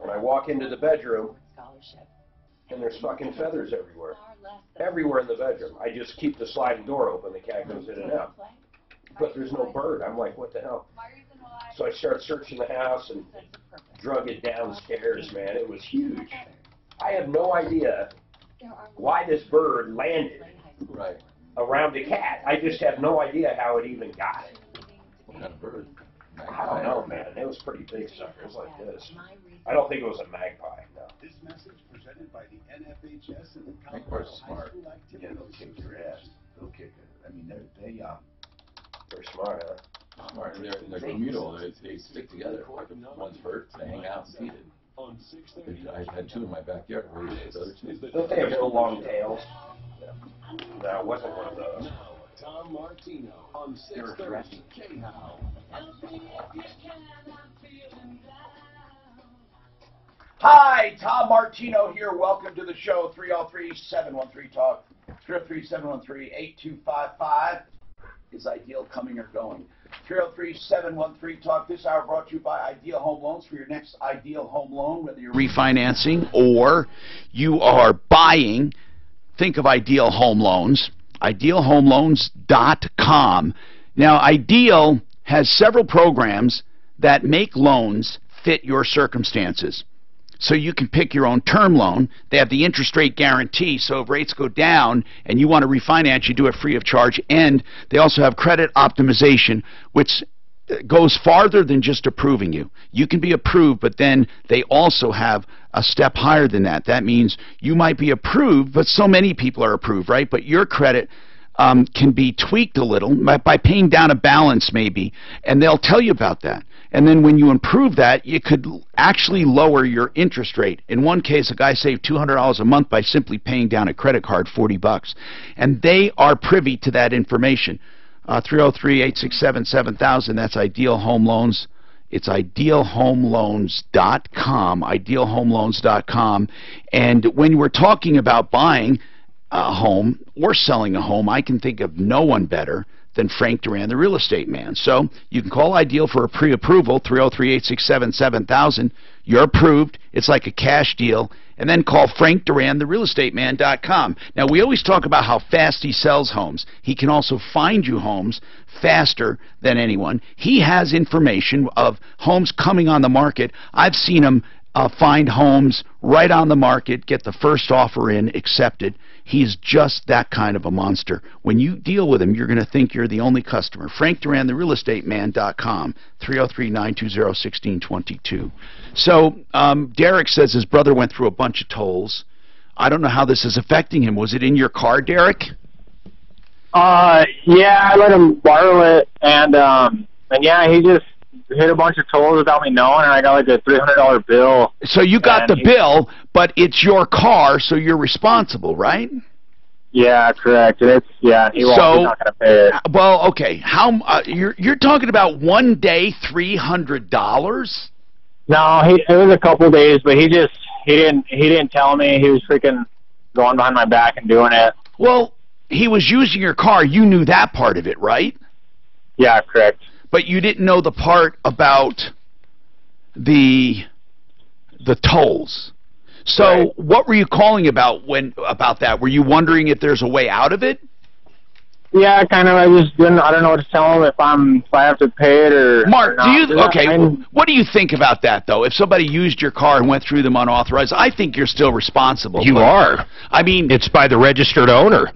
and I walk into the bedroom, and there's fucking feathers everywhere. Everywhere in the bedroom. I just keep the sliding door open, the cat goes in and out. But there's no bird. I'm like, what the hell? So I start searching the house and drug it downstairs, man. It was huge. I have no idea why this bird landed around the cat. I just have no idea how it even got it. What kind of bird? I don't know, man. It was pretty big sucker. It was like this. I don't think it was a magpie, no. This message presented by the NFHS and the Magpies smart. Yeah, they'll kick your ass. They'll kick it. I mean, they're smart, huh? Smart. They're communal. They stick together. Like if one's hurt, they hang out and feed it. I had 2 in my backyard. Where the other 2? Don't they have little long tails? No, it wasn't one of those. Tom Martino on 630 K-How. Hi, Tom Martino here. Welcome to the show. 303-713-TALK. 303-713-8255. Is Ideal coming or going? 303-713-TALK. This hour brought to you by Ideal Home Loans. For your next Ideal Home Loan, whether you're refinancing or you are buying, think of Ideal Home Loans. IdealHomeLoans.com. Now, Ideal has several programs that make loans fit your circumstances. So you can pick your own term loan. They have the interest rate guarantee, so if rates go down and you want to refinance, you do it free of charge. And they also have credit optimization, which goes farther than just approving you. You can be approved, but then they also have a step higher than that. That means you might be approved, but so many people are approved, right? But your credit can be tweaked a little by paying down a balance maybe, and they'll tell you about that. And then when you improve that, you could actually lower your interest rate. In one case, a guy saved $200 a month by simply paying down a credit card, $40. And they are privy to that information. 303-867-7000, that's Ideal Home Loans. It's IdealHomeLoans.com, IdealHomeLoans.com. And when we're talking about buying a home or selling a home, I can think of no one better than Frank Duran, the real estate man. So you can call Ideal for a pre-approval, 303-867-7000. You're approved. It's like a cash deal. And then call Frank Duran, therealestateman.com. Now, we always talk about how fast he sells homes. He can also find you homes faster than anyone. He has information of homes coming on the market. I've seen him find homes right on the market, get the first offer in, accepted. He's just that kind of a monster. When you deal with him, you're going to think you're the only customer. Frank Duran, therealestateman.com, 303-920-1622. So Derek says his brother went through a bunch of tolls. I don't know how this is affecting him. Was it in your car, Derek? Yeah, I let him borrow it, and yeah, he just hit a bunch of tolls without me knowing, and I got like a $300 bill. So you got the bill, but it's your car, so you're responsible, right? Yeah, correct. It's he's not going to pay it. Well, okay. How you're talking about one day $300? No, it was a couple days, but he didn't tell me. He was freaking going behind my back and doing it. Well, he was using your car. You knew that part of it, right? Yeah, correct. But you didn't know the part about the tolls. So right. What were you calling about about that? Were you wondering if there's a way out of it? Yeah, kind of. I don't know what to tell him if I have to pay it or Mark, or what do you think about that though? If somebody used your car and went through them unauthorized, I think you're still responsible. You are. I mean, it's by the registered owner.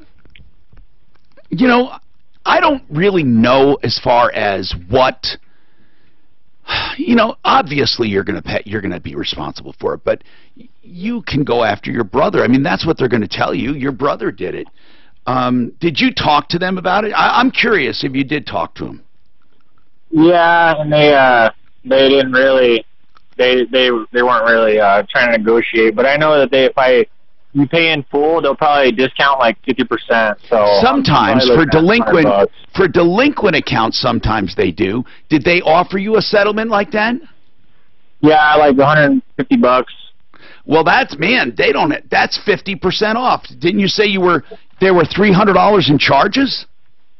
You know, I don't really know as far as what, you know, obviously you're going to be responsible for it, but you can go after your brother. I mean, that's what they're going to tell you. Your brother did it. Did you talk to them about it? I'm curious if you did talk to them. Yeah, and they didn't really, they weren't really trying to negotiate. But I know that if you pay in full, they'll probably discount like 50%. So sometimes for delinquent accounts, sometimes they do. Did they offer you a settlement like that? Yeah, like $150. Well, that's that's 50% off. Didn't you say there were $300 in charges?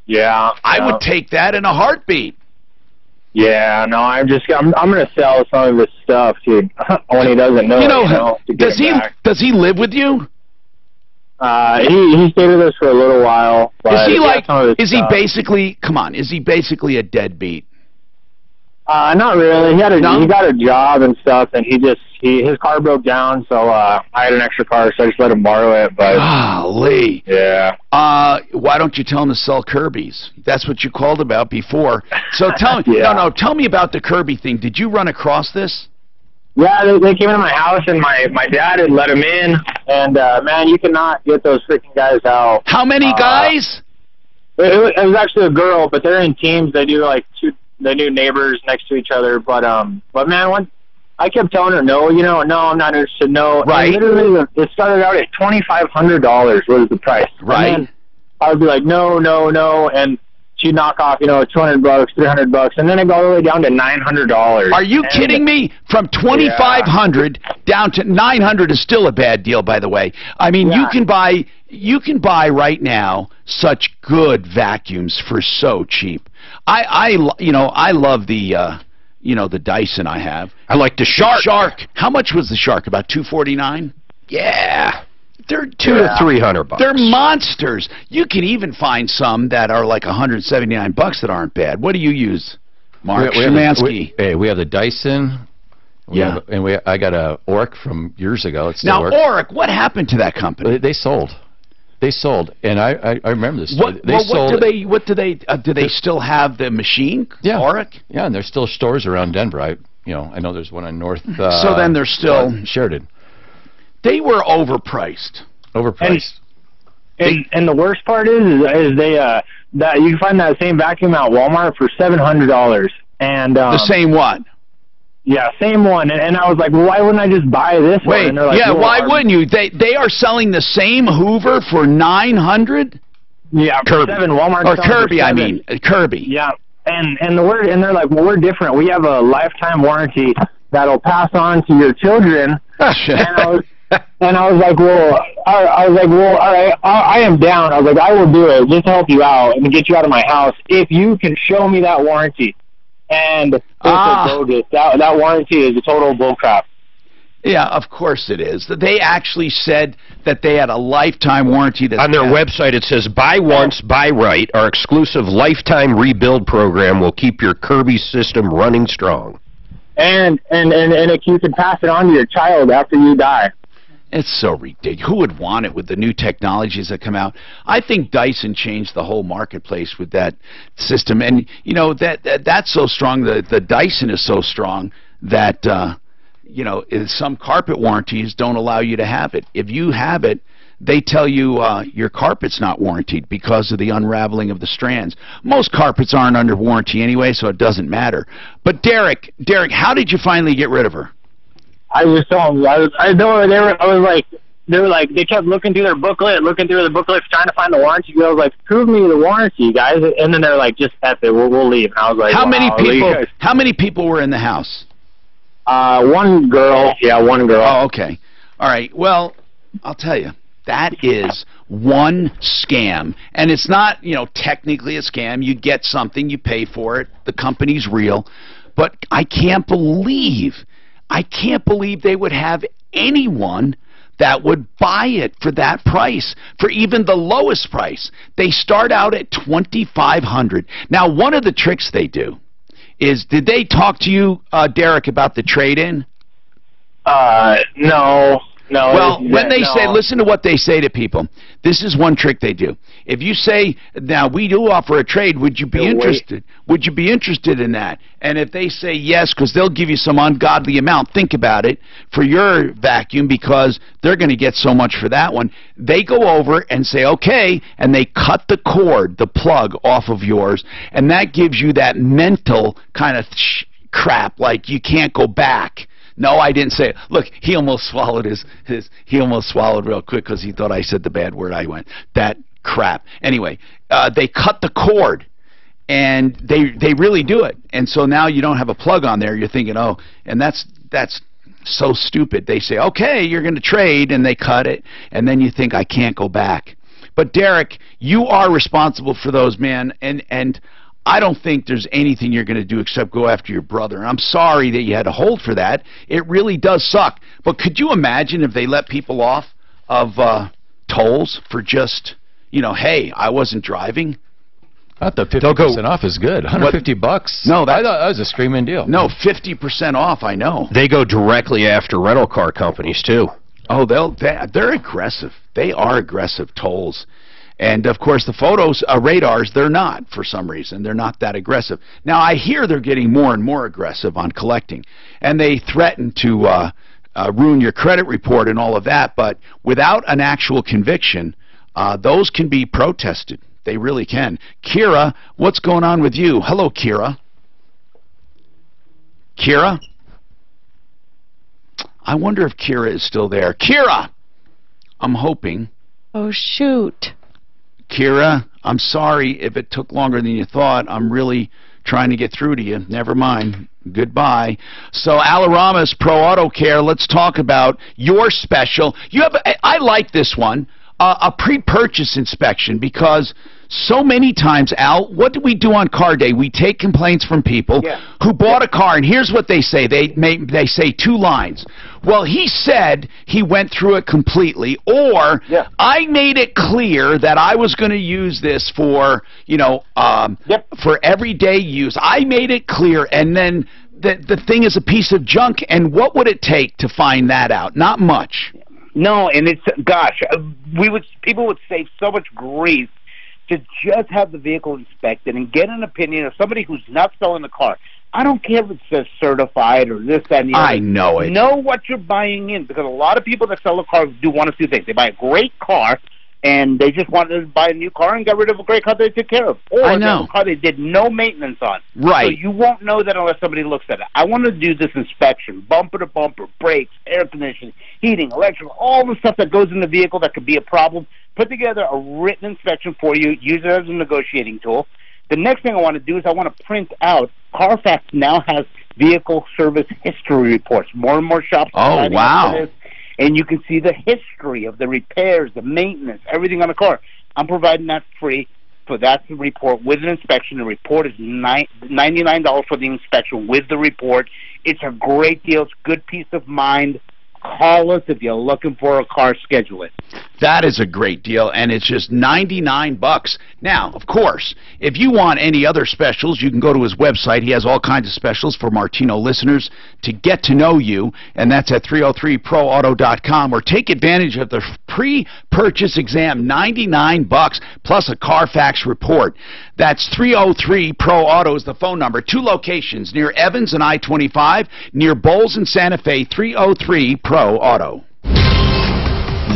Yeah, I would take that in a heartbeat. Yeah, no, I'm gonna sell some of his stuff, dude. When he doesn't know, does he live with you? He stayed with us for a little while. But is he basically? Come on, is he basically a deadbeat? Not really. He got a job and stuff, and his car broke down, so I had an extra car, so I just let him borrow it. But golly, yeah. Why don't you tell him to sell Kirby's? That's what you called about before. So tell me, tell me about the Kirby thing. Did you run across this? Yeah, they came into my house, and my dad had let him in, and man, you cannot get those freaking guys out. How many guys? It was actually a girl, but they're in teams. They do like they do neighbors next to each other, but man, I kept telling her no, no, I'm not interested, no. Right. And literally, it started out at $2,500 was the price. Right. And I would be like, no, and she'd knock off, $200, $300, and then it got all the way down to $900. Are you kidding me? From $2,500 down to $900 is still a bad deal, by the way. I mean, you can buy right now such good vacuums for so cheap. I love the the Dyson I have. I like the Shark. How much was the Shark? About $249? Yeah. They're $200 to $300. They're monsters. You can even find some that are like $179 that aren't bad. What do you use, Mark Szymanski? We have the Dyson. I got a Oric from years ago. It's now Oric, what happened to that company? They sold. And I remember this. What do they still have the machine? Yeah. Oric? Yeah, and there's still stores around Denver. I know there's one on North. So then there's still Sheridan. They were overpriced. And the worst part is they that you can find that same vacuum at Walmart for $700. And the same what? Yeah, same one. And I was like, well, why wouldn't I just buy this one? Wait, and they're like, why wouldn't you? They are selling the same Hoover for $900. Yeah, Kirby. $7. Walmart or Kirby, I mean Kirby. Yeah, and they're like, well, we're different. We have a lifetime warranty that'll pass on to your children. And I was like, well, all right, I am down. I was like, I will do it just to help you out and get you out of my house if you can show me that warranty. And it's bogus. That warranty is a total bullcrap. Yeah, of course it is. They actually said that they had a lifetime warranty. On their website, it says, buy once, buy right. Our exclusive lifetime rebuild program will keep your Kirby system running strong. And you can pass it on to your child after you die. It's so ridiculous. Who would want it with the new technologies that come out? I think Dyson changed the whole marketplace with that system. And, that's so strong, the Dyson is so strong that, some carpet warranties don't allow you to have it. If you have it, they tell you your carpet's not warranted because of the unraveling of the strands. Most carpets aren't under warranty anyway, so it doesn't matter. But Derek, how did you finally get rid of her? I just told them, they kept looking through the booklet, trying to find the warranty. I was like, prove me the warranty, guys. And then they're like, just F it, we'll leave. And I was like, how many people were in the house? One girl. Yeah, one girl. Oh, okay. All right. Well, I'll tell you, that is one scam. And it's not, technically a scam. You get something, you pay for it. The company's real. But I can't believe they would have anyone that would buy it for that price, for even the lowest price. They start out at $2,500. Now, one of the tricks they do is, did they talk to you, Derek, about the trade-in? No. No. Well, when they say, listen to what they say to people. This is one trick they do. If you say, now, we do offer a trade, would you be interested? Would you be interested in that? And if they say yes, because they'll give you some ungodly amount, think about it, for your vacuum, because they're going to get so much for that one. They go over and say, okay, and they cut the cord, the plug off of yours, and that gives you that mental kind of crap, like you can't go back. No, I didn't say it. Look, he almost swallowed he almost swallowed real quick because he thought I said the bad word. I went, that crap. Anyway, they cut the cord, and they really do it. And so now you don't have a plug on there. You're thinking, oh, and that's so stupid. They say, okay, you're going to trade, and they cut it, and then you think, I can't go back. But Derek, you are responsible for those, man, and I don't think there's anything you're going to do except go after your brother. And I'm sorry that you had to hold for that. It really does suck. But could you imagine if they let people off of tolls for just, hey, I wasn't driving? I thought 50% off is good. $150. No, I thought that was a screaming deal. No, 50% off, I know. They go directly after rental car companies, too. Oh, they're aggressive. They are aggressive, tolls. And, of course, the photos, radars, they're not, for some reason. They're not that aggressive. Now, I hear they're getting more and more aggressive on collecting. And they threaten to ruin your credit report and all of that. But without an actual conviction, those can be protested. They really can. Kira, what's going on with you? Hello, Kira. Kira? I wonder if Kira is still there. Kira! I'm hoping. Oh, shoot. Kira, I'm sorry if it took longer than you thought. I'm really trying to get through to you. Never mind. Goodbye. So, Alaramas Pro Auto Care, let's talk about your special. I like this one, a pre-purchase inspection, because so many times, Al, what do we do on car day? We take complaints from people who bought a car, and here's what they say. They say two lines. Well, he said he went through it completely, or I made it clear that I was going to use this for, for everyday use. I made it clear, and then the thing is a piece of junk, and what would it take to find that out? Not much. No, and it's, gosh, people would save so much grief to just have the vehicle inspected and get an opinion of somebody who's not selling the car. I don't care if it says certified or this, that, and the other. I know it. Know what you're buying in, because a lot of people that sell a car do one of two things. They buy a great car, and they just wanted to buy a new car and got rid of a great car they took care of. Or I know. a car they did no maintenance on. Right. So you won't know that unless somebody looks at it. I want to do this inspection, bumper to bumper, brakes, air conditioning, heating, electrical, all the stuff that goes in the vehicle that could be a problem. Put together a written inspection for you, use it as a negotiating tool. The next thing I want to do is I want to print out. Carfax now has vehicle service history reports. More and more shops are signing up for this, and you can see the history of the repairs, the maintenance, everything on the car. I'm providing that free for that report with an inspection. The report is $99 for the inspection with the report. It's a great deal. It's good peace of mind. Call us if you're looking for a car. Schedule it. That is a great deal, and it's just $99. Now, of course, if you want any other specials, you can go to his website. He has all kinds of specials for Martino listeners to get to know you, and that's at 303proauto.com, or take advantage of the pre-purchase exam, $99 plus a Carfax report. That's 303 Pro Auto is the phone number. 2 locations, near Evans and I-25, near Bowles and Santa Fe, 303 Pro Auto.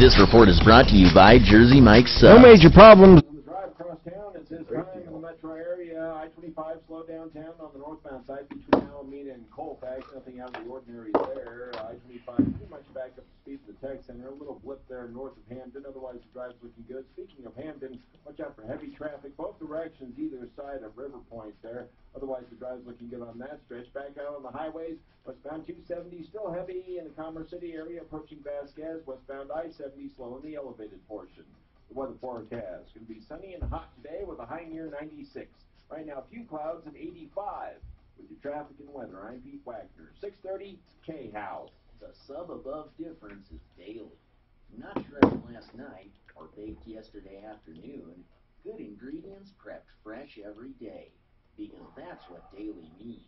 This report is brought to you by Jersey Mike's Subs. No major problems. On the drive across town, it says time in the metro area. I-25 slow downtown on the northbound side between Alameda and Colfax. Nothing out of the ordinary there. I-25 pretty much back up to speed to the tech center. A little blip there north of Hamden. Otherwise, the drive's looking good. Speaking of Hamden, watch out for heavy traffic. Both directions, either side of River Point there. Otherwise, the drive's looking good on that stretch. Back out on the highways, westbound 270 still heavy in the Commerce City area, approaching Vasquez. Westbound I-70 slow in the elevated portion. The weather forecast going to be sunny and hot today with a high near 96. Right now, a few clouds at 85. With your traffic and weather, I'm Pete Wagner. 630 K-How. The sub above difference is daily. Not shredded last night or baked yesterday afternoon. Good ingredients prepped fresh every day. Because that's what daily means.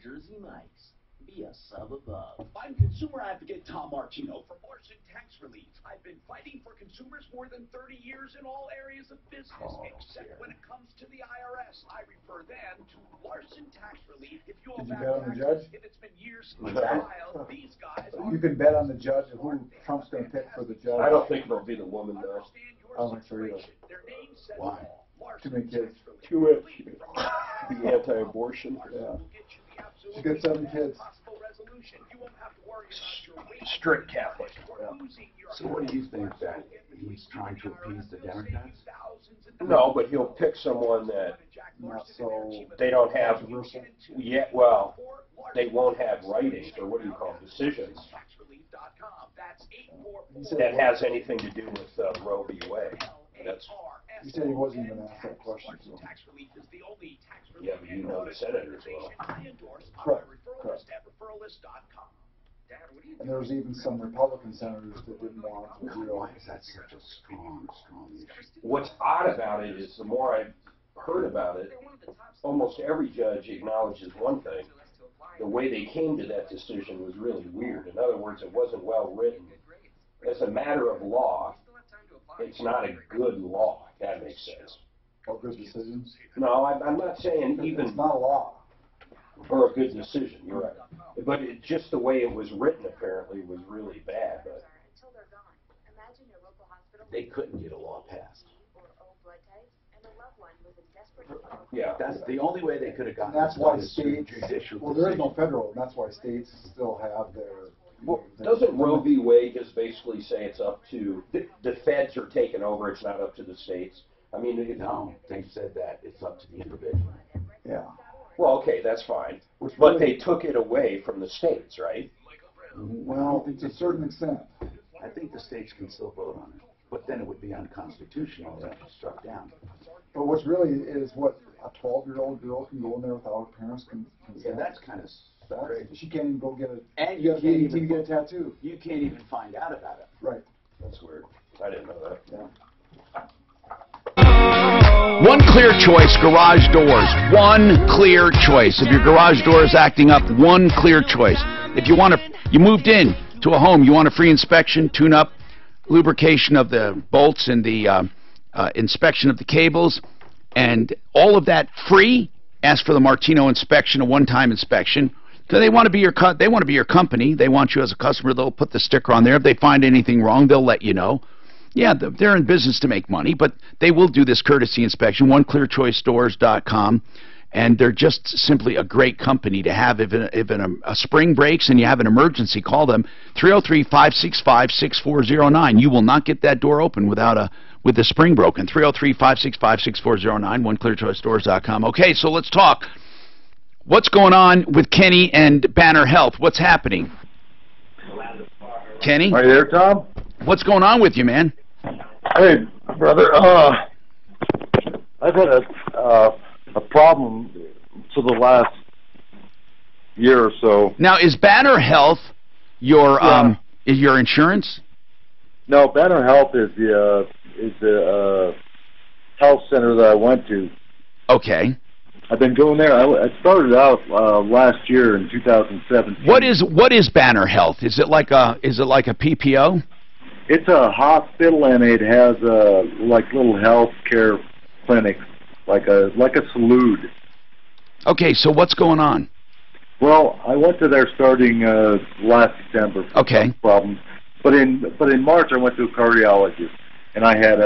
Jersey Mike's. Be a sub above. I'm consumer advocate Tom Martino for Larson Tax Relief. I've been fighting for consumers more than 30 years in all areas of business, except when it comes to the IRS. I refer them to Larson Tax Relief. If you owe Did you back bet on the taxes, judge? if it's been years since you filed, these guys are... You can bet on the judge who Trump's going to pick for the judge. I don't think it'll be the woman, though. I don't think so either. Why? Too many kids. Too much. Be anti-abortion. Yeah. She's got 7 kids. Strict Catholic. Yeah. So what do you think, that he's trying to appease the Democrats? No, but he'll pick someone that Not so they don't have controversial. yet. Well, they won't have writings, or what do you call them, decisions that has anything to do with Roe v. Wade. That's. He said he wasn't even asked that question. So. Yeah, but you know the senators well. Correct. And there was even some Republican senators that didn't want it to real. Why is that such a strong issue? What's odd about it is the more I've heard about it, almost every judge acknowledges one thing. The way they came to that decision was really weird. In other words, it wasn't well written. As a matter of law, it's not a good law, if that makes sense. Or good decisions? No, I'm not saying even... It's not a law. Or a good decision, you're right. But just the way it was written, apparently, was really bad. But They couldn't get a law passed. yeah, That's the only way they could have gotten And that's this why done is through states, judicial well, there is no decision. federal, and that's why states still have their... well, doesn't Roe v. Wade just basically say it's up to... The feds are taking over, it's not up to the states? I mean... No, they said that it's up to the individual. Yeah. Well, okay, that's fine. But they took it away from the states, right? Well, to a certain extent. I think the states can still vote on it, but then it would be unconstitutional if it's struck down. But what's really is what a 12-year-old girl can go in there without her parents' consent. Yeah, that's kind of crazy. She can't even go get a. And you you have to be can't 18 to even get a tattoo. You can't even find out about it. Right. That's weird. I didn't know that. Yeah. One clear choice, garage doors. One clear choice. If your garage door is acting up, one clear choice. If you want to, you moved in to a home, you want a free inspection, tune-up, lubrication of the bolts and the inspection of the cables, and all of that free, ask for the Martino inspection, a one-time inspection. Because they want to be your company. They want you as a customer. They'll put the sticker on there. If they find anything wrong, they'll let you know. Yeah, they're in business to make money, but they will do this courtesy inspection, oneclearchoicestores.com, and they're just simply a great company to have. If a spring breaks and you have an emergency, call them, 303-565-6409. You will not get that door open with the spring broken, 303-565-6409, oneclearchoicestores.com. Okay, so let's talk. What's going on with Kenny and Banner Health? What's happening? Kenny? Are you there, Tom? What's going on with you, man? Hey, brother. I've had a problem for the last year or so. Now, is Banner Health your insurance? No, Banner Health is the health center that I went to. Okay. I've been going there. I started out last year in 2017. What is Banner Health? Is it like a PPO? It's a hospital, and it has like little health care clinics, like a salute. Okay, so what's going on? Well, I went to there starting last December for some problems, but in March I went to a cardiologist, and I had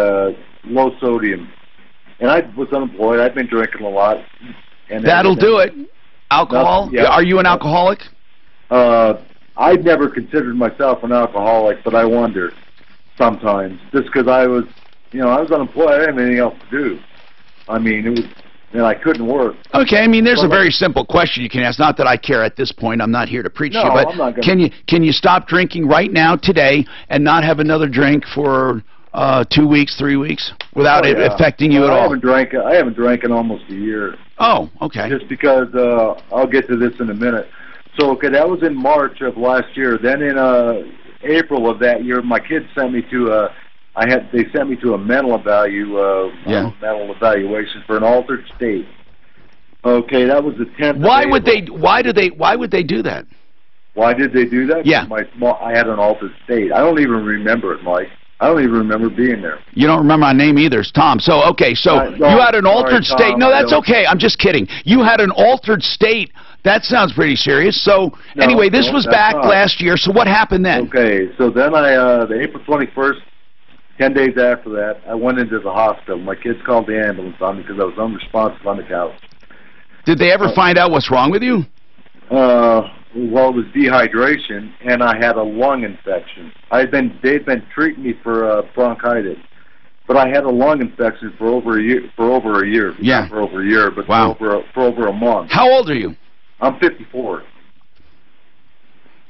low sodium, and I was unemployed. I've been drinking a lot. And that'll do it. Alcohol? Yeah. Are you an alcoholic? I'd never considered myself an alcoholic, but I wonder sometimes, just because I was unemployed. I didn't have anything else to do. I mean, it was, I couldn't work. Okay, I mean, there's a very simple question you can ask. Not that I care at this point. I'm not here to preach to you, but I'm not gonna... can you stop drinking right now, today, and not have another drink for 2 weeks, 3 weeks, without it affecting you at all? I haven't drank in almost a year. Oh, okay. Just because I'll get to this in a minute. So, that was in March of last year. Then in April of that year, my kids sent me to they sent me to a mental mental evaluation for an altered state. Okay, that was the 10th. Why would they do that? Why did they do that? Yeah. I had an altered state. I don't even remember it, Mike. I don't even remember being there. You don't remember my name either. It's Tom. So, okay, so you had an altered state. No, that's okay. I'm just kidding. You had an altered state. That sounds pretty serious. So, anyway, this was back last year. So what happened then? Okay, so then the April 21st, 10 days after that, I went into the hospital. My kids called the ambulance on me because I was unresponsive on the couch. Did they ever find out what's wrong with you? Well, it was dehydration, and I had a lung infection. They'd been treating me for bronchitis, but I had a lung infection for over a year. Yeah. Not for over a year, but wow. for over a month. How old are you? I'm 54.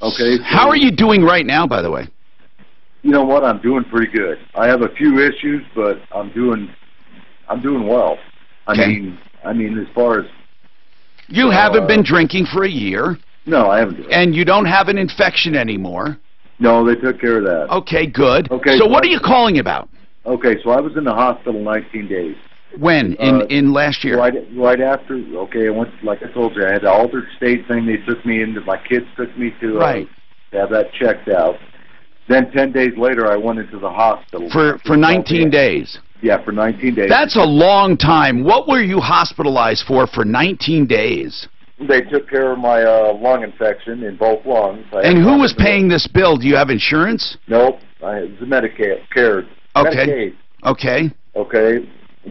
Okay. So, how are you doing right now, by the way? You know what? I'm doing pretty good. I have a few issues, but I'm doing well. I mean, as far as you haven't been drinking for a year. No, I haven't. And you don't have an infection anymore. No, they took care of that. Okay, good. Okay. So what are you calling about? Okay, so I was in the hospital 19 days. When? In last year? Right after. Okay, I went, like I told you, I had the altered state thing. They took me into. My kids took me to have that checked out. Then 10 days later, I went into the hospital. For 19 days? Yeah, for 19 days. That's a long time. What were you hospitalized for 19 days? They took care of my lung infection in both lungs. And who was paying this bill? Do you have insurance? Nope. It was Medicaid. Okay. Medicaid. Okay. Okay.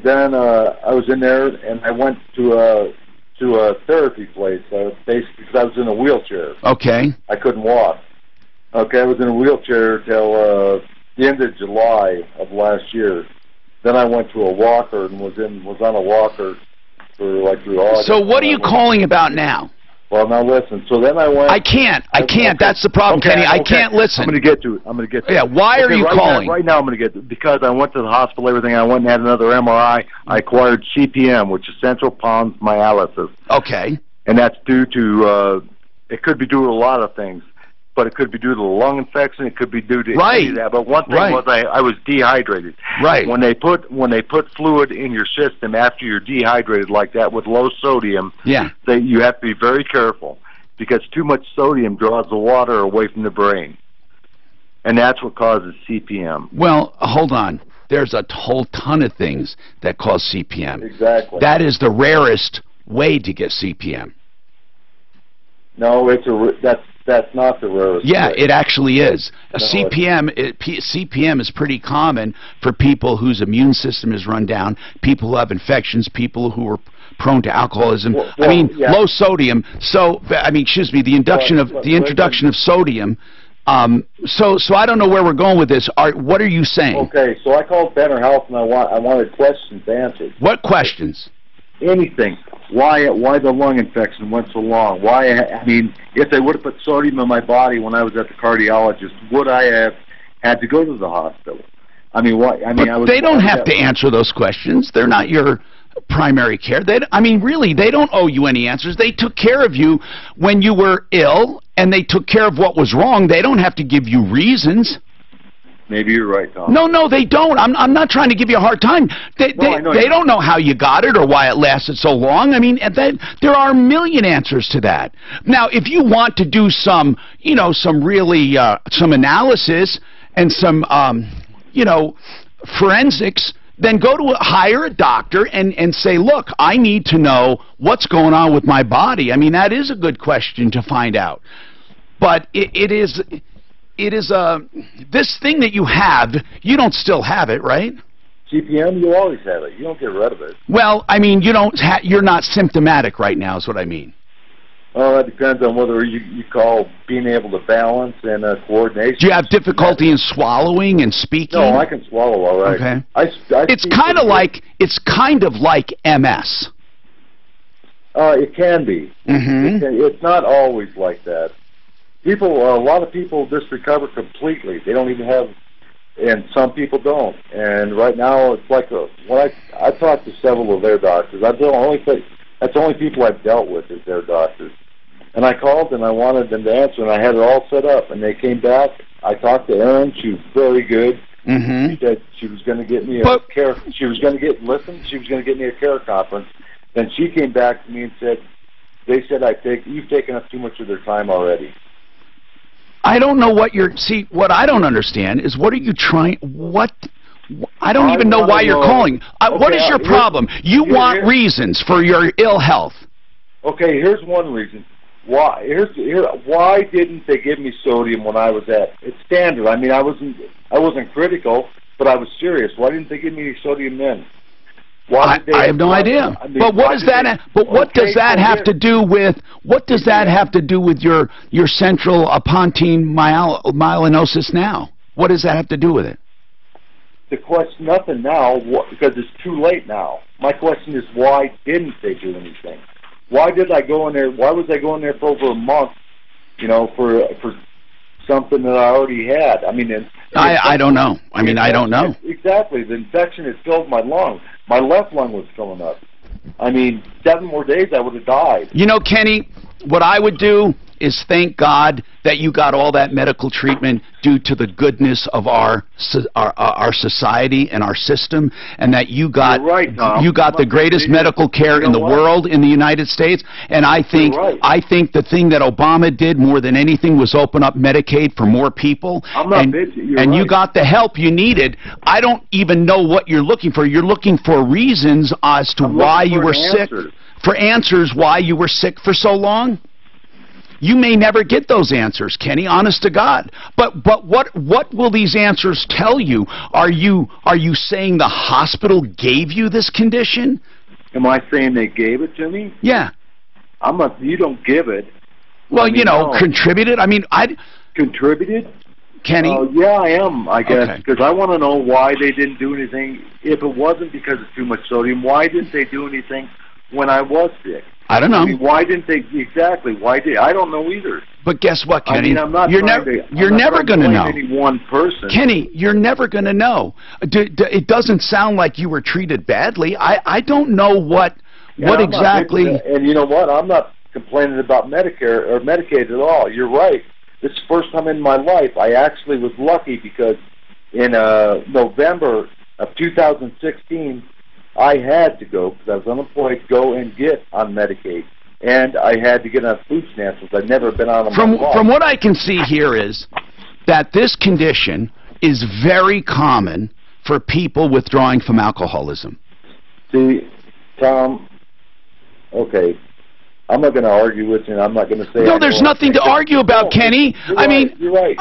Then I was in there, and I went to a therapy place, basically because I was in a wheelchair. Okay. I couldn't walk. Okay, I was in a wheelchair till the end of July of last year. Then I went to a walker and was on a walker for through August. So what are you calling about now? Well, now listen. So then I went. I can't. That's the problem, Kenny. I can't listen. I'm going to get to it. Yeah. Why are you calling? Right now I'm going to get to it because I went to the hospital. Everything. I went and had another MRI. I acquired CPM, which is central pons myolysis. Okay. And that's due to. It could be due to a lot of things. But it could be due to the lung infection. It could be due to any of that. But one thing was I was dehydrated. Right. When they put fluid in your system after you're dehydrated like that with low sodium, you have to be very careful because too much sodium draws the water away from the brain, and that's what causes CPM. Well, hold on. There's a whole ton of things that cause CPM. Exactly. That is the rarest way to get CPM. No, that's not the rarest. Yeah, way. it actually is. CPM is pretty common for people whose immune system is run down, people who have infections, people who are prone to alcoholism. Low sodium. So, the introduction of sodium. So I don't know where we're going with this. What are you saying? Okay, so I called Banner Health and I wanted questions answered. What questions? Anything. Why the lung infection went so long? If they would have put sodium in my body when I was at the cardiologist, would I have had to go to the hospital? They don't have to answer those questions. They're not your primary care. They don't owe you any answers. They took care of you when you were ill, and they took care of what was wrong. They don't have to give you reasons. Maybe you're right, Tom. No, they don't. I'm not trying to give you a hard time. They don't know how you got it or why it lasted so long. There are a million answers to that. Now, if you want to do some analysis and some, forensics, then hire a doctor and say, look, I need to know what's going on with my body. That is a good question to find out. But it is this thing that you have, you don't still have it, right? CPM, you always have it. You don't get rid of it. Well, you're not symptomatic right now is what I mean. Oh, that depends on whether you call being able to balance and coordination. Do you have difficulty in swallowing and speaking? No, I can swallow all right. Okay. It's kind of like MS. It can be. Mm-hmm. It's not always like that. A lot of people just recover completely. They don't even have, and some people don't. And right now, it's like I talked to several of their doctors. That's the only people I've dealt with is their doctors. And I called and I wanted them to answer, and I had it all set up. And they came back. I talked to Erin. She was very good. Mm-hmm. She said she was going to get me a care. She was going to get me a care conference. Then she came back to me and said, "They said you've taken up too much of their time already." I don't know what you're... See, what I don't understand is what are you trying... What... I don't even know why you're calling. What is your problem? You want reasons for your ill health. Okay, here's one reason. Why? Why didn't they give me sodium when I was at... It's standard. I mean, I wasn't critical, but I was serious. Why didn't they give me sodium then? I have no idea. I mean, but what does that? But what does that have to do with? What does that have to do with your central pontine myelinosis now? What does that have to do with it? The question, nothing now, because it's too late now. My question is, why didn't they do anything? Why did I go in there? Why was I going there for over a month? You know, for something that I already had. I mean, I don't know. I mean, I don't know. Exactly. The infection had filled my lung. My left lung was filling up. I mean, 7 more days, I would have died. You know, Kenny, what I would do is thank God that you got all that medical treatment due to the goodness of our society and our system, and that you got the greatest medical care in the world in the United States. And I think the thing that Obama did more than anything was open up Medicaid for more people. And you got the help you needed. I don't even know what you're looking for. You're looking for reasons as to why you were sick. For answers why you were sick for so long. You may never get those answers, Kenny, honest to God. But what will these answers tell you? Are you saying the hospital gave you this condition? Am I saying they gave it to me? Yeah. You don't give it. Well, you know, contributed. I mean, contributed. Kenny? Yeah, I am, I guess, because I want to know why they didn't do anything. If it wasn't because of too much sodium, why didn't they do anything when I was sick? I don't know. I mean, why didn't they exactly? I don't know either. But guess what, Kenny? I mean, you're never going to know. Any one person. Kenny, you're never going to know. It doesn't sound like you were treated badly. I don't know what exactly. And you know what? I'm not complaining about Medicare or Medicaid at all. You're right. This is the first time in my life I actually was lucky, because in November of 2016. I had to go, because I was unemployed, go and get on Medicaid. And I had to get on food stamps, because I'd never been on them. From what I can see here is that this condition is very common for people withdrawing from alcoholism. See, Tom, okay, I'm not going to argue with you, and I'm not going to say... No, there's nothing to argue about, Kenny. I mean, you're right.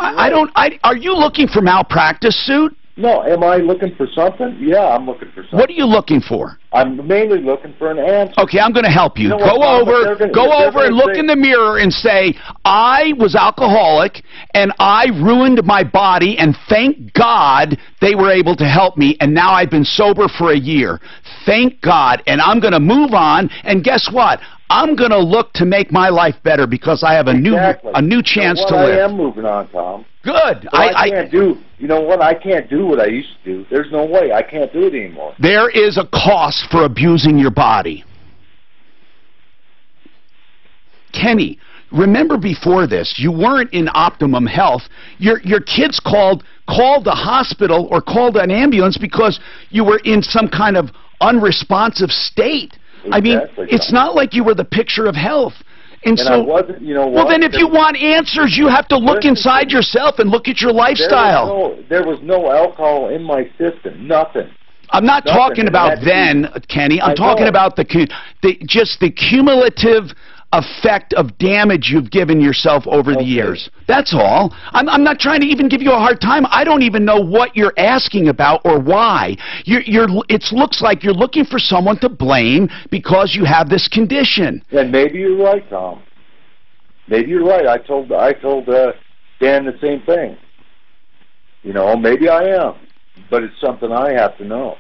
Are you looking for malpractice suit? No, am I looking for something? Yeah, I'm looking for something. What are you looking for? I'm mainly looking for an answer. Okay, I'm going to help you. Go over and look in the mirror and say, I was alcoholic and I ruined my body, and thank God they were able to help me, and now I've been sober for a year. Thank God, and I'm going to move on, and guess what? I'm going to look to make my life better, because I have a new chance to live. I am moving on, Tom. Good. So I can't do, you know what, I can't do what I used to do. There's no way. I can't do it anymore. There is a cost for abusing your body. Kenny, remember before this, you weren't in optimum health. Your kids called the hospital or called an ambulance because you were in some kind of unresponsive state. Exactly. I mean, it's not like you were the picture of health. And so, I wasn't, you know what? Well, then if you want answers, you have to look inside yourself and look at your lifestyle. There was no alcohol in my system. Nothing. I'm not talking about then, Kenny. I'm talking about just the cumulative effect of damage you've given yourself over the years. That's all. I'm not trying to even give you a hard time. I don't even know what you're asking about or why. It looks like you're looking for someone to blame because you have this condition. And maybe you're right, Tom. Maybe you're right. I told Dan the same thing. You know, maybe I am, but it's something I have to know.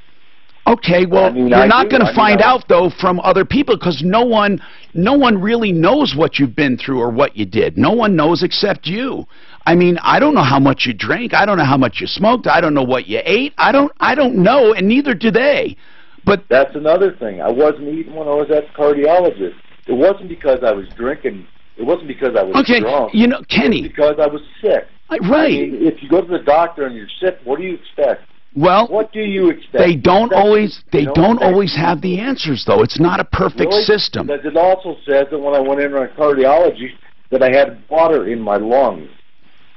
Okay, well, you're not going to find out, though, from other people, because no one really knows what you've been through or what you did. No one knows except you. I mean, I don't know how much you drank. I don't know how much you smoked. I don't know what you ate. I don't know, and neither do they. But that's another thing. I wasn't eating when I was at the cardiologist. It wasn't because I was drinking. It wasn't because I was drunk. You know, Kenny. It was because I was sick. Right. I mean, if you go to the doctor and you're sick, what do you expect? Well, what do you expect? They don't always have the answers, though. It's not a perfect system. Because it also says that when I went in on cardiology that I had water in my lungs.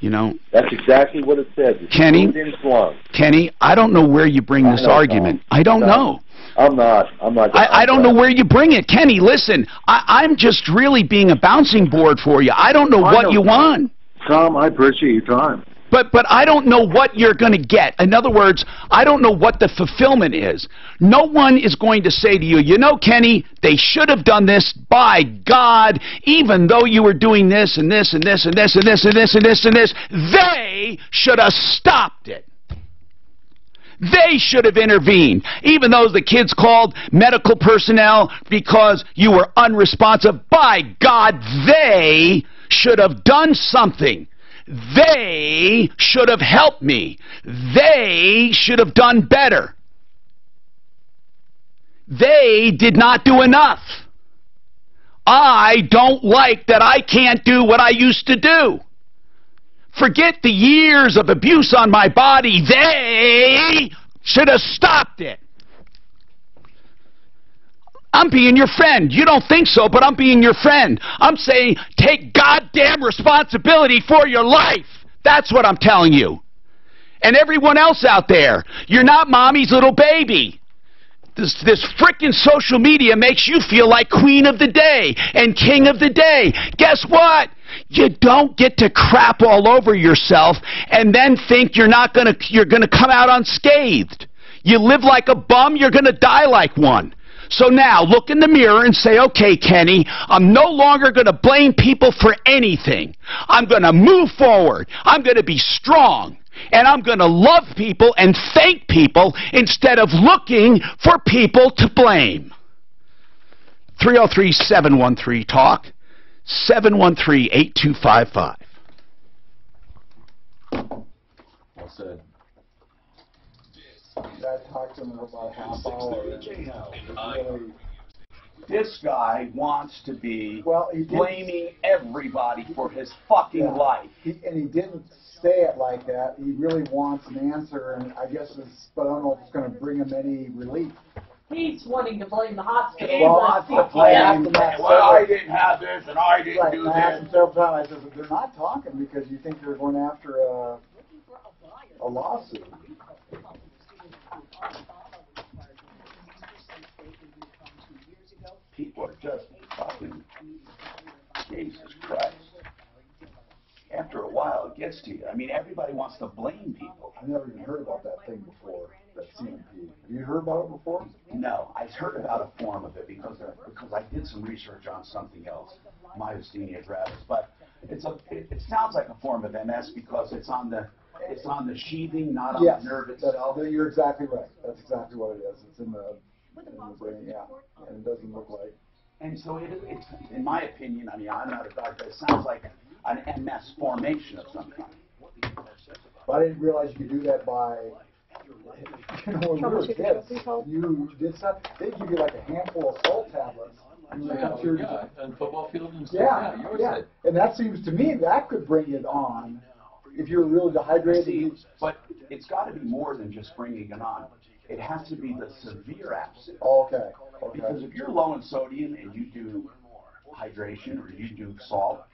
You know? That's exactly what it says. It's Kenny, I don't know where you bring this argument. Tom. I don't know. I'm not. I don't know where you bring it. Kenny, listen, I'm just really being a bouncing board for you. I don't know what you want. Tom, I appreciate your time. But I don't know what you're going to get. In other words, I don't know what the fulfillment is. No one is going to say to you, you know, Kenny, they should have done this. By God, even though you were doing this and this and this and this and this and this and this and this, they should have stopped it. They should have intervened, even though the kids called medical personnel because you were unresponsive. By God, they should have done something. They should have helped me. They should have done better. They did not do enough. I don't like that I can't do what I used to do. Forget the years of abuse on my body. They should have stopped it. I'm being your friend. You don't think so, but I'm being your friend. I'm saying take goddamn responsibility for your life. That's what I'm telling you. And everyone else out there, you're not mommy's little baby. This frickin' social media makes you feel like queen of the day and king of the day. Guess what? You don't get to crap all over yourself and then think you're gonna come out unscathed. You live like a bum, you're gonna die like one. So now, look in the mirror and say, okay, Kenny, I'm no longer going to blame people for anything. I'm going to move forward. I'm going to be strong. And I'm going to love people and thank people instead of looking for people to blame. 303-713-TALK, 713-8255. Well said. I talked to him for about a half hour. This guy wants to be blaming everybody for his fucking life. And he didn't say it like that. He really wants an answer, and I guess but I don't know if it's going to bring him any relief. He's wanting to blame the hospital. I didn't have this, and I didn't do this. I asked him several times. I said, they're not talking because you think they're going after a lawsuit. People are just fucking, Jesus Christ. After a while, it gets to you. I mean, everybody wants to blame people. I've never even heard about that thing before, that CMP. Have you heard about it before? No, I heard about a form of it because I did some research on something else, myasthenia gravis. But it sounds like a form of MS because it's on the sheathing, not on the nerve itself. You're exactly right. That's exactly what it is. It's in the brain, and it doesn't look like. And so it's, in my opinion, I mean, I'm not a doctor, it sounds like an MS formation of some kind. But I didn't realize you could do that by, when we were kids, you did something, they give you like a handful of salt tablets. And football field and stuff. And that seems to me, that could bring it on. If you're really dehydrated. But it's got to be more than just bringing it on. It has to be the severe absence. Okay. Because if you're low in sodium and you do hydration or you do salt,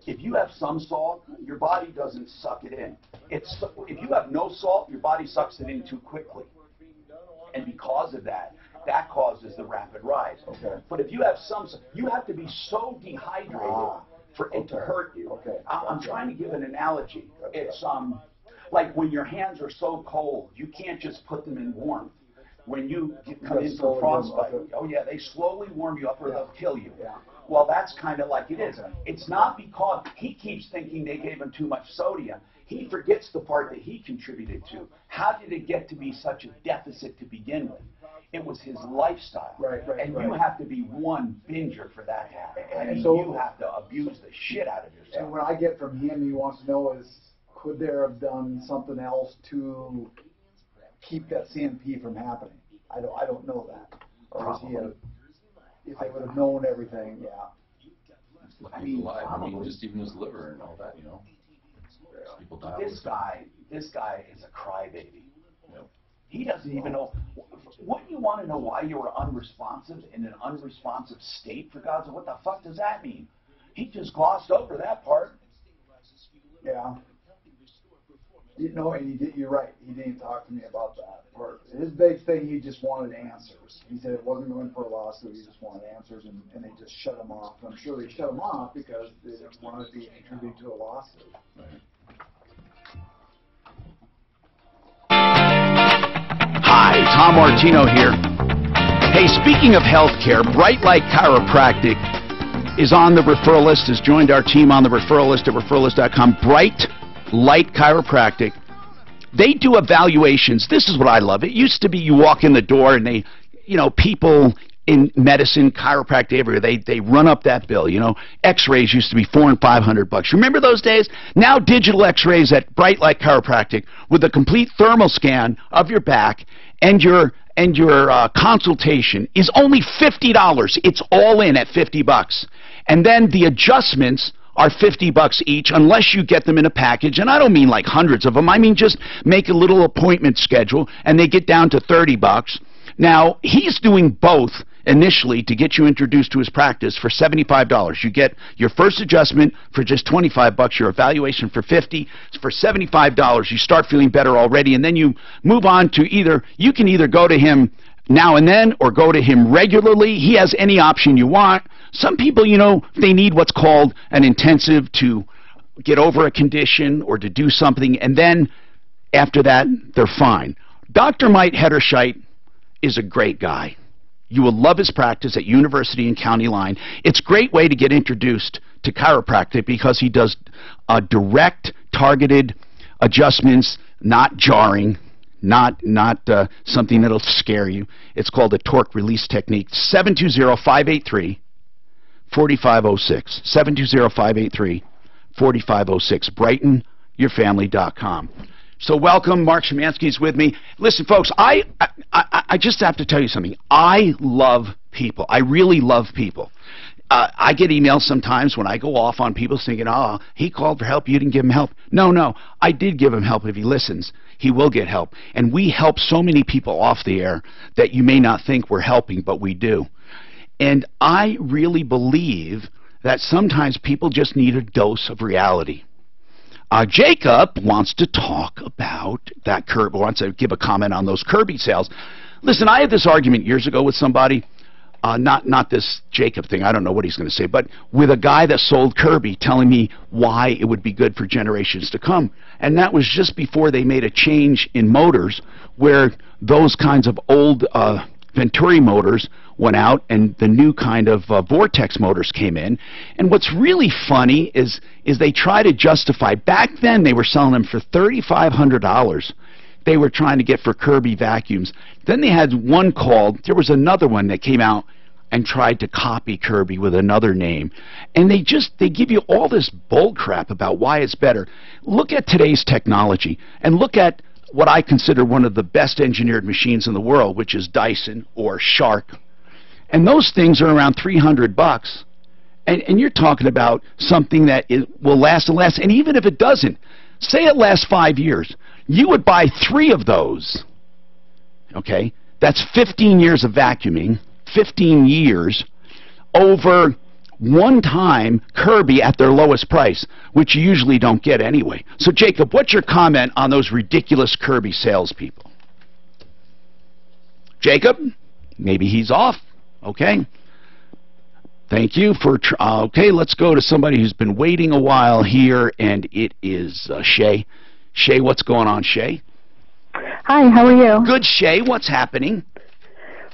if you have some salt, your body doesn't suck it in. If you have no salt, your body sucks it in too quickly. And because of that, that causes the rapid rise. Okay. But if you have you have to be so dehydrated for it to hurt you. Okay. I'm trying to give an analogy. It's like when your hands are so cold, you can't just put them in warmth. When you come in for frostbite, they slowly warm you up or they'll kill you. Yeah. Well, that's kind of like it is. It's not because he keeps thinking they gave him too much sodium. He forgets the part that he contributed to. How did it get to be such a deficit to begin with? It was his lifestyle. You have to be one binger for that to happen. I mean, you have to abuse the shit out of yourself. And what I get from him, he wants to know is, could there have done something else to keep that CMP from happening? I don't know that. Or is he if they would have known everything, I mean, just even his liver and all that, you know. People die. This guy is a crybaby. He doesn't even know. Wouldn't you want to know why you were unresponsive in an unresponsive state? For God's sake, what the fuck does that mean? He just glossed over that part. Yeah. no, and you're right. He didn't talk to me about that part. His big thing, he just wanted answers. He said it wasn't going for a lawsuit. He just wanted answers, and they just shut him off. And I'm sure they shut him off because they didn't want to be contributing to a lawsuit. Hi, Tom Martino here. Hey, speaking of healthcare, Bright Light Chiropractic is on the referral list, has joined our team on the referral list at referralist.com. Bright Light Chiropractic. They do evaluations. This is what I love. It used to be you walk in the door and they, people in medicine, chiropractic, everywhere, they run up that bill. X-rays used to be $400 and $500. Remember those days? Now digital X-rays at Bright Light Chiropractic with a complete thermal scan of your back and your consultation is only $50. It's all in at $50. And then the adjustments are $50 each unless you get them in a package. And I don't mean like hundreds of them. I mean just make a little appointment schedule and they get down to $30. Now, he's doing both initially to get you introduced to his practice for $75. You get your first adjustment for just $25, your evaluation for $50. For $75, you start feeling better already, and then you move on to you can either go to him now and then or go to him regularly. He has any option you want. Some people, they need what's called an intensive to get over a condition or to do something, and then after that, they're fine. Dr. Mike Hederscheit is a great guy. You will love his practice at University and County Line. It's a great way to get introduced to chiropractic because he does direct, targeted adjustments, not jarring, not something that'll scare you. It's called a torque release technique. 720-583-4506. 720-583-4506. BrightonYourFamily.com. So welcome, Mark Szymanski's with me. Listen, folks, I just have to tell you something. I love people. I really love people. I get emails sometimes when I go off on people thinking, oh, he called for help, you didn't give him help. No, I did give him help. If he listens, he will get help. And we help so many people off the air that you may not think we're helping, but we do. And I really believe that sometimes people just need a dose of reality. Jacob wants to talk about that Kirby, wants to give a comment on those Kirby sales. Listen, I had this argument years ago with somebody, not this Jacob thing, I don't know what he's going to say, but with a guy that sold Kirby telling me why it would be good for generations to come. And that was just before they made a change in motors where those kinds of old Venturi motors went out and the new kind of Vortex motors came in. And what's really funny is they try to justify, back then they were selling them for $3,500. They were trying to get for Kirby vacuums. Then they had one called, there was another one that came out and tried to copy Kirby with another name. And they give you all this bull crap about why it's better. Look at today's technology and look at what I consider one of the best engineered machines in the world, which is Dyson or Shark. And those things are around $300. And you're talking about something that will last and last. And even if it doesn't, say it lasts 5 years, you would buy 3 of those. Okay? That's 15 years of vacuuming, 15 years over one time Kirby at their lowest price, which you usually don't get anyway. So, Jacob, what's your comment on those ridiculous Kirby salespeople? Jacob? Maybe he's off. Okay. Thank you for... okay, let's go to somebody who's been waiting a while here, and it is Shay. Shay, what's going on, Shay? Hi, how are you? Good, Shay. What's happening?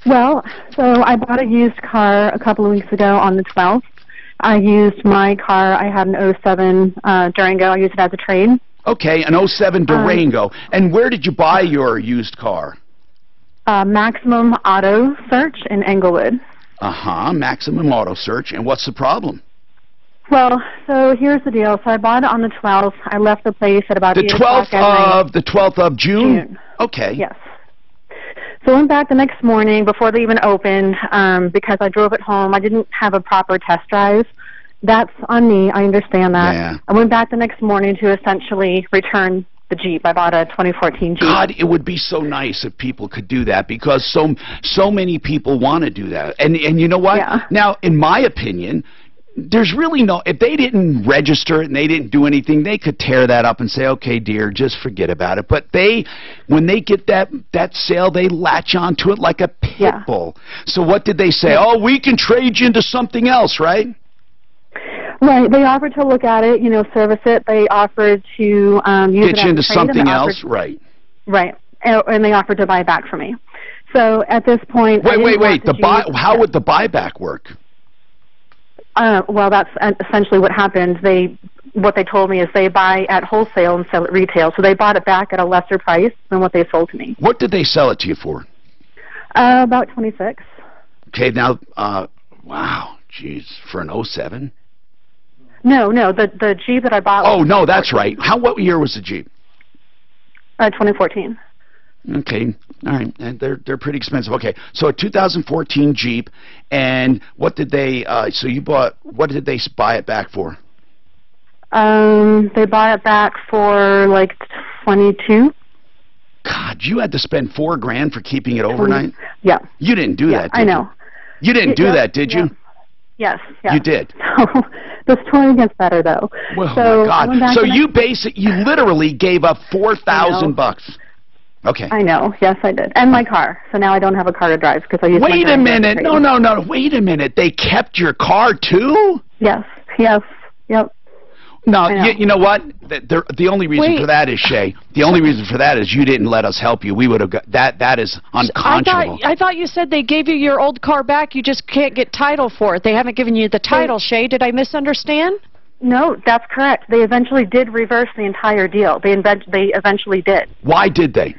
Well, so I bought a used car a couple of weeks ago on the 12th. I used my car. I had an 07 Durango. I used it as a trade. Okay, an 07 Durango. And where did you buy your used car? Maximum Auto Search in Englewood. Maximum Auto Search. And what's the problem? Well, so here's the deal. So I bought it on the 12th. I left the place at about 8 o'clock at night. The 12th of June? Okay. Yes. So I went back the next morning before they even opened because I drove it home. I didn't have a proper test drive. That's on me. I understand that. Yeah. I went back the next morning to essentially return the Jeep. I bought a 2014 Jeep. God, it would be so nice if people could do that because so many people want to do that. And you know what? Yeah. Now, in my opinion, there's really no, if they didn't register it and they didn't do anything, they could tear that up and say, okay, dear, just forget about it. But when they get that sale, they latch onto it like a pit bull. So what did they say? Oh, we can trade you into something else, right? Right. They offered to look at it, service it. They offered to use get you into something else, right? Right. And they offered to buy back from me. So at this point, wait. How would the buyback work? Well, that's essentially what happened. What they told me is they buy at wholesale and sell at retail. So they bought it back at a lesser price than what they sold to me. What did they sell it to you for? About $26,000. Okay, now, wow, geez, for an 07? No, the Jeep that I bought. Oh, no, that's right. What year was the Jeep? 2014. Okay, all right, and they're pretty expensive. Okay, so a 2014 Jeep, and what did they? So you bought. What did they buy it back for? They buy it back for like 22. God, you had to spend $4,000 for keeping it overnight. Yeah. You didn't do that, did I know. You didn't do that, did you? Yes. You did. So the story gets better though. Well, so my God. So you literally gave up $4,000. Okay. I know. Yes, I did. And my car. So now I don't have a car to drive because I used my car. Wait a minute. No. Wait a minute. They kept your car too? Yes. Yep. No, you know what? The only reason for that is, Shay, the only reason for that is you didn't let us help you. We would have got that is unconscionable. I thought you said they gave you your old car back. You just can't get title for it. They haven't given you the title, Shay. Did I misunderstand? No, that's correct. They eventually did reverse the entire deal. They eventually did. Why did they?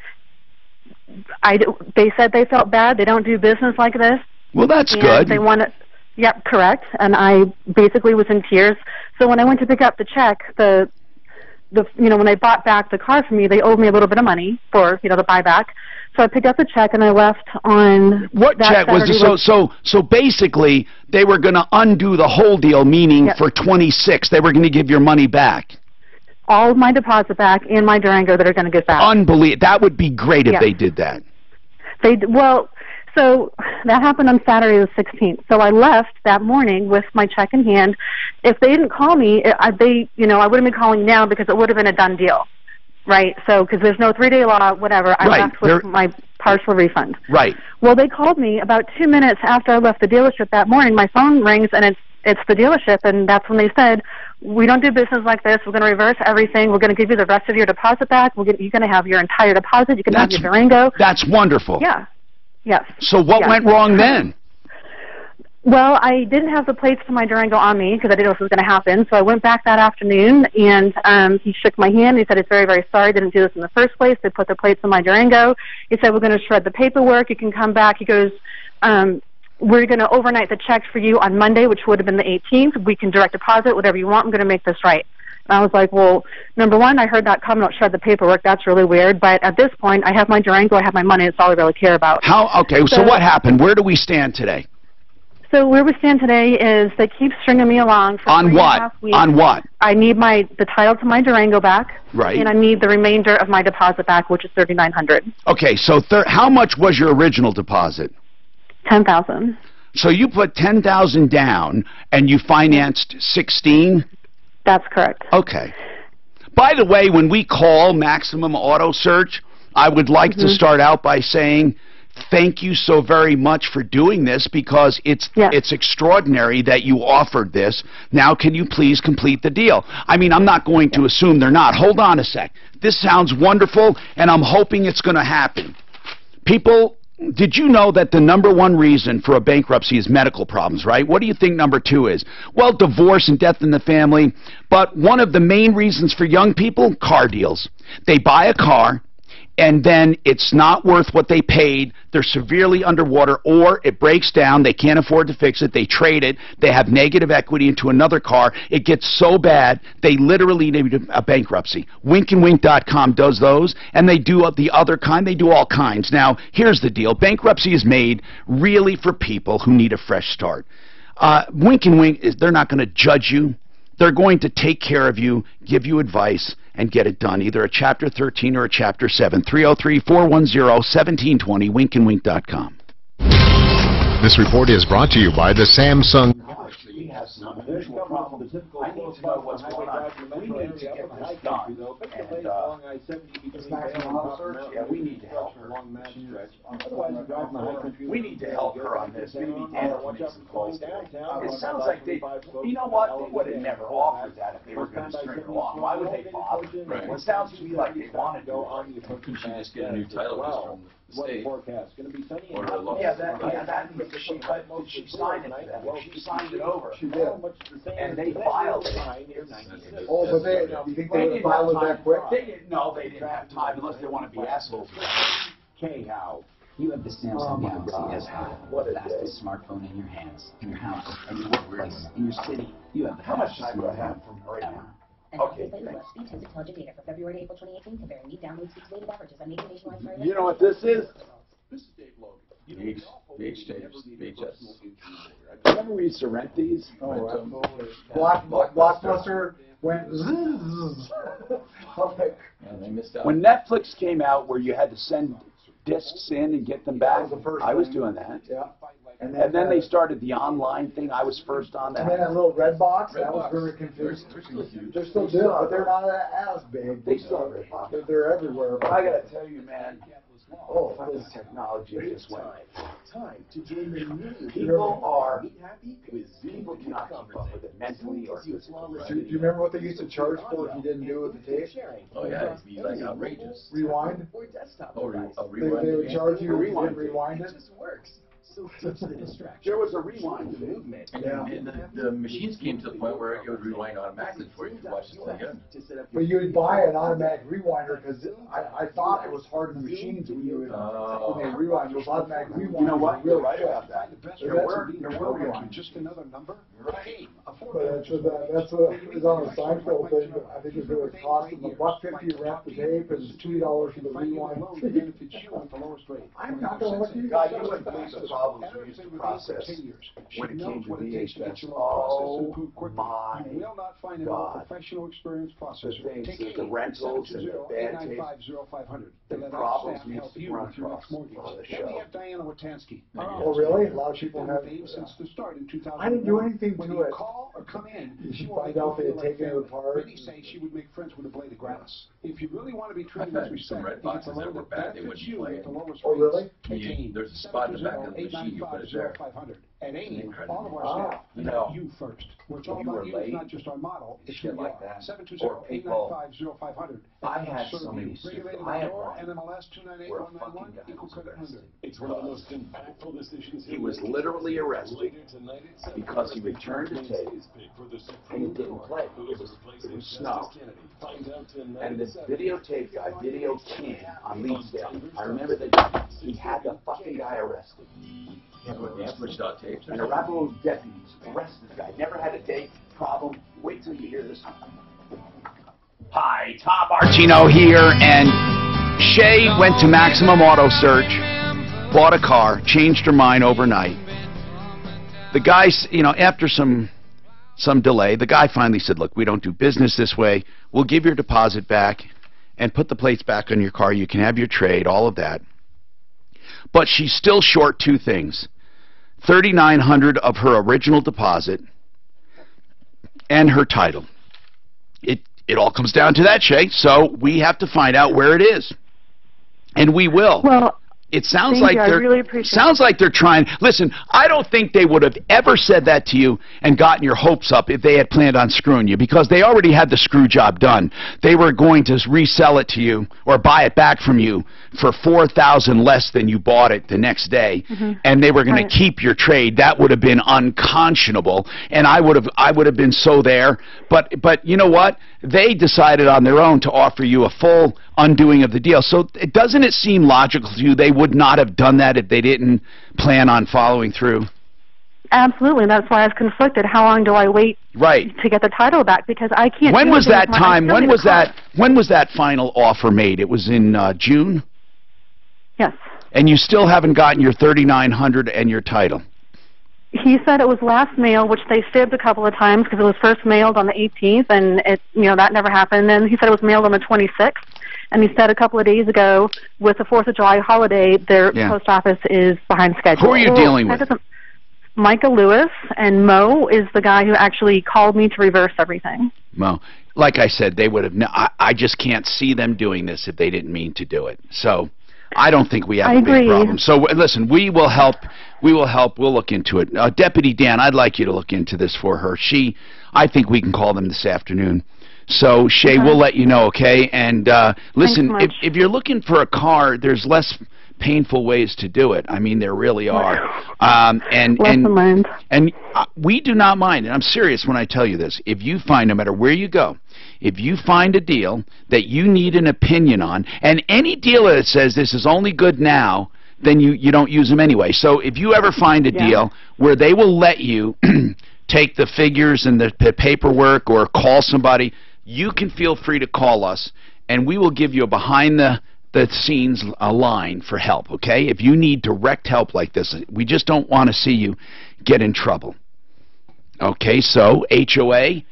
They said they felt bad. They don't do business like this. Well, that's good. They wanted. Yep, correct. And I basically was in tears. So when I went to pick up the check, when they bought back the car from me, they owed me a little bit of money for the buyback. So I picked up the check and I left on what check was it? So basically they were going to undo the whole deal, meaning for 26 they were going to give your money back. All of my deposit back and my Durango that are going to get back. Unbelievable. That would be great if they did that. So that happened on Saturday the 16th. So I left that morning with my check in hand. If they didn't call me, I would have been calling now because it would have been a done deal, right? So because there's no 3-day law, whatever. I left with my partial refund. Right. Well, they called me about 2 minutes after I left the dealership that morning. My phone rings and it's the dealership, and that's when they said, we don't do business like this. We're going to reverse everything. We're going to give you the rest of your deposit back. You're going to have your entire deposit. You can have your Durango. That's wonderful. Yeah. Yes. So what went wrong then? Well, I didn't have the plates for my Durango on me because I didn't know what was going to happen. So I went back that afternoon, and he shook my hand. He said, it's very, very sorry. Didn't do this in the first place. They put the plates on my Durango. He said, we're going to shred the paperwork. You can come back. He goes, we're going to overnight the checks for you on Monday, which would have been the 18th. We can direct deposit, whatever you want. I'm going to make this right. And I was like, well, number one, I heard that comment about shred the paperwork. That's really weird. But at this point, I have my Durango. I have my money. It's all I really care about. Okay, so what happened? Where do we stand today? So where we stand today is they keep stringing me along for 3.5 weeks. On what? I need the title to my Durango back. Right. And I need the remainder of my deposit back, which is $3,900. Okay, so how much was your original deposit? $10,000. So you put $10,000 down and you financed 16? That's correct. Okay. By the way, when we call Maximum Auto Search, I would like to start out by saying thank you so very much for doing this because it's extraordinary that you offered this. Now can you please complete the deal? I mean, I'm not going to assume they're not. Hold on a sec. This sounds wonderful, and I'm hoping it's going to happen. People, did you know that the #1 reason for a bankruptcy is medical problems, right? What do you think number 2 is? Well, divorce and death in the family. But one of the main reasons for young people, car deals. They buy a car, and then it's not worth what they paid. They're severely underwater, or it breaks down. They can't afford to fix it. They trade it. They have negative equity into another car. It gets so bad, they literally need a bankruptcy. WinkandWink.com does those, and they do the other kind. They do all kinds. Now, here's the deal. Bankruptcy is made really for people who need a fresh start. Wink and Wink, they're not going to judge you. They're going to take care of you, give you advice, and get it done, either a Chapter 13 or a Chapter 7. 303-410-1720, winkandwink.com. This report is brought to you by the Samsung Galaxy we have some unusual problems. I need to know what's going on. We need to get this done. And yeah, we need to help her. We need to help her on this. Maybe Dan will make some calls. It sounds like they, you know what, they would have never offered that if they were going to string along. Why would they bother? Right. It sounds to me like they wanted to. You should just get a new title just from the state. Or the law. Yeah, that she signed it for them. She signed it over. She did. And they filed it. Oh, but do you think they would file it that quick? No, they didn't have time unless they want to be assholes. K-How. You have the Samsung Galaxy S5, the fastest smartphone in your hands, in your house, in your workplace, in your city. You have the How much time do I have from right now? Okay. Speed test intelligent data for February to April 2018, comparing neat download speeds weighted averages on major nationwide smart. You know what this is? This is Dave Logan. VHS. Remember we used to rent these? Blockbuster went zzz. They missed out. When Netflix came out where you had to send discs in and get them back, I was doing that. Yeah. And then they started the online thing. I was first on that. And then that little red box, that was very confusing. They're still doing, but they're not as big. They still have red box. They're everywhere. But I got to tell you, man, this technology just went. Time to join the millions. People are, happy with people cannot keep up with it mentally or physically. Do you remember what they used to charge for if you didn't do it with the tape? Oh yeah, it'd be like outrageous. Rewind? Rewind. They would charge you if you didn't rewind it? It just works. So ditch the distraction. There was a rewind. Movement. And the machines came to the point where it would rewind automatically for you to watch the thing again. But you would buy an automatic rewinder because I thought it was hard in the machines when you would when they rewind. It was automatic rewind. You know what? Really You're right about that. There were just another number. Right. But that's what is on the Seinfeld thing. I think it's going to cost them $1.50 to rent the tape and $2 for the rewind. I'm not going to let you. God, you wouldn't believe the problems we used to process when it came to VHS. Oh my You will not find a God. professional experienced processor. The things, the rentals and the bad taste, the problems we used to run across on the Then we show. have Diana Watansky. Oh, really? A lot of people have. Since the start in 2001. I didn't do anything when to you it. call or come in, You find out they had taken it apart. Really say she would make friends with a blade of grass. If you really want to be treated I've with had some respect, red you get to boxes that learn were that bad, they benefits wouldn't you play at the it. lowest Oh, really? rates. There's a spot in the back of the machine, you put it there. And Amy, Incredible. all of our staff, No. you first. We're If all you were about you, late, it's not just our model. It's who shit we like are. that, 720-895-0500. I had Serve somebody you. who said, Regulated I had door, one NMLS where a fucking 298-191, guy equal was credit arrested. 100. It's one of the most impactful decisions. He was literally arrested because he returned the tape and it didn't play. It was snow. And this videotape guy, Video King on Leedsdale, I remember the guy, he had the fucking guy arrested. They switched out tapes. And Arapahoe deputies arrested the guy. Never had a date problem. Wait till you hear this. Hi, Tom Martino here, and Shay went to Maximum Auto Search, bought a car, changed her mind overnight. The guy, after some delay, the guy finally said, look, we don't do business this way. We'll give your deposit back and put the plates back on your car. You can have your trade, all of that. But she's still short two things. $3,900 of her original deposit and her title. It all comes down to that, Shay. So we have to find out where it is. And we will. Well, it sounds like they're trying. Listen, I don't think they would have ever said that to you and gotten your hopes up if they had planned on screwing you, because they already had the screw job done. They were going to resell it to you or buy it back from you for $4,000 less than you bought it the next day, and they were going to keep your trade. That would have been unconscionable, and I would have been so there. But you know what? They decided on their own to offer you a full undoing of the deal. So doesn't it seem logical to you they would not have done that if they didn't plan on following through? Absolutely. That's why I was conflicted. How long do I wait to get the title back? Because I can't. When was that time? When was that final offer made? It was in June? Yes. And you still haven't gotten your $3,900 and your title? He said it was last mail, which they fibbed a couple of times because it was first mailed on the 18th, and that never happened. And then he said it was mailed on the 26th, and he said a couple of days ago, with the 4th of July holiday, their post office is behind schedule. Who are you dealing with? Micah Lewis, and Mo is the guy who actually called me to reverse everything. Mo. Like I said, they would have. I just can't see them doing this if they didn't mean to do it. So I don't think we have a big problem. So listen, we will help. We will help. We'll look into it. Deputy Dan, I'd like you to look into this for her. I think we can call them this afternoon. So Shay, we'll let you know, okay? And listen, if you're looking for a car, there's less painful ways to do it. I mean, there really are. And we do not mind, and I'm serious when I tell you this. If you find, no matter where you go, if you find a deal that you need an opinion on, and any dealer that says this is only good now, then you don't use them anyway. So if you ever find a deal where they will let you take the figures and the paperwork or call somebody, you can feel free to call us, and we will give you a behind-the-scenes line for help, okay? If you need direct help like this, we just don't want to see you get in trouble. Okay, so HOA,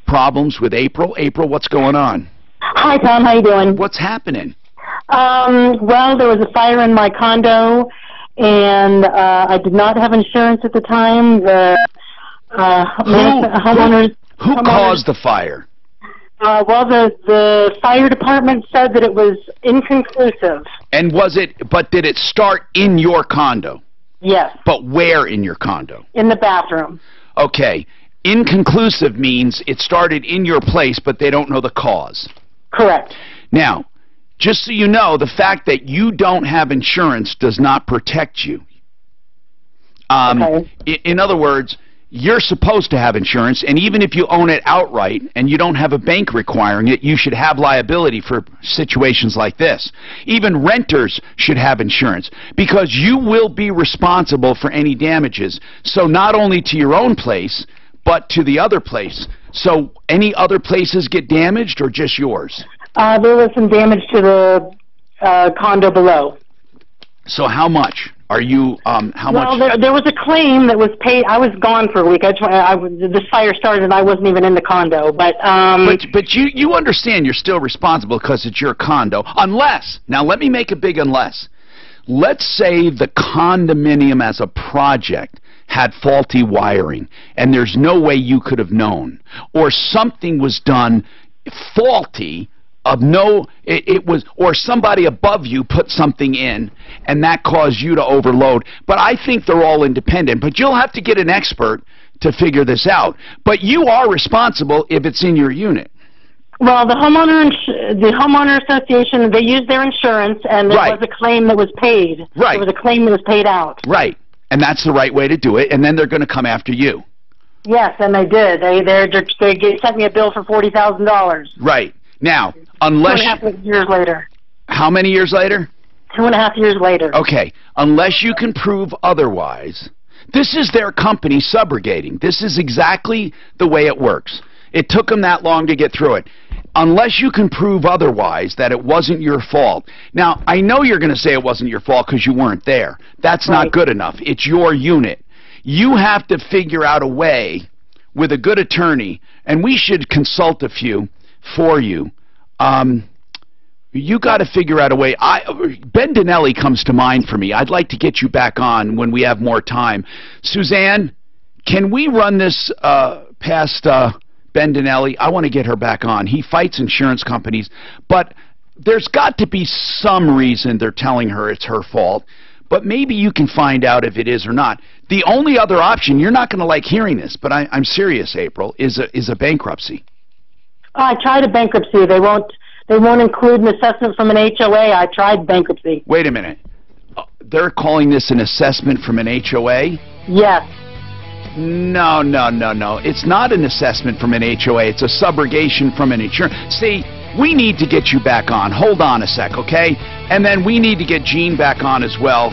problems with April. April, what's going on? Hi, Tom. How you doing? What's happening? Well, there was a fire in my condo, and I did not have insurance at the time. The homeowners... Who caused the fire? Well, the fire department said that it was inconclusive. And but did it start in your condo? Yes. But where in your condo? In the bathroom. Okay. Inconclusive means it started in your place, but they don't know the cause. Correct. Now, just so you know, the fact that you don't have insurance does not protect you. Okay. In other words, you're supposed to have insurance, and even if you own it outright and you don't have a bank requiring it, you should have liability for situations like this. Even renters should have insurance because you will be responsible for any damages. So not only to your own place, but to the other place. So any other places get damaged or just yours? There was some damage to the condo below. So how much? Are you, how much? Well, there was a claim that was paid. I was gone for a week. This fire started and I wasn't even in the condo. But you understand you're still responsible because it's your condo. Unless, now let me make a big unless. Let's say the condominium as a project had faulty wiring and there's no way you could have known. Or something was done faulty or somebody above you put something in and that caused you to overload. But I think they're all independent. But you'll have to get an expert to figure this out. But you are responsible if it's in your unit. Well, the homeowner association, they used their insurance and there was a claim that was paid. Right. There was a claim that was paid out. Right. And that's the right way to do it. And then they're going to come after you. Yes, and they did. They sent me a bill for $40,000. Right. Now, unless... 2.5 years later. How many years later? 2.5 years later. Okay. Unless you can prove otherwise, this is their company subrogating. This is exactly the way it works. It took them that long to get through it. Unless you can prove otherwise, that it wasn't your fault. Now, I know you're going to say it wasn't your fault because you weren't there. That's not good enough. It's your unit. You have to figure out a way with a good attorney, and we should consult a few for you. You got to figure out a way. Ben Dinelli comes to mind for me. I'd like to get you back on when we have more time. Suzanne, can we run this past Ben Dinelli? I want to get her back on. He fights insurance companies, but there's got to be some reason they're telling her it's her fault. But maybe you can find out if it is or not. The only other option, you're not going to like hearing this, but I'm serious, April, is a bankruptcy. I tried a bankruptcy. They won't include an assessment from an HOA. I tried bankruptcy. Wait a minute. They're calling this an assessment from an HOA? Yes. No. It's not an assessment from an HOA. It's a subrogation from an insurance. See, we need to get you back on. Hold on a sec, okay? And then we need to get Gene back on as well.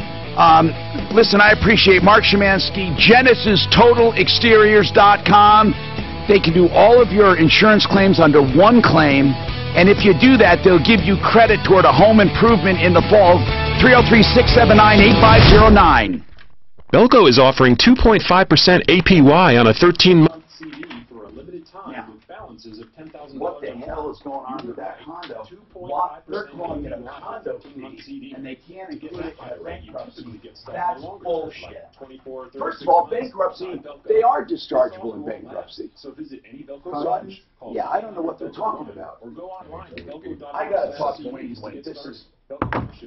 Listen, I appreciate Mark Szymanski, GenesisTotalExteriors.com. They can do all of your insurance claims under one claim. And if you do that, they'll give you credit toward a home improvement in the fall. 303-679-8509. Belco is offering 2.5% APY on a 13-month CD for a limited limited time with balances of $10,000. What the hell is going on with that condo? They're calling it a condo fee, and they can't include it in bankruptcy. That's bullshit. First of all, bankruptcy, they are dischargeable in bankruptcy. So visit any Yeah, I don't know what they're talking about. Or go online to I gotta talk to Wink and Wink. This is.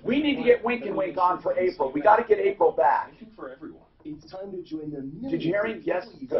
We need to get Wink and Wink on for April. We got to get April back. For everyone. It's time to join the Did you hear him? Yes. Good.